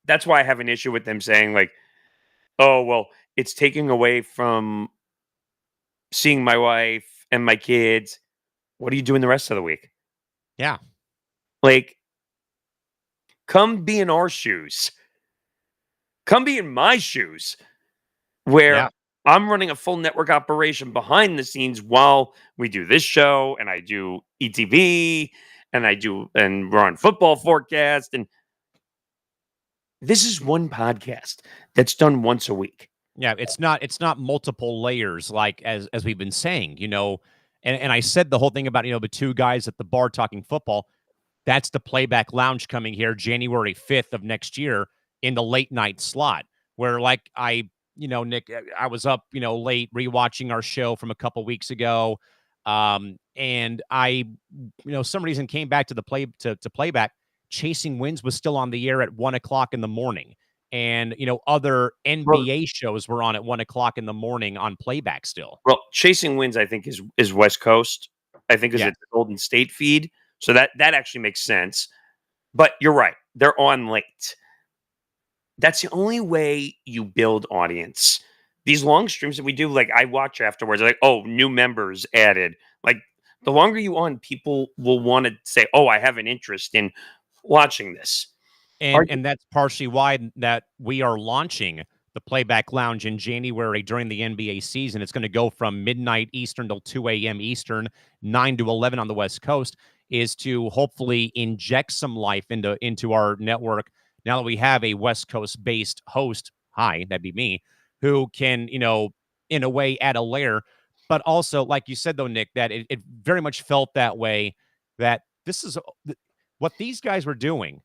that's why I have an issue with them saying like, oh, well, it's taking away from seeing my wife and my kids. What are you doing the rest of the week? Yeah. Like, come be in our shoes. Come be in my shoes where Yeah. I'm running a full network operation behind the scenes while we do this show and I do ETV and we're on football forecast. And this is one podcast that's done once a week. Yeah, it's not multiple layers like as we've been saying, and I said the whole thing about, the two guys at the bar talking football. That's the Playback Lounge coming here January 5th of next year in the late night slot, where like Nick, I was up, late rewatching our show from a couple weeks ago. And I, some reason came back to the Playback. Chasing Winds was still on the air at 1:00 in the morning. And, other NBA shows were on at 1:00 in the morning on Playback still. Well, Chasing Winds, I think, is West Coast. I think is Yeah. it the Golden State feed. So that actually makes sense. But you're right. They're on late. That's the only way you build audience. These long streams that we do, like I watch afterwards, like, oh, new members added. Like the longer you on, people will want to say, oh, I have an interest in watching this. And that's partially why that we are launching the Playback Lounge in January during the NBA season. It's going to go from midnight Eastern till 2 a.m. Eastern, 9 to 11 on the West Coast, is to hopefully inject some life into our network now that we have a West Coast-based host, that'd be me, who can, in a way add a layer. But also, like you said, though, Nick, that it very much felt that way, that this is what these guys were doing.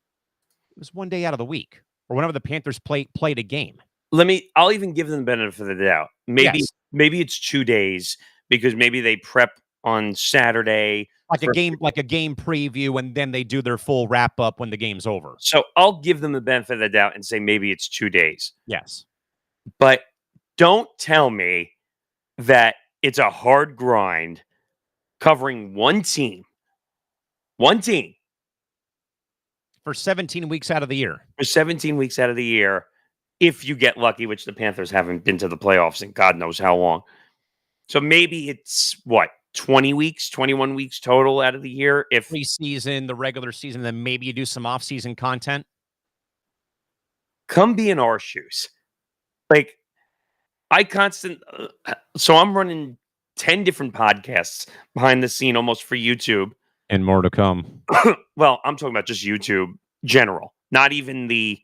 It was one day out of the week, or whenever the Panthers played a game. I'll even give them the benefit of the doubt. Maybe it's 2 days because maybe they prep on Saturday. Like a game preview, and then they do their full wrap up when the game's over. So I'll give them the benefit of the doubt and say maybe it's 2 days. Yes. But don't tell me that it's a hard grind covering one team. One team. For 17 weeks out of the year. For 17 weeks out of the year, if you get lucky, which the Panthers haven't been to the playoffs in God knows how long. So maybe it's, 20 weeks, 21 weeks total out of the year? If preseason, the regular season, then maybe you do some off-season content. Come be in our shoes. Like, so I'm running 10 different podcasts behind the scene almost for YouTube. And more to come. Well, I'm talking about just YouTube general, not even the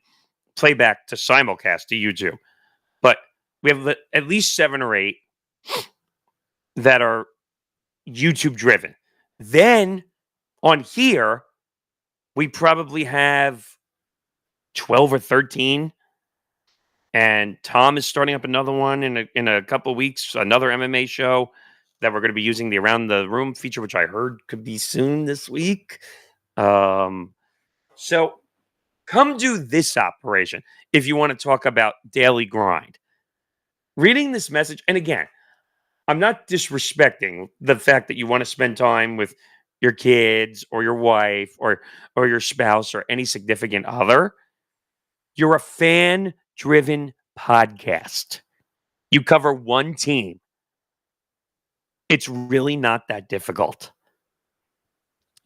playback to simulcast to YouTube. But we have at least 7 or 8 that are YouTube driven. Then on here, we probably have 12 or 13. And Tom is starting up another one in a couple of weeks, another MMA show that we're going to be using the Around the Room feature, which I heard could be soon this week. So come do this operation if you want to talk about daily grind. Reading this message, and again, I'm not disrespecting the fact that you want to spend time with your kids or your wife or your spouse or any significant other. You're a fan-driven podcast. You cover one team. It's really not that difficult.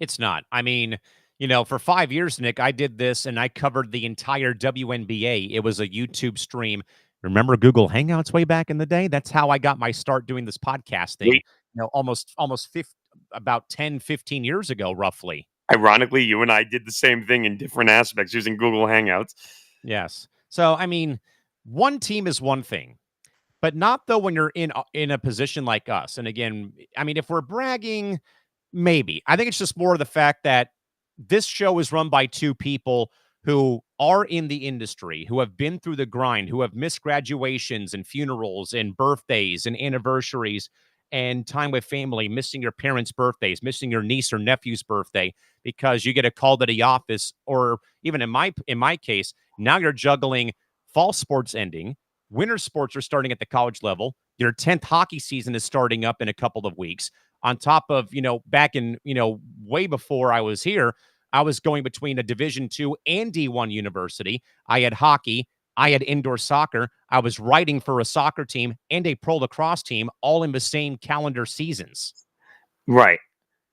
It's not. I mean, for 5 years, Nick, I did this and I covered the entire WNBA. It was a YouTube stream. Remember Google Hangouts way back in the day? That's how I got my start doing this podcast thing. Almost about 10, 15 years ago, roughly. Ironically, you and I did the same thing in different aspects using Google Hangouts. Yes. So, I mean, one team is one thing, but not though when you're in a position like us. And again, I mean, if we're bragging, maybe. I think it's just more of the fact that this show is run by 2 people who are in the industry, who have been through the grind, who have missed graduations and funerals and birthdays and anniversaries and time with family, missing your parents' birthdays, missing your niece or nephew's birthday because you get a call to the office, or even in my case, now you're juggling fall sports ending, winter sports are starting at the college level, your 10th hockey season is starting up in a couple of weeks. On top of, back in, way before I was here, I was going between a Division II and D1 university. I had hockey. I had indoor soccer. I was writing for a soccer team and a pro lacrosse team all in the same calendar seasons. Right.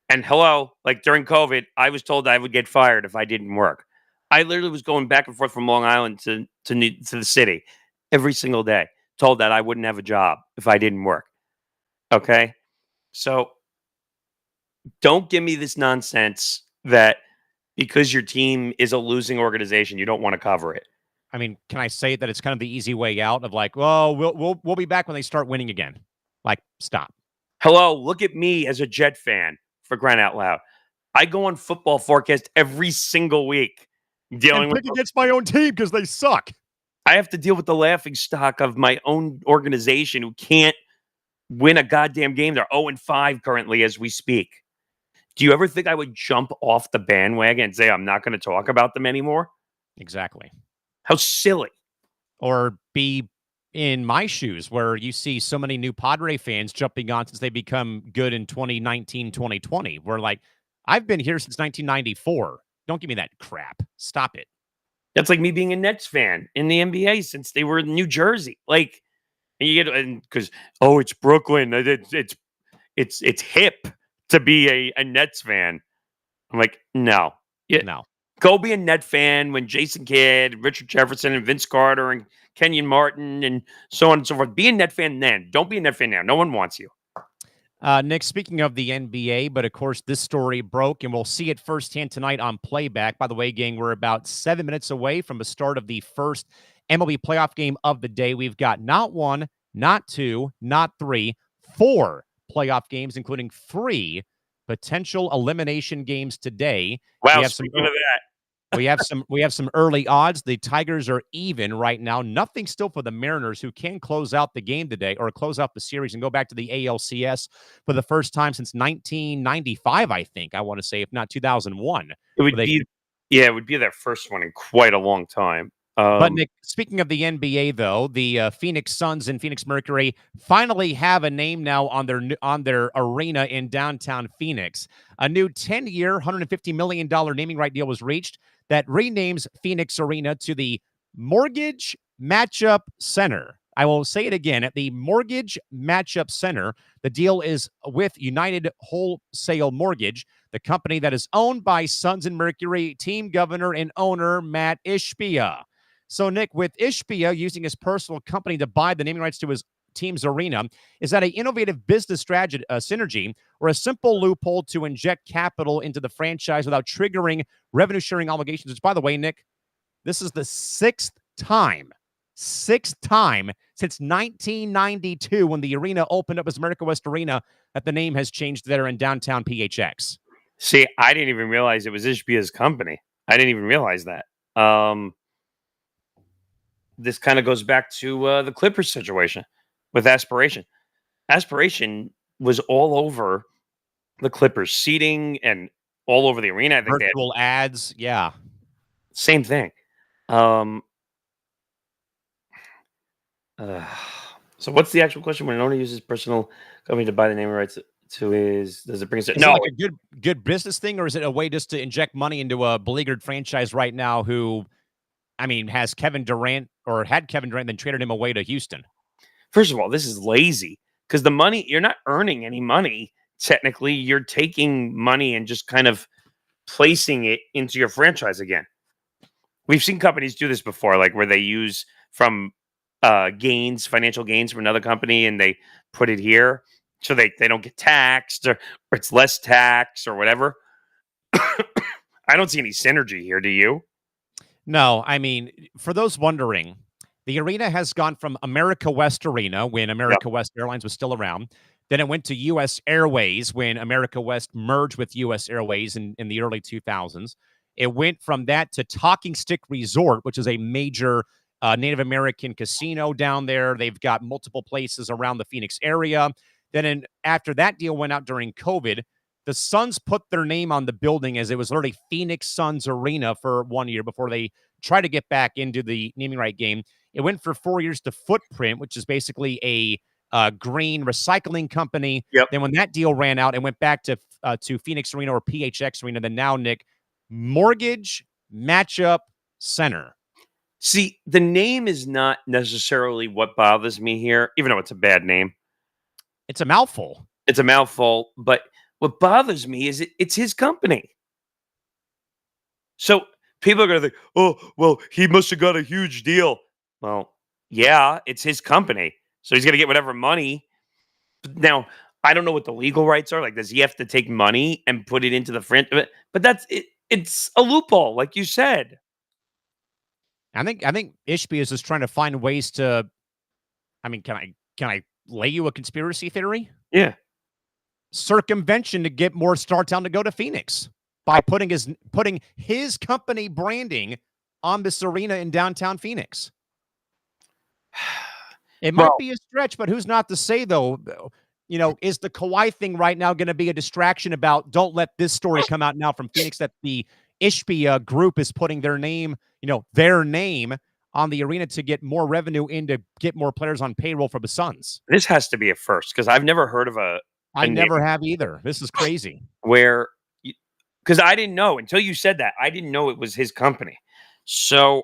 And hello, like during COVID, I was told I would get fired if I didn't work. I literally was going back and forth from Long Island to the city every single day, told that I wouldn't have a job if I didn't work. Okay? So don't give me this nonsense that because your team is a losing organization, you don't want to cover it. I mean, can I say that it's kind of the easy way out of like, well, we'll be back when they start winning again. Like, stop. Hello, look at me as a Jet fan, for crying out loud. I go on Football Forecast every single week dealing And with pick against my own team because they suck. I have to deal with the laughing stock of my own organization who can't win a goddamn game. They're 0-5 currently as we speak. Do you ever think I would jump off the bandwagon and say I'm not going to talk about them anymore? Exactly. How silly. Or be in my shoes where you see so many new Padre fans jumping on since they become good in 2019, 2020. We're like, I've been here since 1994. Don't give me that crap. Stop it. That's like me being a Nets fan in the NBA since they were in New Jersey. Like, and you get, and because, oh, it's Brooklyn. It's hip to be a Nets fan. I'm like, no. No. Go be a Net fan when Jason Kidd, Richard Jefferson, and Vince Carter, and Kenyon Martin, and so on and so forth. Be a Net fan then. Don't be a Net fan now. No one wants you. Nick, speaking of the NBA, but of course this story broke, and we'll see it firsthand tonight on Playback. By the way, gang, we're about 7 minutes away from the start of the first MLB playoff game of the day. We've got not one, not two, not three, 4 playoff games, including 3 potential elimination games today. Wow, speaking of that. We have some early odds. The Tigers are even right now. Nothing still for the Mariners, who can close out the game today or close out the series and go back to the ALCS for the first time since 1995, I think. I want to say, if not 2001. It would be their first one in quite a long time. But Nick, speaking of the NBA, though, the Phoenix Suns and Phoenix Mercury finally have a name now on their arena in downtown Phoenix. A new 10-year, $150 million naming right deal was reached that renames Phoenix Arena to the Mortgage Matchup Center. I will say it again, at the Mortgage Matchup Center. The deal is with United Wholesale Mortgage, the company that is owned by Suns and Mercury team governor and owner Matt Ishbia. So, Nick, with Ishbia using his personal company to buy the naming rights to his team's arena, is that an innovative business strategy, synergy, or a simple loophole to inject capital into the franchise without triggering revenue-sharing obligations? Which, by the way, Nick, this is the sixth time since 1992 when the arena opened up as America West Arena that the name has changed there in downtown PHX. See, I didn't even realize it was Ishbia's company. I didn't even realize that. This kind of goes back to the Clippers situation with Aspiration. Aspiration was all over the Clippers seating and all over the arena. I think virtual ads, yeah. Same thing. So what's the actual question? When an owner uses personal company to buy the naming rights to his, does it bring us? Is it like a good business thing, or is it a way just to inject money into a beleaguered franchise right now who, I mean, has Kevin Durant or had Kevin Durant, then traded him away to Houston? First of all, this is lazy because the money, you're not earning any money. Technically, you're taking money and just kind of placing it into your franchise again. We've seen companies do this before, like where they use from financial gains from another company, and they put it here so they don't get taxed or it's less tax or whatever. I don't see any synergy here. Do you? No, I mean, for those wondering, the arena has gone from America West Arena when America West Airlines was still around. Then it went to U.S. Airways when America West merged with U.S. Airways in the early 2000s. It went from that to Talking Stick Resort, which is a major Native American casino down there. They've got multiple places around the Phoenix area. Then after that deal went out during COVID, the Suns put their name on the building as it was literally Phoenix Suns Arena for 1 year before they tried to get back into the naming right game. It went for 4 years to Footprint, which is basically a green recycling company. Yep. Then when that deal ran out, it went back to Phoenix Arena or PHX Arena. Then now, Nick, Mortgage Matchup Center. See, the name is not necessarily what bothers me here, even though it's a bad name. It's a mouthful. It's a mouthful, but what bothers me is it's his company. So people are going to think, oh, well, he must have got a huge deal. Well, yeah, it's his company. So he's going to get whatever money. Now, I don't know what the legal rights are. Like, does he have to take money and put it into the franchise? But that's it. It's a loophole, like you said. I think Ishbia is just trying to find ways to. I mean, can I lay you a conspiracy theory? Yeah. Circumvention to get more Startown to go to Phoenix by putting his company branding on this arena in downtown Phoenix. It might be a stretch, but who's not to say, though? You know, is the Kawhi thing right now going to be a distraction about don't let this story come out now from Phoenix that the Ishbia group is putting their name on the arena to get more revenue in to get more players on payroll for the Suns? This has to be a first because I've never heard of I never have either. This is crazy. Where, because I didn't know until you said that. I didn't know it was his company. So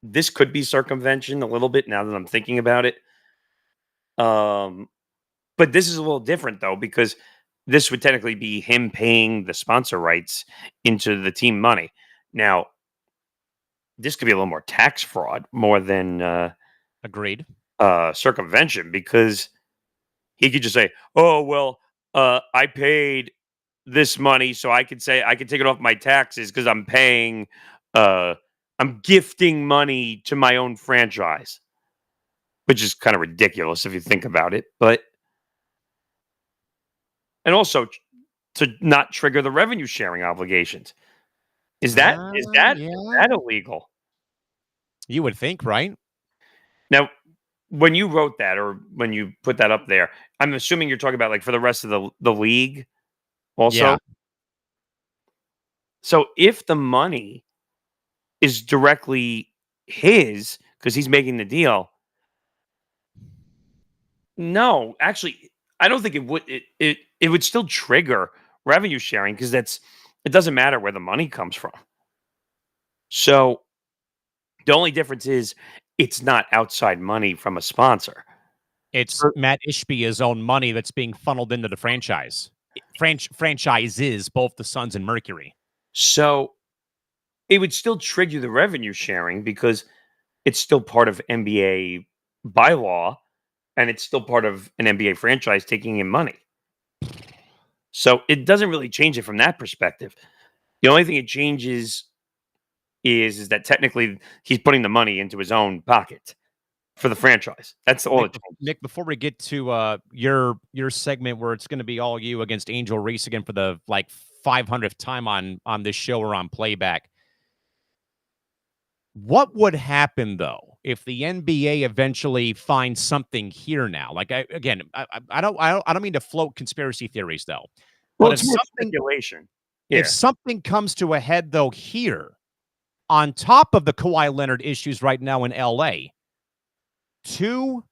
this could be circumvention a little bit now that I'm thinking about it. But this is a little different though, because this would technically be him paying the sponsor rights into the team money. Now, this could be a little more tax fraud more than agreed circumvention, because he could just say, "Oh well, I paid this money, so I could say I could take it off my taxes because I'm paying, I'm gifting money to my own franchise," which is kind of ridiculous if you think about it. But and also to not trigger the revenue sharing obligations. Is that illegal? You would think, right? Now, when you wrote that or when you put that up there, I'm assuming you're talking about like for the rest of the league also. Yeah. So if the money is directly his because he's making the deal, no, actually, I don't think it would. It would still trigger revenue sharing because it doesn't matter where the money comes from. So the only difference is it's not outside money from a sponsor. It's Matt Ishbia's own money that's being funneled into the franchise. Franchises, both the Suns and Mercury. So it would still trigger the revenue sharing because it's still part of NBA bylaw and it's still part of an NBA franchise taking in money. So it doesn't really change it from that perspective. The only thing it changes is that technically he's putting the money into his own pocket for the franchise. That's all it changes. Nick, before we get to your segment where it's going to be all you against Angel Reese again for the 500th time on this show or on playback, what would happen though if the NBA eventually finds something here now? Like I don't mean to float conspiracy theories though. Well, but it's more speculation. Yeah. If something comes to a head though here, on top of the Kawhi Leonard issues right now in LA, 2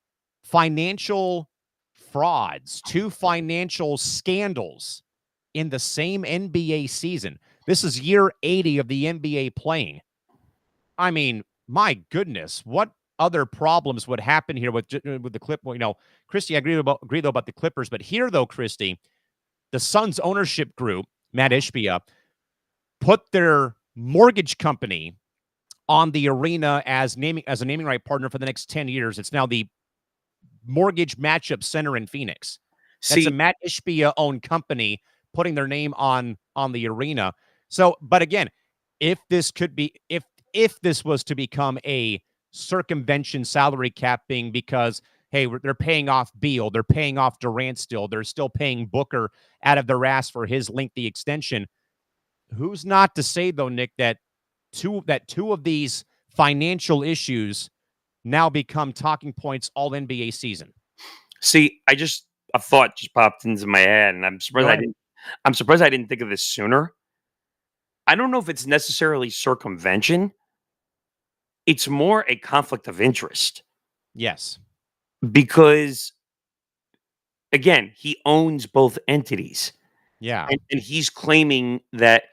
financial frauds, 2 financial scandals in the same NBA season. This is year 80 of the NBA playing. I mean, my goodness, what other problems would happen here with the Clip? You know, Christy, I agree though about the Clippers, but here though, Christy, the Suns ownership group, Matt Ishbia, put their mortgage company on the arena as a naming right partner for the next 10 years. It's now the Mortgage Matchup Center in Phoenix. That's a Matt Ishbia owned company putting their name on the arena. So, but again, if this was to become a circumvention salary capping because, hey, they're paying off Beal, they're paying off Durant still, they're still paying Booker out of their ass for his lengthy extension. Who's not to say, though, Nick, that two of these financial issues now become talking points all NBA season? See, a thought just popped into my head, and I'm surprised I didn't think of this sooner. I don't know if it's necessarily circumvention. It's more a conflict of interest. Yes. Because, again, he owns both entities. Yeah. And he's claiming that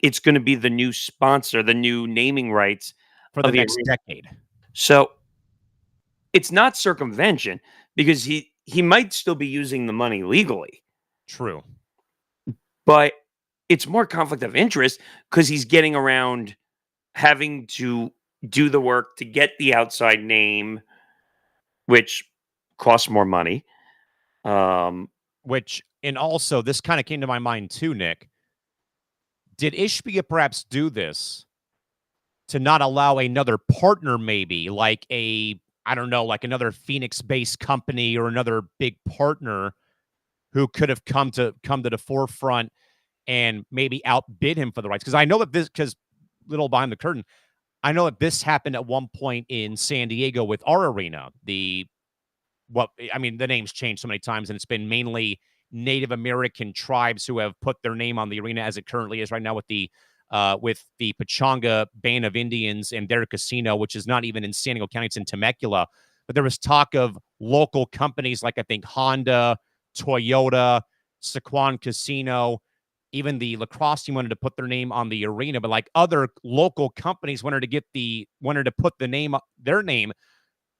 it's going to be the new sponsor, the new naming rights for the of the next arena. decade. So it's not circumvention because he might still be using the money legally, True. but it's more conflict of interest because he's getting around having to do the work to get the outside name, which costs more money. And also, this kind of came to my mind too, Nick. Did Ishbia perhaps do this to not allow another partner, maybe like I don't know, like another Phoenix-based company or another big partner who could have come to the forefront and maybe outbid him for the rights? Because I know that because little behind the curtain, I know that this happened at one point in San Diego with our arena. The name's changed so many times, and it's been mainly Native American tribes who have put their name on the arena as it currently is right now with the Pechanga Band of Indians and their casino, which is not even in San Diego County, it's in Temecula. But there was talk of local companies like I think Honda, Toyota, Sequan Casino, even the lacrosse team wanted to put their name on the arena, but like other local companies wanted to put their name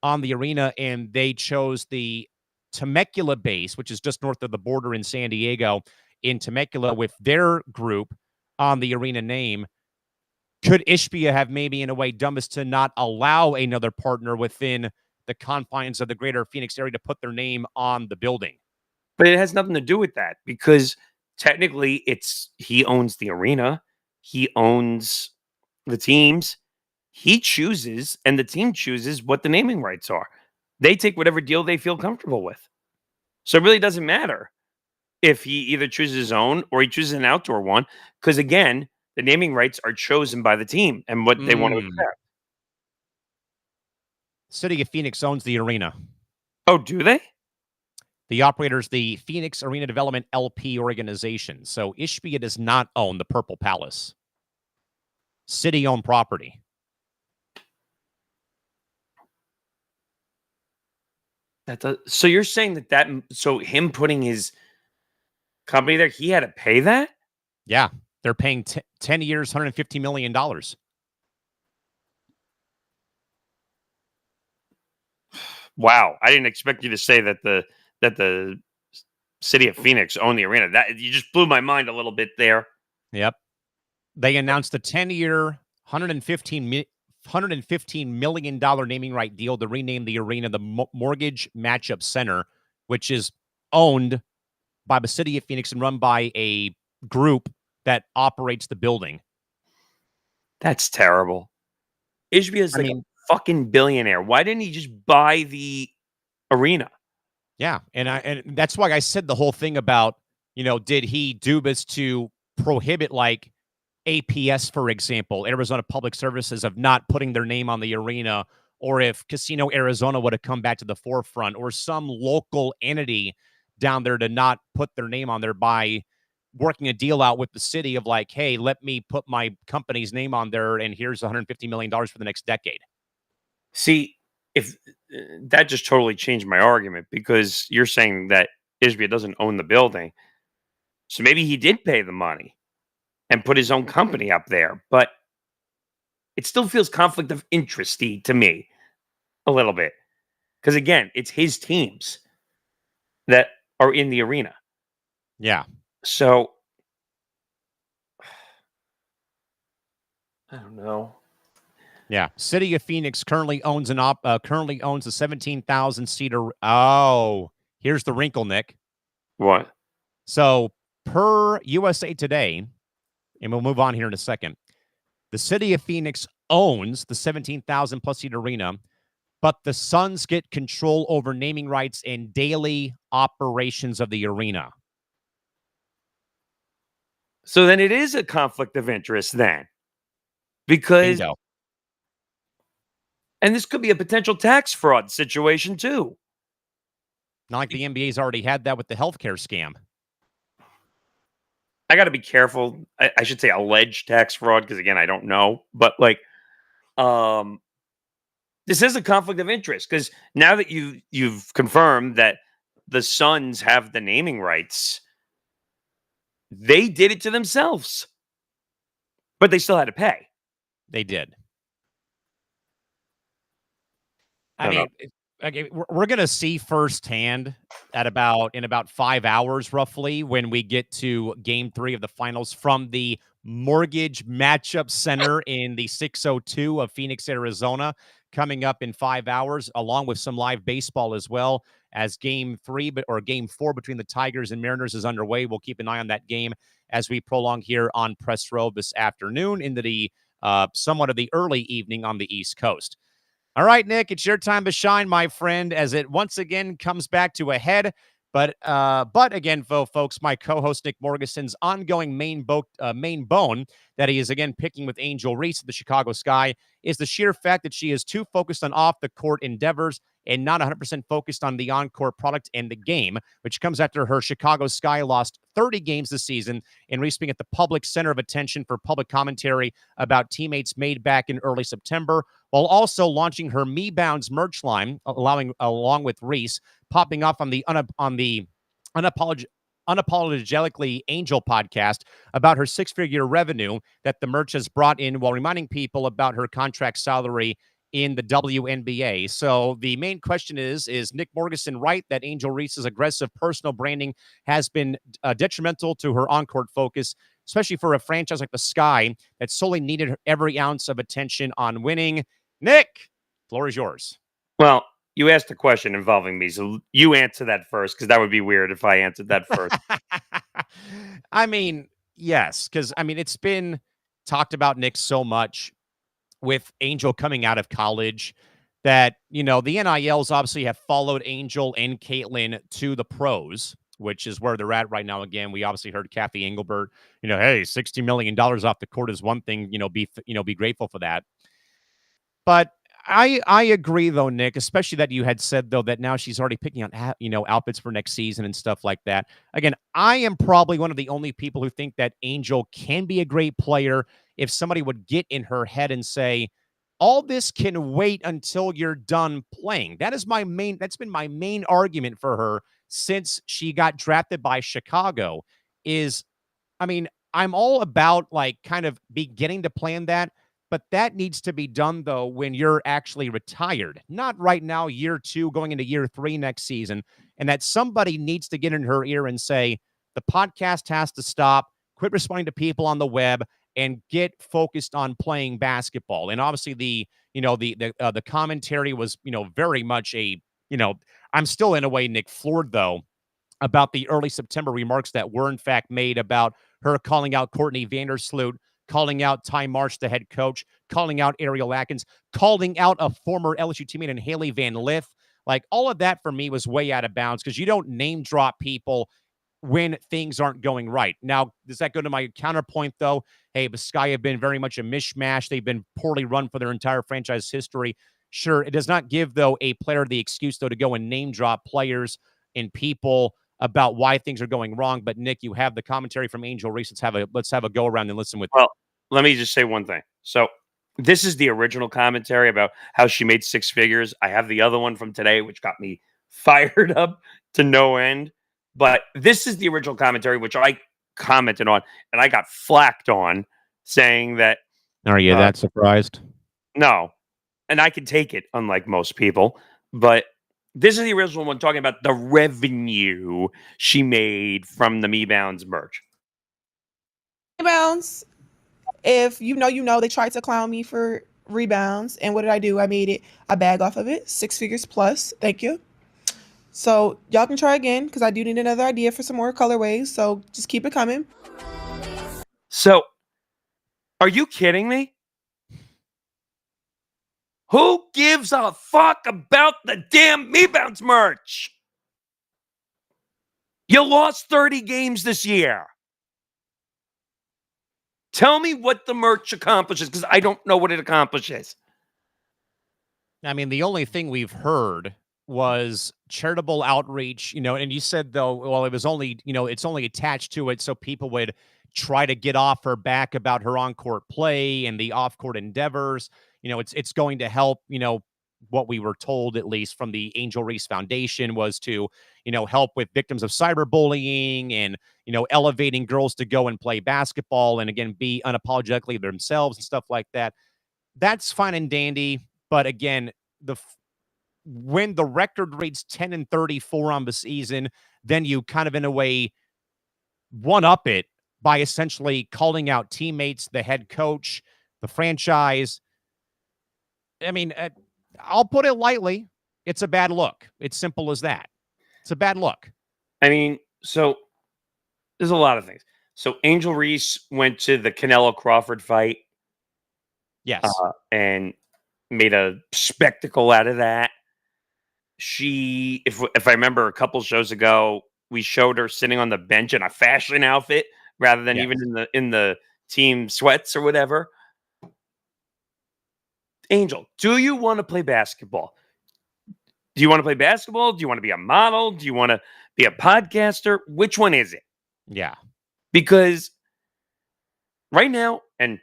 on the arena, and they chose the Temecula base, which is just north of the border in San Diego, in Temecula with their group on the arena name. Could Ishbia have maybe in a way done this to not allow another partner within the confines of the greater Phoenix area to put their name on the building? But it has nothing to do with that because technically he owns the arena, he owns the teams, he chooses, and the team chooses what the naming rights are. They take whatever deal they feel comfortable with. So it really doesn't matter if he either chooses his own or he chooses an outdoor one, because again, the naming rights are chosen by the team and what they want to accept. City of Phoenix owns the arena. Oh, do they? The operator's the Phoenix Arena Development LP organization. So Ishbia does not own the Purple Palace. City-owned property. So you're saying so him putting his company there, he had to pay that? Yeah, they're paying 10 years, $150 million. Wow, I didn't expect you to say that the city of Phoenix owned the arena. That you just blew my mind a little bit there. Yep. They announced a 10-year, $115 million naming right deal to rename the arena the Mortgage Matchup Center, which is owned by the city of Phoenix and run by a group that operates the building. That's terrible. Ishbia is a fucking billionaire. Why didn't he just buy the arena? Yeah, and that's why I said the whole thing about, did he do this to prohibit like APS, for example, Arizona Public Services, of not putting their name on the arena, or if Casino Arizona would have come back to the forefront, or some local entity down there to not put their name on there by working a deal out with the city of like, hey, let me put my company's name on there, and here's $150 million for the next decade. See, if that just totally changed my argument, because you're saying that Ishbia doesn't own the building. So maybe he did pay the money and put his own company up there, but it still feels conflict of interest-y to me a little bit. Because again, it's his teams that are in the arena. Yeah. So I don't know. Yeah, City of Phoenix currently owns the 17,000 seater. Oh, here's the wrinkle, Nick. What? So per USA Today, and we'll move on here in a second, the City of Phoenix owns the 17,000 plus seat arena, but the Suns get control over naming rights and daily operations of the arena. So then it is a conflict of interest then, because Bingo. And this could be a potential tax fraud situation too. Not like the NBA's already had that with the healthcare scam. I got to be careful. I should say alleged tax fraud, because again, I don't know. But like, this is a conflict of interest, because now that you've confirmed that the Suns have the naming rights, they did it to themselves. but they still had to pay. They did. I I don't mean, okay, we're gonna see firsthand in about 5 hours, roughly, when we get to Game 3 of the finals from the Mortgage Matchup Center in the 602 of Phoenix, Arizona, coming up in 5 hours, along with some live baseball as well, as Game 3 or Game 4 between the Tigers and Mariners is underway. We'll keep an eye on that game as we prolong here on Press Row this afternoon into the somewhat of the early evening on the East Coast. All right, Nick, it's your time to shine, my friend, as it once again comes back to a head. But again, folks, my co-host Nick Morgeson's ongoing main bone that he is again picking with Angel Reese of the Chicago Sky is the sheer fact that she is too focused on off-the-court endeavors and not 100% focused on the on-court product and the game, which comes after her Chicago Sky lost 30 games this season, and Reese being at the public center of attention for public commentary about teammates made back in early September, while also launching her Me Bounds merch line, along with Reese, popping off on the Unapologetically Angel podcast about her six-figure revenue that the merch has brought in, while reminding people about her contract salary in the WNBA. So the main question is Nick Morgeson right that Angel Reese's aggressive personal branding has been detrimental to her on-court focus, especially for a franchise like the Sky that solely needed every ounce of attention on winning? Nick, floor is yours. Well, you asked a question involving me, so you answer that first, because that would be weird if I answered that first. I mean, yes, because I mean, it's been talked about, Nick, so much with Angel coming out of college that, the NILs obviously have followed Angel and Caitlin to the pros, which is where they're at right now. Again, we obviously heard Cathy Englebert, hey, $60 million off the court is one thing, be grateful for that. But I agree, though, Nick, especially that you had said, though, that now she's already picking out, outfits for next season and stuff like that. Again, I am probably one of the only people who think that Angel can be a great player if somebody would get in her head and say, all this can wait until you're done playing. That's been my main argument for her since she got drafted by Chicago is, I mean, I'm all about kind of beginning to plan that. But that needs to be done, though, when you're actually retired, not right now, year 2, going into year 3 next season. And that somebody needs to get in her ear and say, the podcast has to stop, quit responding to people on the web, and get focused on playing basketball. And obviously the commentary was, very much I'm still in a way, Nick, floored, though, about the early September remarks that were in fact made about her calling out Courtney Vandersloot, calling out Ty Marsh, the head coach, calling out Ariel Atkins, calling out a former LSU teammate in Haley Van Lith. All of that for me was way out of bounds because you don't name drop people when things aren't going right. Now, does that go to my counterpoint, though? Hey, the Sky have been very much a mishmash. They've been poorly run for their entire franchise history. Sure, it does not give, though, a player the excuse, though, to go and name drop players and people about why things are going wrong. But Nick, you have the commentary from Angel Reese. Let's have a go around and listen with. Well, let me just say one thing. So this is the original commentary about how she made 6 figures. I have the other one from today, which got me fired up to no end. But this is the original commentary, which I commented on, and I got flacked on, saying that. Are you that surprised? No, and I can take it, unlike most people. But this is the original one talking about the revenue she made from the Me Bounds merch. Rebounds. If you know, they tried to clown me for rebounds. And what did I do? I made it a bag off of it. 6 figures plus. Thank you. So y'all can try again because I do need another idea for some more colorways. So just keep it coming. So are you kidding me? Who gives a fuck about the damn Me Bounce merch? You lost 30 games this year. Tell me what the merch accomplishes, because I don't know what it accomplishes. I mean, the only thing we've heard was charitable outreach, and you said, though, well, it was only, it's only attached to it so people would try to get off her back about her on-court play and the off-court endeavors. It's going to help, what we were told, at least from the Angel Reese Foundation, was to, help with victims of cyberbullying and, elevating girls to go and play basketball and, again, be unapologetically themselves and stuff like that. That's fine and dandy. But again, when the record reads 10-34 on the season, then you kind of, in a way, one up it by essentially calling out teammates, the head coach, the franchise. I mean, I'll put it lightly. It's a bad look. It's simple as that. It's a bad look. I mean, so there's a lot of things. So Angel Reese went to the Canelo Crawford fight. Yes. And made a spectacle out of that. She, if I remember a couple shows ago, we showed her sitting on the bench in a fashion outfit rather than even in the team sweats or whatever. Angel, do you want to play basketball? Do you want to play basketball? Do you want to be a model? Do you want to be a podcaster? Which one is it? Yeah. Because right now, and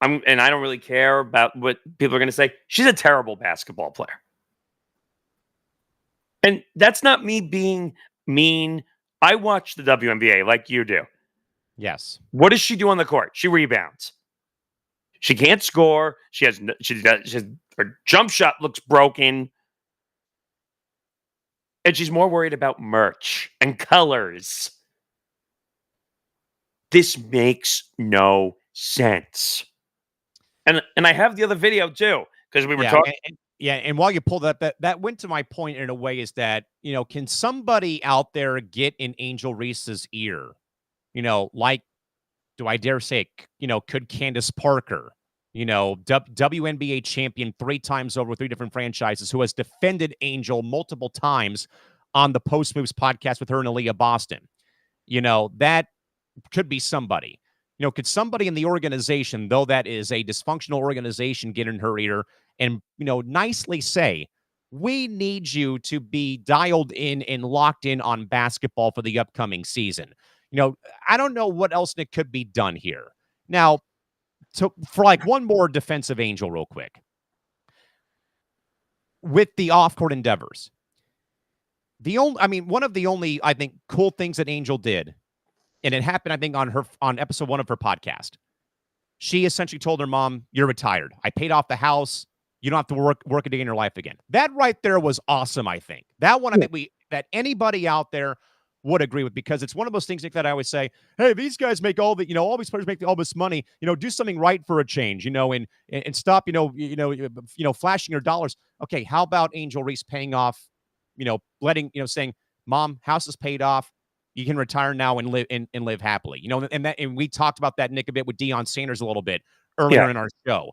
I don't really care about what people are going to say, she's a terrible basketball player. And that's not me being mean. I watch the WNBA like you do. Yes. What does she do on the court? She rebounds. She can't score. Her jump shot looks broken. And she's more worried about merch and colors. This makes no sense. And I have the other video too, because we were talking. And while you pull that went to my point in a way, is that, can somebody out there get in Angel Reese's ear? Like, do I dare say, could Candace Parker, WNBA champion 3 times over 3 different franchises, who has defended Angel multiple times on the Post Moves podcast with her and Aaliyah Boston, that could be somebody. Could somebody in the organization, though that is a dysfunctional organization, get in her ear and, nicely say, we need you to be dialed in and locked in on basketball for the upcoming season? I don't know what else that could be done here. Now, for like one more defensive Angel real quick. With the off-court endeavors, one of the only, I think, cool things that Angel did, and it happened, I think, on episode 1 of her podcast. She essentially told her mom, "You're retired. I paid off the house. You don't have to work a day in your life again." That right there was awesome, I think. That one, I think that anybody out there would agree with, because it's one of those things, Nick, that I always say, hey, these guys make all these players make all this money, do something right for a change, and stop, flashing your dollars. Okay, how about Angel Reese paying off, saying, "Mom, house is paid off. You can retire now and live happily." And we talked about that, Nick, a bit with Deion Sanders a little bit earlier in our show.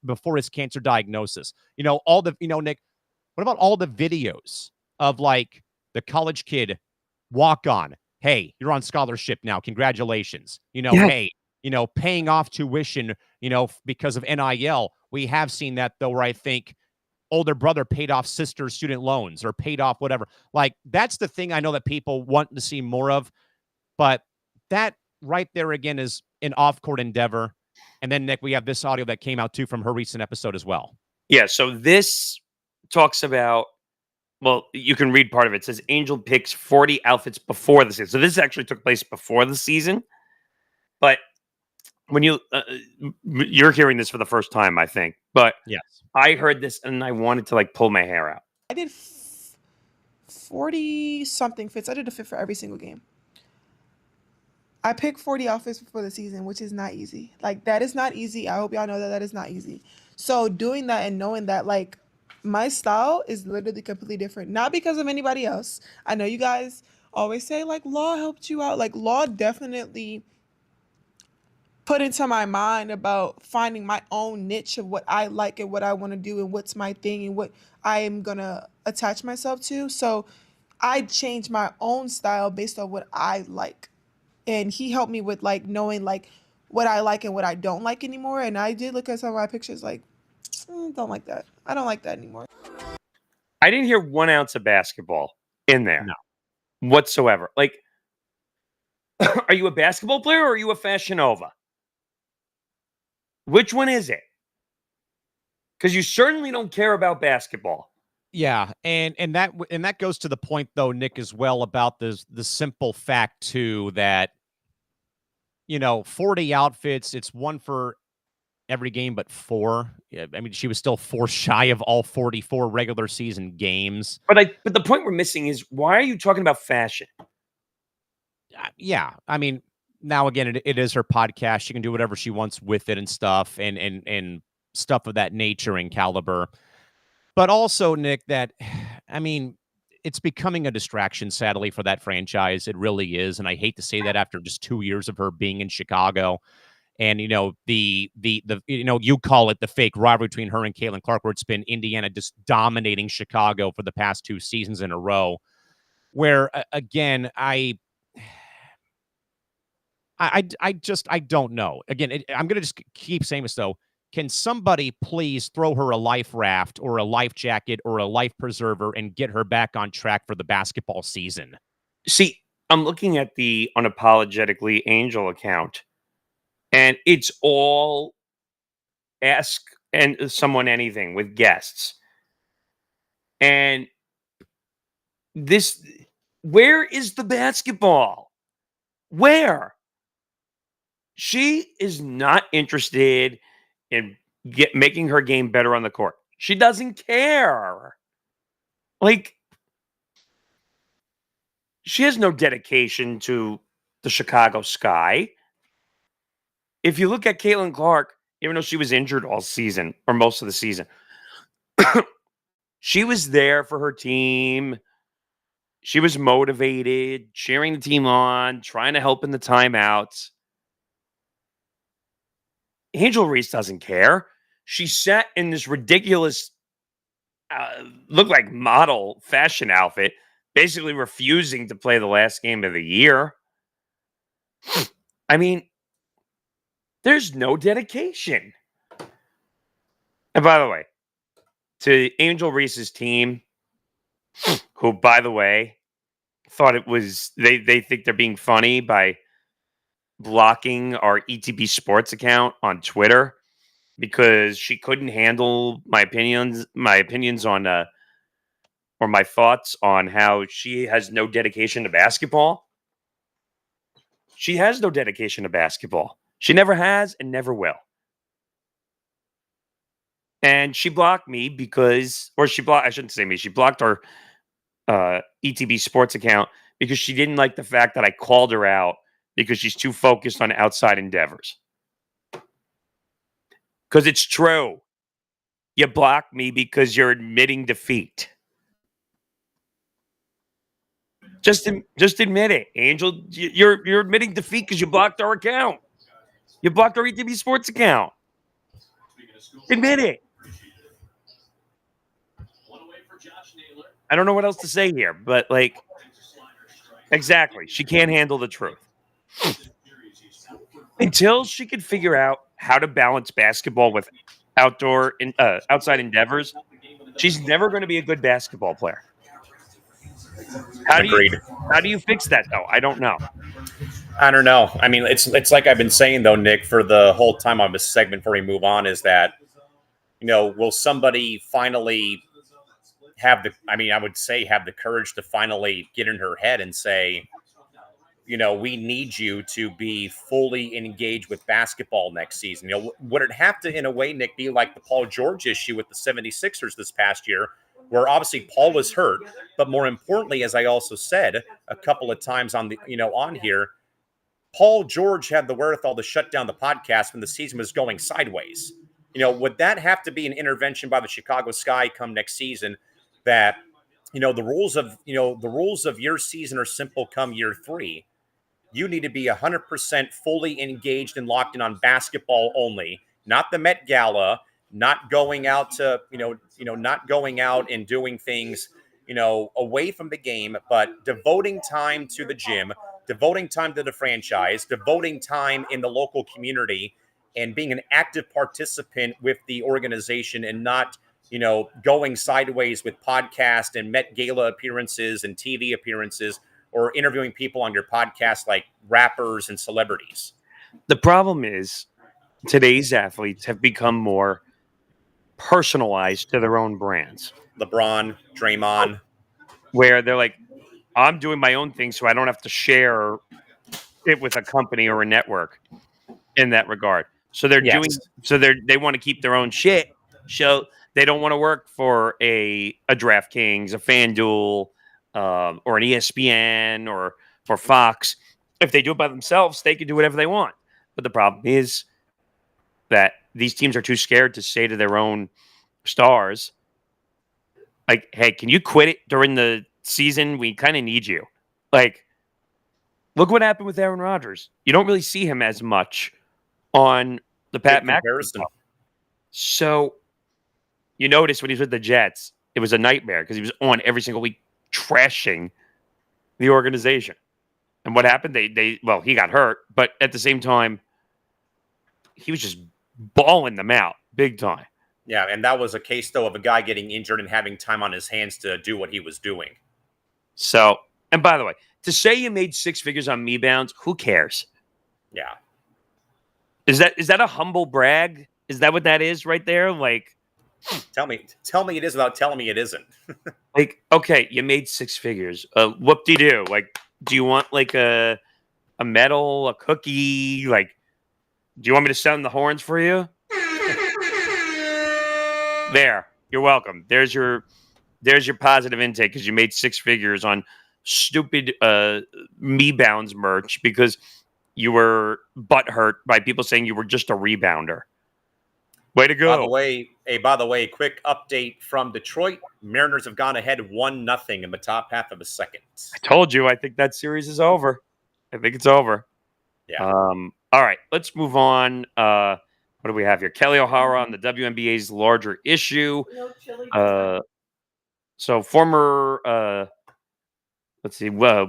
Before his cancer diagnosis. Nick, what about all the videos of like the college kid walk on? Hey, you're on scholarship now. Congratulations. Hey, paying off tuition, because of NIL. We have seen that, though, where I think older brother paid off sister's student loans or paid off whatever. Like, that's the thing I know that people want to see more of. But that right there, again, is an off-court endeavor. And then, Nick, we have this audio that came out, too, from her recent episode as well. Yeah, so this talks about, well, you can read part of it. It says Angel picks 40 outfits before the season. So this actually took place before the season. But when you're hearing this for the first time, I think. But yes, I heard this and I wanted to pull my hair out. I did 40-something fits. I did a fit for every single game. I picked 40 outfits before the season, which is not easy. That is not easy. I hope y'all know that is not easy. So doing that and knowing that, my style is literally completely different. Not because of anybody else. I know you guys always say, Law helped you out. Law definitely put into my mind about finding my own niche of what I like and what I want to do and what's my thing and what I am going to attach myself to. So I changed my own style based on what I like. And he helped me with knowing what I like and what I don't like anymore. And I did look at some of my pictures don't like that. I don't like that anymore. I didn't hear 1 ounce of basketball in there. No. Whatsoever. Are you a basketball player or are you a Fashion Nova? Which one is it? Because you certainly don't care about basketball. Yeah, and that goes to the point though, Nick, as well, about the simple fact too that 40 outfits, it's one for every game but four. Yeah, I mean, she was still four shy of all 44 regular season games. But the point we're missing is, why are you talking about fashion? Yeah, I mean, now again, it is her podcast. She can do whatever she wants with it and stuff, and stuff of that nature and caliber. But also, Nick, that I mean, it's becoming a distraction, sadly, for that franchise. It really is, and I hate to say that after just 2 years of her being in Chicago. And the you call it the fake rivalry between her and Caitlin Clark, where it's been Indiana just dominating Chicago for the past 2 seasons in a row. Where again, I don't know. Again, I'm gonna just keep saying this though. Can somebody please throw her a life raft or a life jacket or a life preserver and get her back on track for the basketball season? See, I'm looking at the Unapologetically Angel account, and it's all ask and someone anything with guests. And this, where is the basketball? Where? She is not interested in making her game better on the court. She doesn't care. Like, she has no dedication to the Chicago Sky. If you look at Caitlin Clark, even though she was injured all season or most of the season, she was there for her team. She was motivated, cheering the team on, trying to help in the timeouts. Angel Reese doesn't care. She sat in this ridiculous, look like model fashion outfit, basically refusing to play the last game of the year. I mean, there's no dedication. And by the way, to Angel Reese's team, who, by the way, thought it was, they think they're being funny by blocking our ETB Sports account on Twitter because she couldn't handle my opinions on, or my thoughts on how she has no dedication to basketball. She has no dedication to basketball. She never has and never will. And she blocked me because, or I shouldn't say me, she blocked our ETB Sports account because she didn't like the fact that I called her out because she's too focused on outside endeavors. Because it's true. You blocked me because you're admitting defeat. Just admit it, Angel. You're admitting defeat because you blocked our account. You blocked our ETB Sports account. Admit it. I don't know what else to say here, but like, exactly. She can't handle the truth. Until she can figure out how to balance basketball with outside endeavors, she's never going to be a good basketball player. How do you fix that though? I don't know. I don't know. I mean, it's like I've been saying though, Nick, for the whole time on this segment before we move on, is that will somebody finally have the courage to finally get in her head and say, we need you to be fully engaged with basketball next season. Would it have to, in a way, Nick, be like the Paul George issue with the 76ers this past year, where obviously Paul was hurt, but more importantly, as I also said a couple of times on the, on here, Paul George had the wherewithal to shut down the podcast when the season was going sideways. Would that have to be an intervention by the Chicago Sky come next season that, the rules of your season are simple come year 3. You need to be 100% fully engaged and locked in on basketball only, not the Met Gala, not going out to, not going out and doing things, away from the game, but devoting time to the gym, devoting time to the franchise, devoting time in the local community, and being an active participant with the organization and not, going sideways with podcast and Met Gala appearances and TV appearances, or interviewing people on your podcast like rappers and celebrities. The problem is today's athletes have become more personalized to their own brands. LeBron, Draymond. Where they're like, I'm doing my own thing, so I don't have to share it with a company or a network in that regard. So they're doing, Yes. so they want to keep their own shit. So they don't want to work for a DraftKings, a FanDuel, or an ESPN or for Fox. If they do it by themselves, they can do whatever they want. But the problem is that these teams are too scared to say to their own stars, like, hey, can you quit it during the season? We kind of need you. Like, look what happened with Aaron Rodgers. You don't really see him as much on the Pat McAfee comparison. stuff. So you notice when he was with the Jets, it was a nightmare because he was on every single week trashing the organization. And what happened? Well, he got hurt, but at the same time, he was just balling them out big time. Yeah, and that was a case, though, of a guy getting injured and having time on his hands to do what he was doing. So, and by the way, to say you made six figures on me bounds, who cares? Yeah. Is that a humble brag? Is that what that is right there? Like, tell me it is without telling me it isn't. Like, okay, you made six figures. Whoop-de-doo. Like, do you want like a medal, a cookie? Like, do you want me to sound the horns for you? There, you're welcome. There's your positive intake because you made six figures on stupid me bounds merch because you were butthurt by people saying you were just a rebounder. Way to go. By the way, quick update from Detroit. Mariners have gone ahead 1-0 in the top half of the second. I told you, I think that series is over. I think it's over. Yeah. All right, let's move on. What do we have here? Kelly O'Hara on the WNBA's larger issue. So former,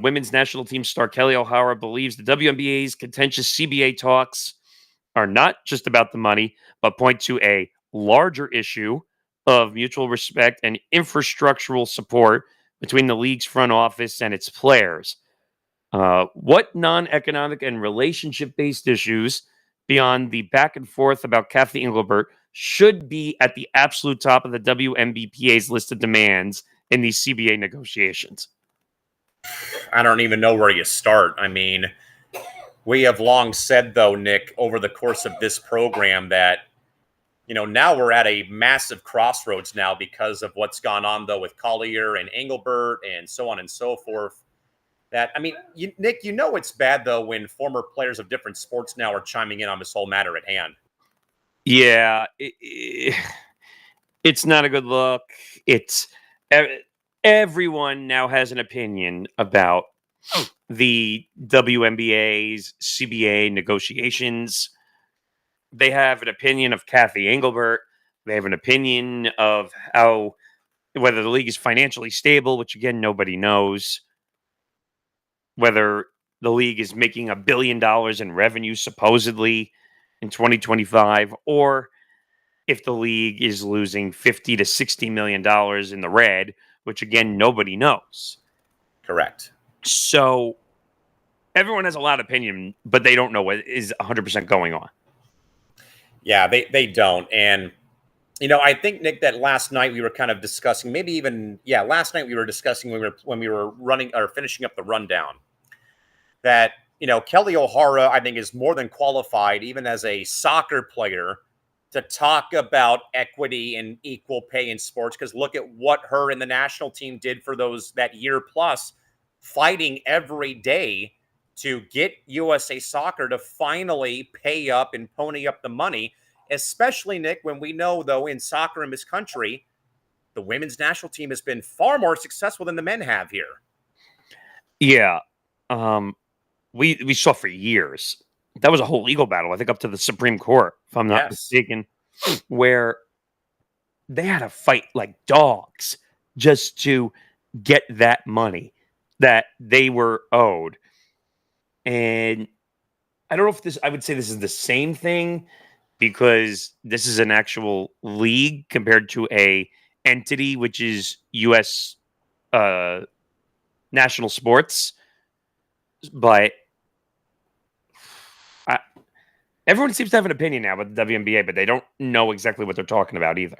women's national team star Kelly O'Hara believes the WNBA's contentious CBA talks are not just about the money, but point to a larger issue of mutual respect and infrastructural support between the league's front office and its players. What non-economic and relationship-based issues beyond the back and forth about Cathy Englebert should be at the absolute top of the WNBPA's list of demands in these CBA negotiations? I don't even know where you start. I mean, we have long said, though, Nick, over the course of this program that, now we're at a massive crossroads now because of what's gone on, though, with Collier and Engelbert and so on and so forth. That, I mean, Nick, it's bad, though, when former players of different sports now are chiming in on this whole matter at hand. Yeah, it's not a good look. It's everyone now has an opinion about the WNBA's CBA negotiations. They have an opinion of Cathy Englebert. They have an opinion of whether the league is financially stable, which again, nobody knows. Whether the league is making $1 billion in revenue, supposedly, in 2025, or if the league is losing $50 to $60 million in the red, which again, nobody knows. Correct. So everyone has a lot of opinion, but they don't know what is 100% going on. Yeah, they don't. And, I think, Nick, that last night we were kind of discussing, last night we were discussing when we were running or finishing up the rundown, that, Kelly O'Hara, I think, is more than qualified, even as a soccer player, to talk about equity and equal pay in sports. Because look at what her and the national team did for that year plus, fighting every day to get USA Soccer to finally pay up and pony up the money, especially, Nick, when we know, though, in soccer in this country, the women's national team has been far more successful than the men have here. Yeah. We saw for years. That was a whole legal battle, I think, up to the Supreme Court, if I'm not mistaken, where they had to fight like dogs just to get that money that they were owed. And I don't know if I would say this is the same thing because this is an actual league compared to a entity, which is U.S. national sports. But everyone seems to have an opinion now about the WNBA, but they don't know exactly what they're talking about either.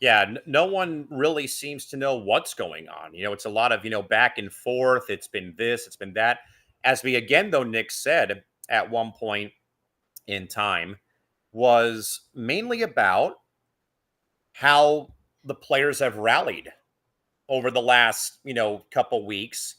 Yeah, no one really seems to know what's going on. It's a lot of, back and forth. It's been this, it's been that. As we again, though, Nick said at one point in time, was mainly about how the players have rallied over the last, couple weeks.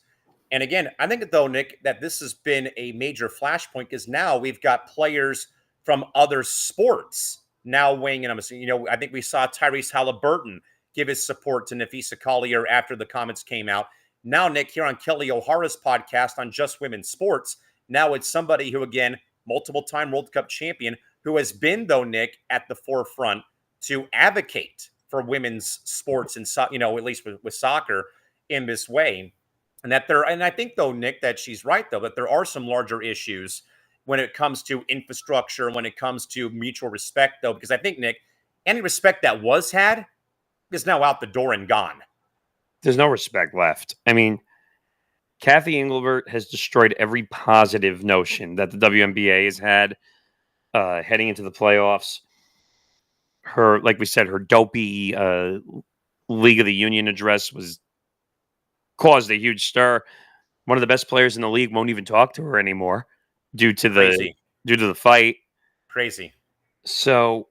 And again, I think though, Nick, that this has been a major flashpoint because now we've got players from other sports now weighing in. I think we saw Tyrese Halliburton give his support to Nafisa Collier after the comments came out. Now, Nick, here on Kelly O'Hara's podcast on Just Women's Sports, now it's somebody who, again, multiple-time World Cup champion, who has been, though, Nick, at the forefront to advocate for women's sports and, at least with soccer in this way. And I think, though, Nick, that she's right, though, that there are some larger issues when it comes to infrastructure, when it comes to mutual respect, though, because I think, Nick, any respect that was had is now out the door and gone. There's no respect left. I mean, Cathy Englebert has destroyed every positive notion that the WNBA has had heading into the playoffs. Her, like we said, her dopey League of the Union address caused a huge stir. One of the best players in the league won't even talk to her anymore due to the fight. Crazy. So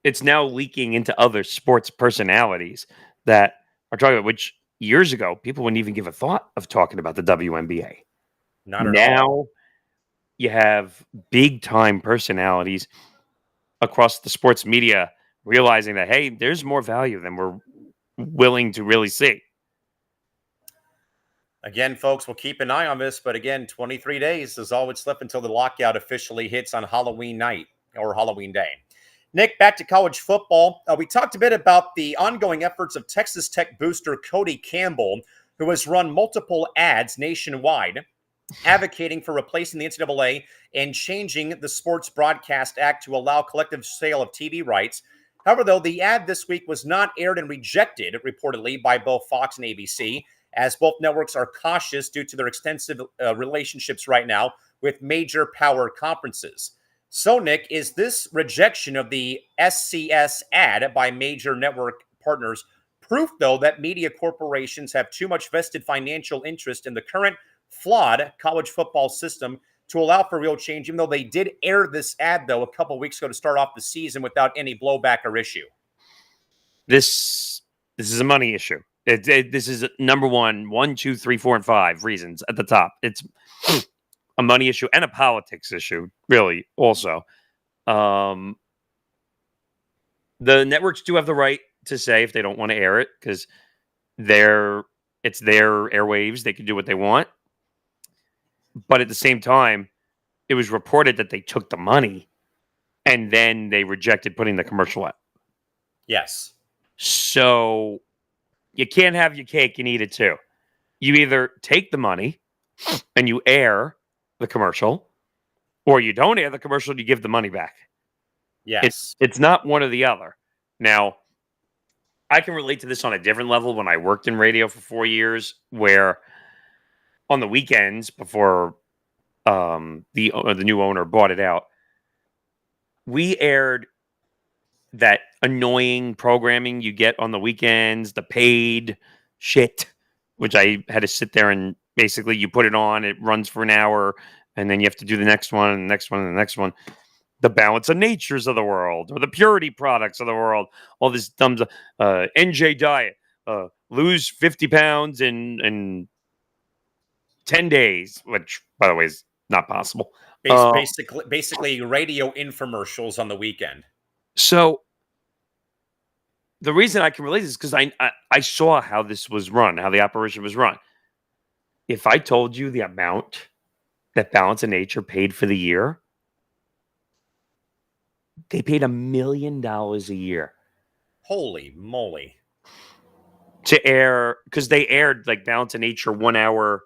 it's now leaking into other sports personalities that are talking about, which years ago people wouldn't even give a thought of talking about the WNBA. Not at all. Now you have big time personalities across the sports media realizing that, hey, there's more value than we're willing to really see. Again, folks, we'll keep an eye on this, but again, 23 days is all that's left until the lockout officially hits on Halloween night or Halloween day. Nick, back to college football. We talked a bit about the ongoing efforts of Texas Tech booster Cody Campbell, who has run multiple ads nationwide advocating for replacing the NCAA and changing the Sports Broadcast Act to allow collective sale of TV rights. However, though, the ad this week was not aired and rejected, reportedly, by both Fox and ABC, as both networks are cautious due to their extensive relationships right now with major power conferences. So, Nick, is this rejection of the SCS ad by major network partners proof, though, that media corporations have too much vested financial interest in the current flawed college football system to allow for real change, even though they did air this ad, though, a couple weeks ago to start off the season without any blowback or issue? This is a money issue. This is number one, two, three, 4, and 5 reasons at the top. It's a money issue and a politics issue, really, also. The networks do have the right to say if they don't want to air it, because it's their airwaves. They can do what they want. But at the same time, it was reported that they took the money and then they rejected putting the commercial out. Yes. So you can't have your cake and eat it too. You either take the money and you air the commercial, or you don't air the commercial and you give the money back. Yes. It's not one or the other. Now, I can relate to this on a different level when I worked in radio for 4 years, where on the weekends before the new owner bought it out, we aired that annoying programming you get on the weekends, the paid shit, which I had to sit there and basically you put it on, it runs for an hour, and then you have to do the next one, and the next one, and the next one. The Balance of Natures of the world, or the Purity products of the world, all this dumb NJ diet, lose 50 pounds in 10 days, which, by the way, is not possible. Basically radio infomercials on the weekend. So the reason I can relate is because I saw how this was run, how the operation was run. If I told you the amount that Balance of Nature paid for the year, they paid $1 million a year. Holy moly. To air, because they aired like Balance of Nature 1 hour.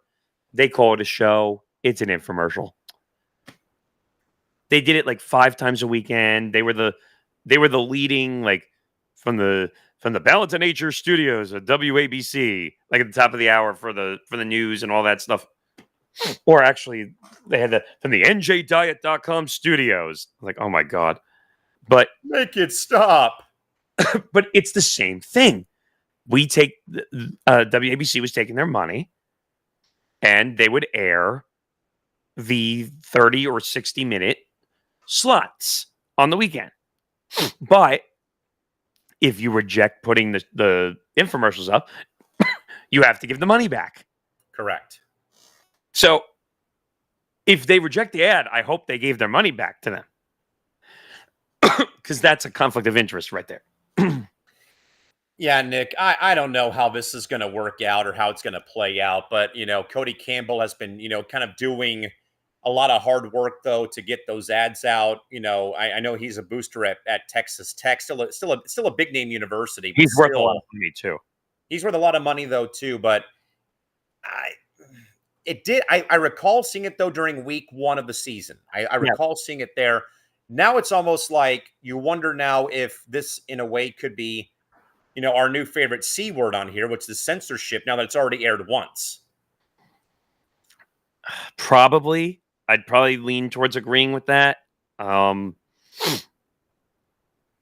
They call it a show. It's an infomercial. They did it like 5 times a weekend. They were the leading, like, from the Balance of Nature studios at WABC, like at the top of the hour for the news and all that stuff. Or actually, they had from the NJDiet.com studios. Like, oh my God. But make it stop. But it's the same thing. WABC was taking their money, and they would air the 30 or 60-minute slots on the weekend. But if you reject putting the infomercials up, you have to give the money back. Correct. So if they reject the ad, I hope they gave their money back to them. Because that's a conflict of interest right there. Yeah, Nick, I don't know how this is going to work out or how it's going to play out. But, Cody Campbell has been, kind of doing a lot of hard work, though, to get those ads out. I know he's a booster at Texas Tech, still a big name university. He's worth a lot of money, too. He's worth a lot of money, though, too. But I recall seeing it, though, during week 1 of the season. I recall seeing it there. Now it's almost like you wonder now if this, in a way, could be, our new favorite C word on here, which is censorship, now that it's already aired once. Probably. I'd probably lean towards agreeing with that. But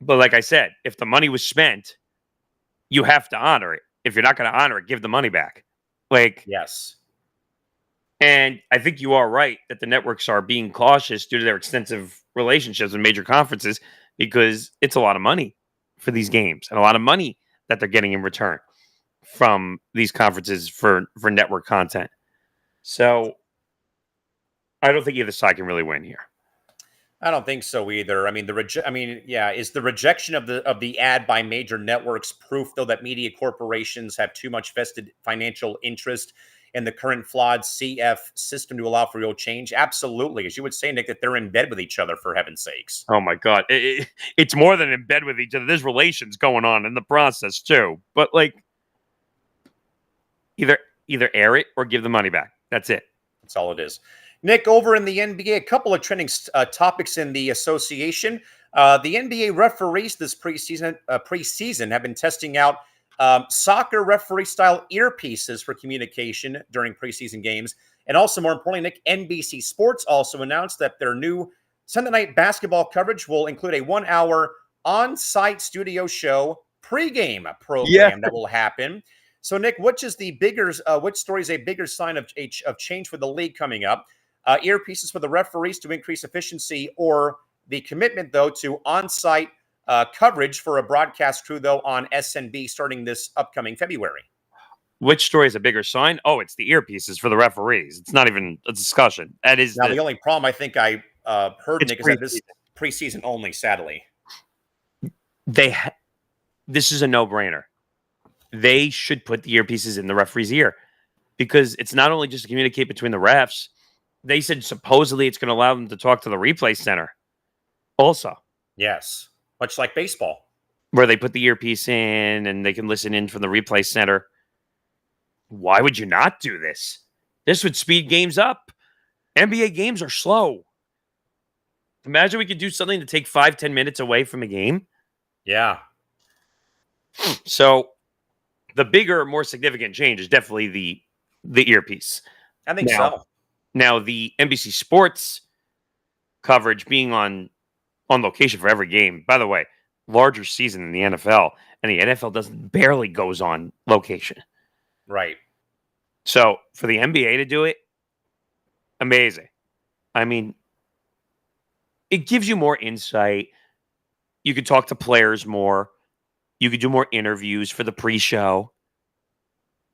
like I said, if the money was spent, you have to honor it. If you're not going to honor it, give the money back. Yes. And I think you are right that the networks are being cautious due to their extensive relationships with major conferences, because it's a lot of money for these games and a lot of money that they're getting in return from these conferences for network content. So I don't think either side can really win here. I don't think so either. I mean, is the rejection of the ad by major networks proof, though, that media corporations have too much vested financial interest in the current flawed CF system to allow for real change? Absolutely. As you would say, Nick, that they're in bed with each other, for heaven's sakes. Oh, my God. It's more than in bed with each other. There's relations going on in the process, too. But, either air it or give the money back. That's it. That's all it is. Nick, over in the NBA, a couple of trending topics in the association. The NBA referees this preseason have been testing out soccer referee-style earpieces for communication during preseason games. And also, more importantly, Nick, NBC Sports also announced that their new Sunday night basketball coverage will include a 1-hour on-site studio show pregame program that will happen. So, Nick, which story is a bigger sign of change for the league coming up? Earpieces for the referees to increase efficiency, or the commitment, though, to on-site coverage for a broadcast crew, though, on SNB starting this upcoming February? Which story is a bigger sign? Oh, it's the earpieces for the referees. It's not even a discussion. That is now the only problem I think I heard, Nick, is that this preseason only, sadly. This is a no-brainer. They should put the earpieces in the referee's ear, because it's not only just to communicate between the refs. They said supposedly it's going to allow them to talk to the replay center also. Yes, much like baseball, where they put the earpiece in and they can listen in from the replay center. Why would you not do this? This would speed games up. NBA games are slow. Imagine we could do something to take 5-10 minutes away from a game. Yeah. So the bigger, more significant change is definitely the earpiece. I think so. Now, the NBC Sports coverage being on location for every game, by the way, larger season than the NFL, and the NFL barely goes on location. Right. So for the NBA to do it, amazing. I mean, it gives you more insight. You could talk to players more. You could do more interviews for the pre-show.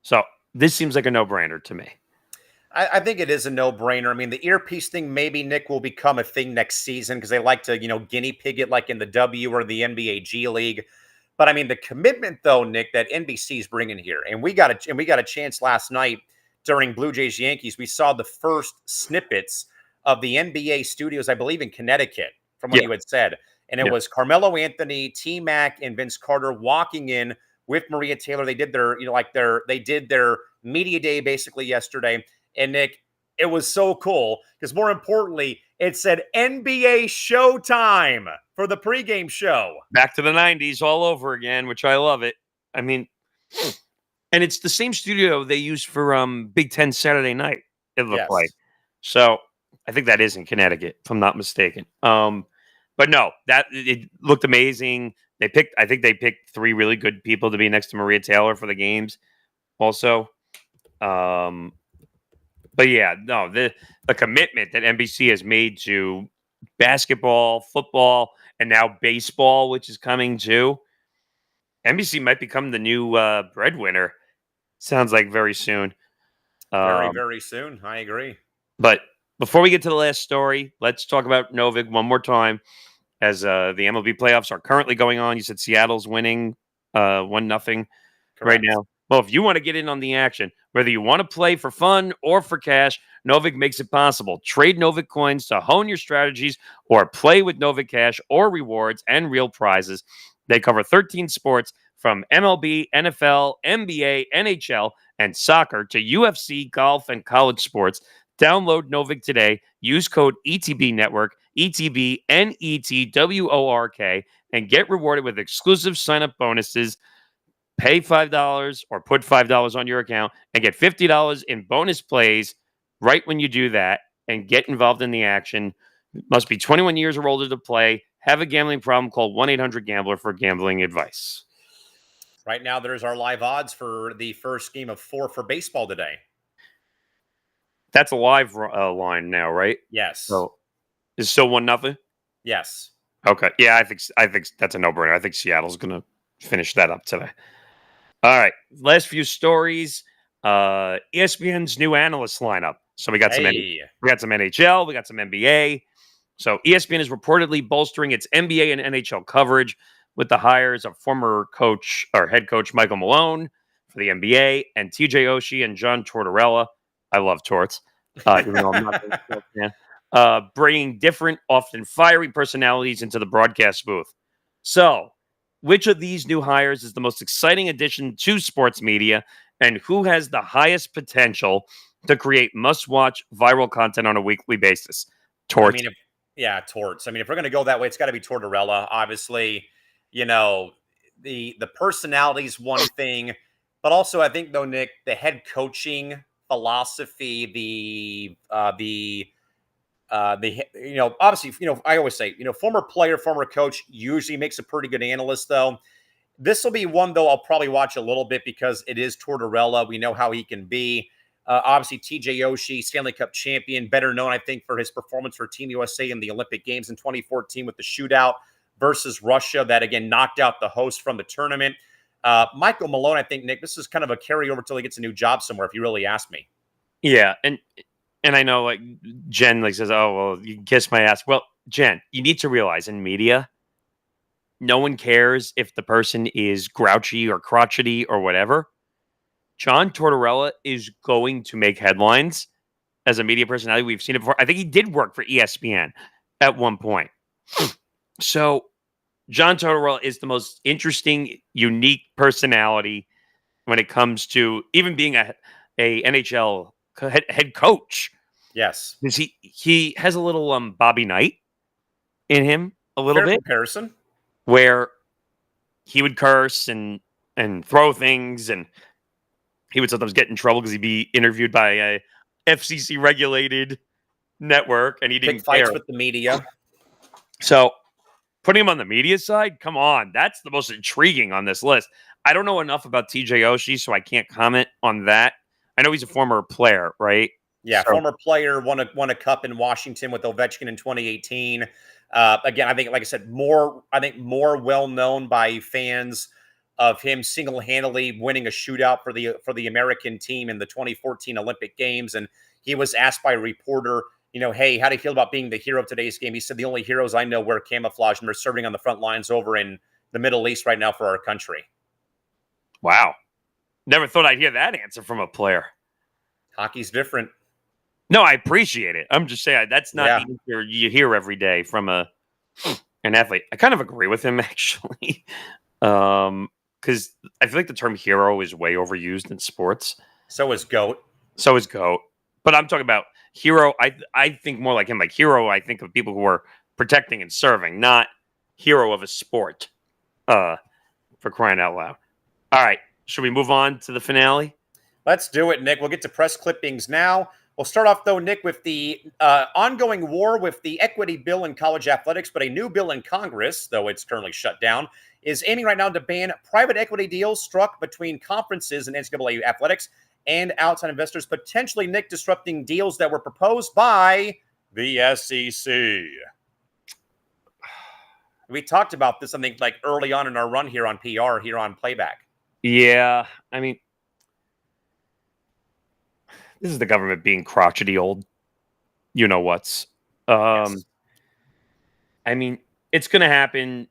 So this seems like a no-brainer to me. I think it is a no-brainer. I mean, the earpiece thing, maybe, Nick, will become a thing next season because they like to, guinea pig it like in the W or the NBA G League. But I mean, the commitment, though, Nick, that NBC is bringing here, and we got a chance last night during Blue Jays Yankees. We saw the first snippets of the NBA studios, I believe, in Connecticut, from what you had said, and it was Carmelo Anthony, T-Mac, and Vince Carter walking in with Maria Taylor. They did their media day basically yesterday. And Nick, it was so cool because, more importantly, it said NBA Showtime for the pregame show. Back to the 90s all over again, which I love it. I mean, and it's the same studio they used for Big Ten Saturday night, it looked like. So I think that is in Connecticut, if I'm not mistaken. But no, it looked amazing. I think they picked 3 really good people to be next to Maria Taylor for the games also. But yeah, no, the commitment that NBC has made to basketball, football, and now baseball, which is coming too. NBC might become the new breadwinner. Sounds like very soon. Very, very soon. I agree. But before we get to the last story, let's talk about Novik one more time. As the MLB playoffs are currently going on, you said Seattle's winning 1-0 right now. Well, if you want to get in on the action, whether you want to play for fun or for cash, Novik makes it possible. Trade Novik coins to hone your strategies or play with Novik cash or rewards and real prizes. They cover 13 sports from MLB, NFL, NBA, NHL, and soccer to UFC, golf, and college sports. Download Novik today. Use code ETB Network, ETB NETWORK, and get rewarded with exclusive sign-up bonuses. Pay $5 or put $5 on your account and get $50 in bonus plays right when you do that and get involved in the action. Must be 21 years or older to play. Have a gambling problem? Call 1-800-GAMBLER for gambling advice. Right now, there's our live odds for the first game of 4 for baseball today. That's a live line now, right? Yes. So is still 1-0? Yes. Okay. Yeah, I think that's a no-brainer. I think Seattle's going to finish that up today. All right. Last few stories. ESPN's new analyst lineup. So we got some NHL, we got some NBA. So ESPN is reportedly bolstering its NBA and NHL coverage with the hires of former coach or head coach Michael Malone for the NBA and TJ Oshie and John Tortorella. I love Torts, even though I'm not a Torts fan. Bringing different, often fiery personalities into the broadcast booth. So, which of these new hires is the most exciting addition to sports media, and who has the highest potential to create must-watch viral content on a weekly basis? Torts. Torts. I mean, if we're going to go that way, it's got to be Tortorella. Obviously, the personality's one thing, but also I think though, Nick, the head coaching philosophy, obviously, I always say, former player, former coach usually makes a pretty good analyst, though. This will be one, though, I'll probably watch a little bit because it is Tortorella. We know how he can be. Obviously, TJ Oshie, Stanley Cup champion, better known, I think, for his performance for Team USA in the Olympic Games in 2014 with the shootout versus Russia that, again, knocked out the host from the tournament. Michael Malone, I think, Nick, this is kind of a carryover till he gets a new job somewhere, if you really ask me. Yeah, and I know, like, Jen says, "Oh, well, you can kiss my ass." Well, Jen, you need to realize in media, no one cares if the person is grouchy or crotchety or whatever. John Tortorella is going to make headlines as a media personality. We've seen it before. I think he did work for ESPN at one point. So John Tortorella is the most interesting, unique personality when it comes to even being a NHL head coach. Yes. Because he has a little Bobby Knight in him, a little bit. Comparison. Where he would curse and throw things, and he would sometimes get in trouble because he'd be interviewed by a FCC regulated network, and he didn't pick fights care with the media. So putting him on the media side, come on, that's the most intriguing on this list. I don't know enough about TJ Oshie, so I can't comment on that. I know he's a former player, right? Yeah, former player, won a cup in Washington with Ovechkin in 2018. Again, I think, like I said, more well known by fans of him single-handedly winning a shootout for the American team in the 2014 Olympic Games. And he was asked by a reporter, hey, how do you feel about being the hero of today's game? He said, the only heroes I know wear camouflage, and they're serving on the front lines over in the Middle East right now for our country. Wow. Never thought I'd hear that answer from a player. Hockey's different. No, I appreciate it. I'm just saying that's not the answer you hear every day from an athlete. I kind of agree with him, actually. Because I feel like the term hero is way overused in sports. So is GOAT. But I'm talking about hero. I think more like him. Like hero, I think of people who are protecting and serving, not hero of a sport. For crying out loud. All right. Should we move on to the finale? Let's do it, Nick. We'll get to press clippings now. We'll start off, though, Nick, with the ongoing war with the equity bill in college athletics, but a new bill in Congress, though it's currently shut down, is aiming right now to ban private equity deals struck between conferences in NCAA athletics and outside investors, potentially, Nick, disrupting deals that were proposed by the SEC. We talked about this, I think, like early on in our run here on PR, here on Playback. Yeah, I mean, this is the government being crotchety old. You know what's. Yes. I mean, it's going to happen.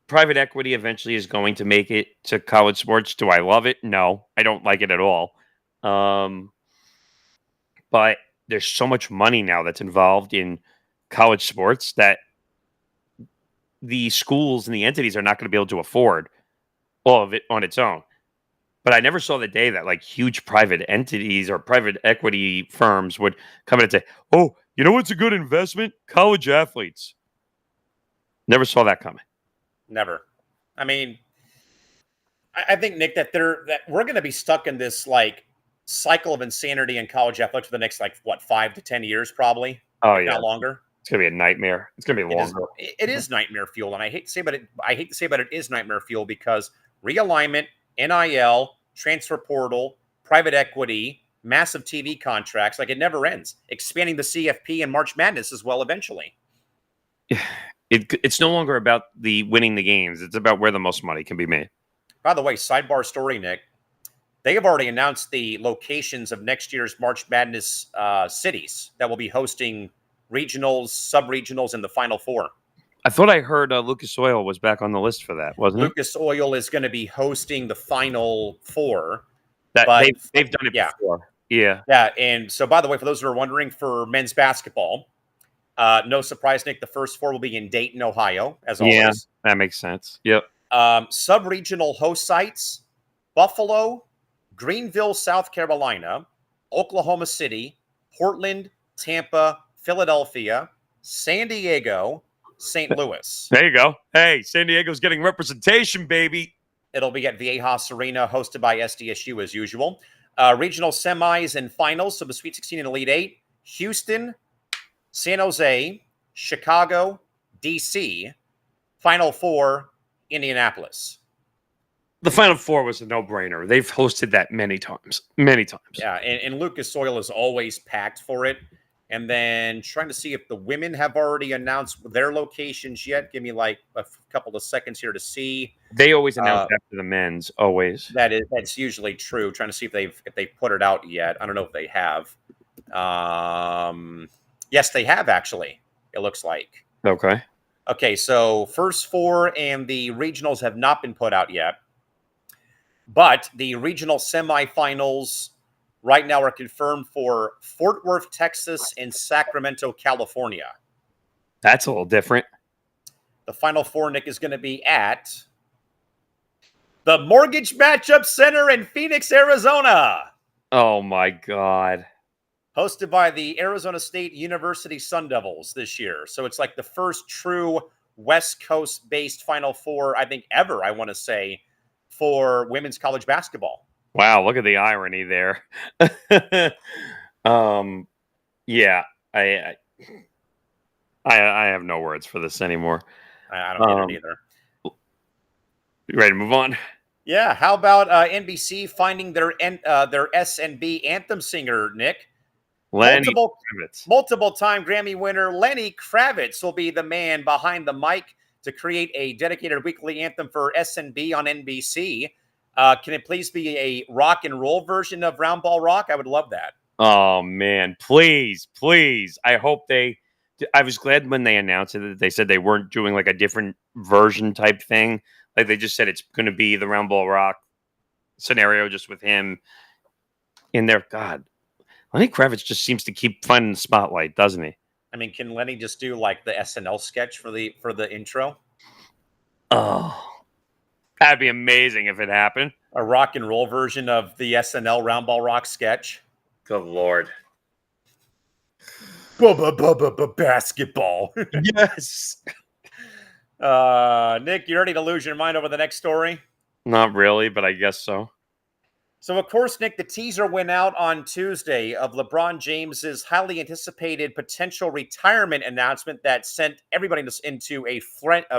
Private equity eventually is going to make it to college sports. Do I love it? No, I don't like it at all. But there's so much money now that's involved in college sports that the schools and the entities are not going to be able to afford all of it on its own. But I never saw the day that like huge private entities or private equity firms would come in and say, "Oh, you know what's a good investment? College athletes." Never saw that coming. Never. I mean, I think, Nick, that we're going to be stuck in this like cycle of insanity in college athletics for the next 5 to 10 years, probably. Oh, if yeah. not longer. It's gonna be a nightmare. It's gonna be longer. It is nightmare fuel, and I hate to say, but it is nightmare fuel because realignment, NIL, transfer portal, private equity, massive TV contracts, like it never ends. Expanding the CFP and March Madness as well eventually. It's no longer about the winning the games. It's about where the most money can be made. By the way, sidebar story, Nick. They have already announced the locations of next year's March Madness cities that will be hosting regionals, sub-regionals, and the Final Four. I thought I heard Lucas Oil was back on the list for that, wasn't Lucas Oil is going to be hosting the Final Four. They've done it before. Yeah. Yeah, and so, by the way, for those who are wondering, for men's basketball, no surprise, Nick, the first four will be in Dayton, Ohio, as always. Yeah, that makes sense. Yep. Sub-regional host sites, Buffalo, Greenville, South Carolina, Oklahoma City, Portland, Tampa, Philadelphia, San Diego, St. Louis. There you go. Hey, San Diego's getting representation, baby. It'll be at Viejas Arena, hosted by SDSU as usual. Regional semis and finals, so the Sweet 16 and Elite 8, Houston, San Jose, Chicago, D.C., Final Four, Indianapolis. The Final Four was a no-brainer. They've hosted that many times. Many times. Yeah, and Lucas Oil is always packed for it. And then trying to see if the women have already announced their locations yet. Give me like a couple of seconds here to see. They always announce after the men's, always. That's usually true. Trying to see if they've put it out yet. I don't know if they have. Yes, they have actually. It looks like. Okay, so first four and the regionals have not been put out yet. But the regional semifinals right now are confirmed for Fort Worth, Texas, and Sacramento, California. That's a little different. The Final Four, Nick, is going to be at the Mortgage Matchup Center in Phoenix, Arizona. Oh, my God. Hosted by the Arizona State University Sun Devils this year. So it's like the first true West Coast-based Final Four, I think, ever, I want to say, for women's college basketball. Wow, look at the irony there. Yeah, I have no words for this anymore. I don't get it either. You ready to move on? Yeah, how about NBC finding their SNB anthem singer, Nick? Multiple-time Grammy winner Lenny Kravitz will be the man behind the mic to create a dedicated weekly anthem for SNB on NBC. Can it please be a rock and roll version of Round Ball Rock? I would love that. Oh, man. Please. I hope I was glad when they announced it that they said they weren't doing like a different version type thing. Like they just said it's going to be the Round Ball Rock scenario just with him in there. God, Lenny Kravitz just seems to keep finding the spotlight, doesn't he? I mean, can Lenny just do like the SNL sketch for the intro? Oh, that'd be amazing if it happened. A rock and roll version of the SNL Round Ball Rock sketch. Good Lord. Basketball. Yes. Nick, you ready to lose your mind over the next story? Not really, but I guess so. So, of course, Nick, the teaser went out on Tuesday of LeBron James's highly anticipated potential retirement announcement that sent everybody into a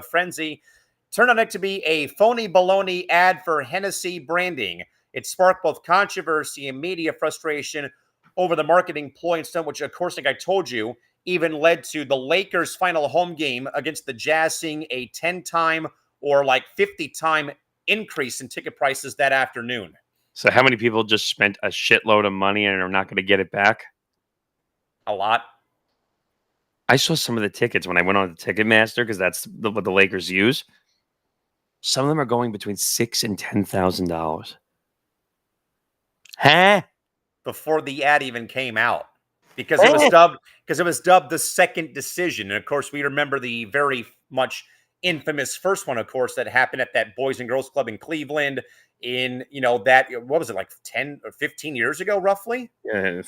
frenzy. Turned out to be a phony baloney ad for Hennessy branding. It sparked both controversy and media frustration over the marketing ploy and stuff, which, of course, like I told you, even led to the Lakers' final home game against the Jazz seeing a 10-time or like 50-time increase in ticket prices that afternoon. So how many people just spent a shitload of money and are not going to get it back? A lot. I saw some of the tickets when I went on the Ticketmaster because that's what the Lakers use. Some of them are going between $6,000 and $10,000. Huh? Before the ad even came out, because it was dubbed the second decision. And of course, we remember the very much infamous first one, of course, that happened at that Boys and Girls Club in Cleveland in, that, what was it, like 10 or 15 years ago, roughly? Yeah,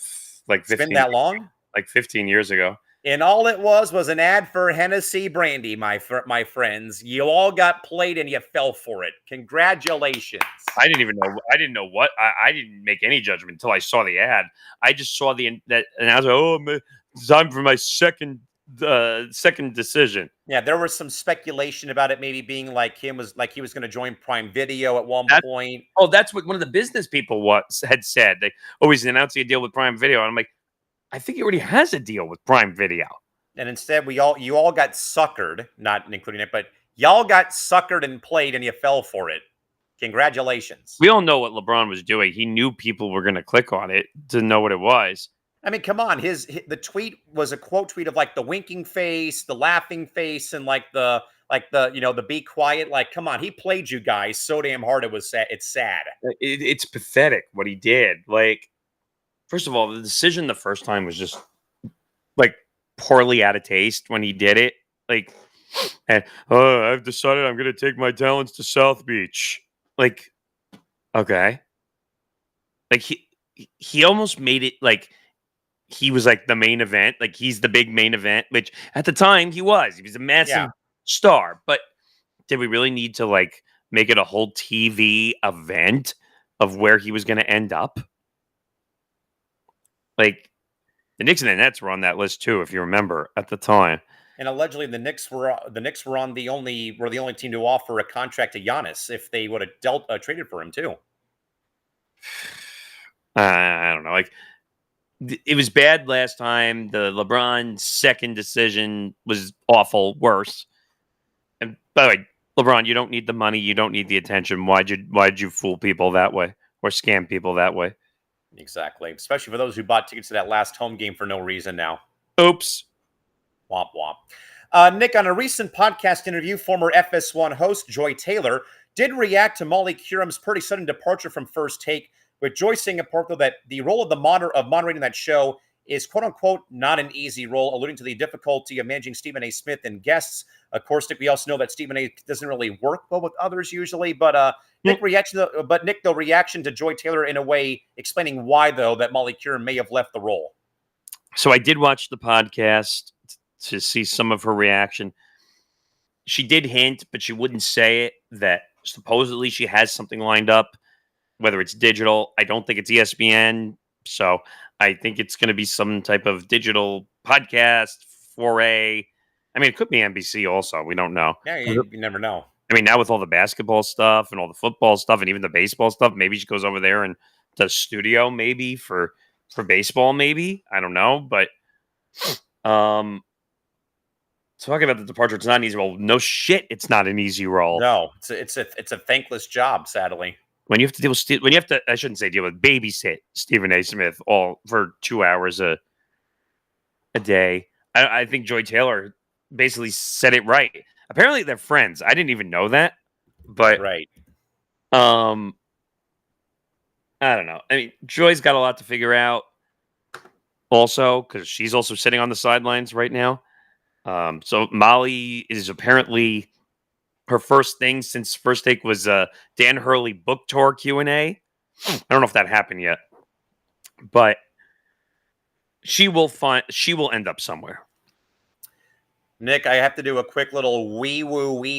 like 15, it's been that long? Like 15 years ago. And all it was an ad for Hennessy brandy, my friends. You all got played and you fell for it. Congratulations. I didn't even know. I didn't know what. I didn't make any judgment until I saw the ad. I just saw that, and I was like, "Oh, man, it's time for my second decision." Yeah, there was some speculation about it maybe being like he was going to join Prime Video at one point. Oh, that's what one of the business people had said. They always announcing a deal with Prime Video, and I'm like, I think he already has a deal with Prime Video. And instead, you all got suckered, not including it, but y'all got suckered and played, and you fell for it. Congratulations. We all know what LeBron was doing. He knew people were going to click on it to know what it was. I mean, come on. The tweet was a quote tweet of like the winking face, the laughing face, and like the the be quiet. Like, come on, he played you guys so damn hard. It's sad. It's pathetic what he did. Like, first of all, the decision the first time was just like poorly out of taste when he did it. Like, and I've decided I'm going to take my talents to South Beach. Like, okay. Like he almost made it like he was like the main event. Like he's the big main event, which at the time he was. He was a massive star. But did we really need to like make it a whole TV event of where he was going to end up? Like the Knicks and the Nets were on that list too, if you remember at the time. And allegedly, the Knicks were the only team to offer a contract to Giannis if they would have traded for him too. I don't know. Like it was bad last time. The LeBron second decision was awful, worse. And by the way, LeBron, you don't need the money, you don't need the attention. Why'd you fool people that way or scam people that way? Exactly. Especially for those who bought tickets to that last home game for no reason now. Oops. Womp womp. Nick, on a recent podcast interview, former FS1 host Joy Taylor did react to Molly Qerim's pretty sudden departure from First Take, with Joy saying in part, though, that the role of moderating that show is, quote unquote, not an easy role, alluding to the difficulty of managing Stephen A. Smith and guests. Of course, Nick, we also know that Stephen A. doesn't really work well with others usually, but Nick, reaction to Joy Taylor in a way explaining why, though, that Molly Qerim may have left the role. So I did watch the podcast to see some of her reaction. She did hint, but she wouldn't say it, that supposedly she has something lined up, whether it's digital. I don't think it's ESPN, so I think it's going to be some type of digital podcast foray. I mean, it could be NBC also. We don't know. Yeah, you never know. I mean, now with all the basketball stuff and all the football stuff and even the baseball stuff, maybe she goes over there and does studio maybe for baseball maybe. I don't know, but talking about the departure, it's not an easy role. No shit, it's not an easy role. No, it's a thankless job, sadly. When you have to deal with I shouldn't say deal with, babysit Stephen A. Smith all for 2 hours a day. I think Joy Taylor basically said it right. Apparently they're friends. I didn't even know that, but right. I don't know. I mean, Joy's got a lot to figure out also because she's also sitting on the sidelines right now. So Molly is apparently, her first thing since First Take was Dan Hurley book tour Q&A. I don't know if that happened yet, but she will end up somewhere. Nick, I have to do a quick little wee woo. We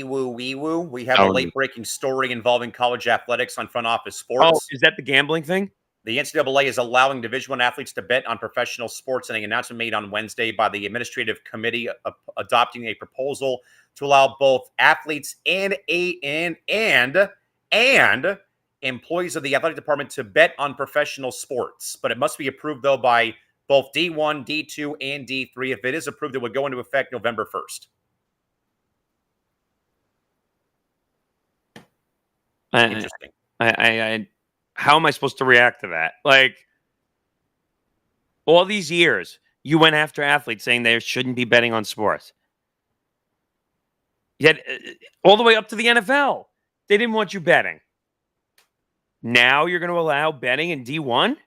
have a Oh, late breaking story involving college athletics on Front Office oh, Sports. is that the gambling thing? The NCAA is allowing Division I athletes to bet on professional sports, and an announcement made on Wednesday by the administrative committee adopting a proposal to allow both athletes and employees of the athletic department to bet on professional sports. But it must be approved, though, by both D1, D2, and D3. If it is approved, it would go into effect November 1st. Interesting. How am I supposed to react to that? Like, all these years, you went after athletes saying they shouldn't be betting on sports. Yet, all the way up to the NFL, they didn't want you betting. Now you're going to allow betting in D1?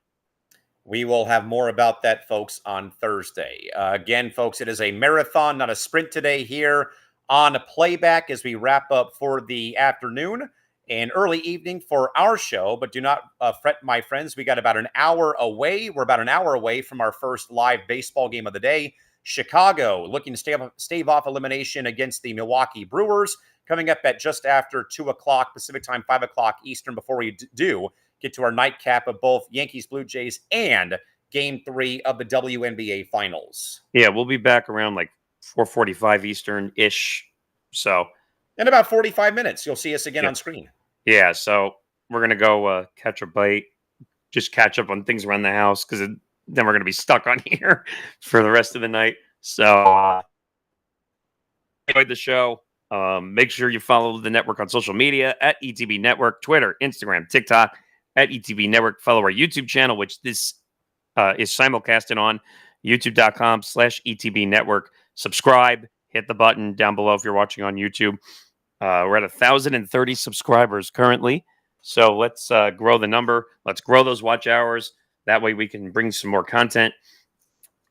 We will have more about that, folks, on Thursday. Again, folks, it is a marathon, not a sprint today here on Playback as we wrap up for the afternoon and early evening for our show. But do not fret, my friends. We got about an hour away. We're about an hour away from our first live baseball game of the day. Chicago looking to stave off elimination against the Milwaukee Brewers, coming up at just after 2 o'clock Pacific time, 5 o'clock Eastern, before we do get to our nightcap of both Yankees, Blue Jays, and Game 3 of the WNBA Finals. Yeah, we'll be back around like 4:45 Eastern-ish. So, in about 45 minutes, you'll see us again on screen. Yeah, so we're going to go catch a bite, just catch up on things around the house, because then we're going to be stuck on here for the rest of the night. So, enjoyed the show. Make sure you follow the network on social media at ETB Network, Twitter, Instagram, TikTok, at ETB Network. Follow our YouTube channel, which this is simulcasted on youtube.com/ETB Network. Subscribe, hit the button down below if you're watching on YouTube. We're at 1,030 subscribers currently. So let's grow the number. Let's grow those watch hours. That way we can bring some more content.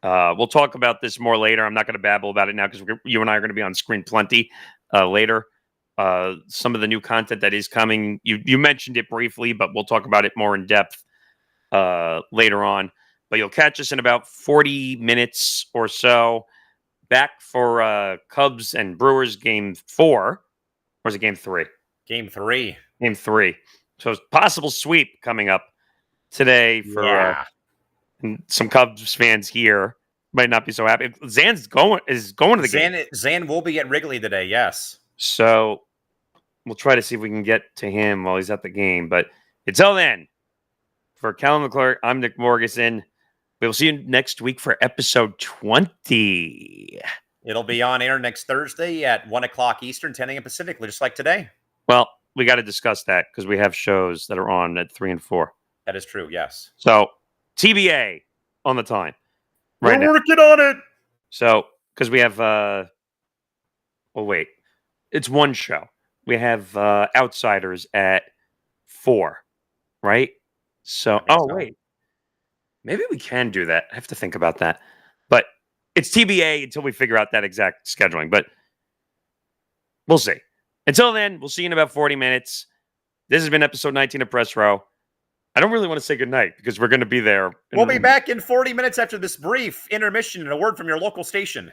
We'll talk about this more later. I'm not going to babble about it now because you and I are going to be on screen plenty later. Some of the new content that is coming, you mentioned it briefly, but we'll talk about it more in depth later on. But you'll catch us in about 40 minutes or so back for Cubs and Brewers Game 4. Or is it Game 3? Game 3. Game 3. So it's possible sweep coming up today for some Cubs fans here. Might not be so happy. Zan's going to the game. Zan will be at Wrigley today, yes. So we'll try to see if we can get to him while he's at the game. But until then, for Callum McClure, I'm Nick Morgeson. We will see you next week for episode 20. It'll be on air next Thursday at 1 o'clock Eastern, 10 a.m. Pacific, just like today. Well, we got to discuss that because we have shows that are on at 3 and 4. That is true, yes. So, TBA on the time. Right now. We're working on it. So, because we have, it's one show. We have Outsiders at 4, right? So, maybe we can do that. I have to think about that. But it's TBA until we figure out that exact scheduling. But we'll see. Until then, we'll see you in about 40 minutes. This has been episode 19 of Press Row. I don't really want to say goodnight because we're going to be there. We'll be back in 40 minutes after this brief intermission and a word from your local station.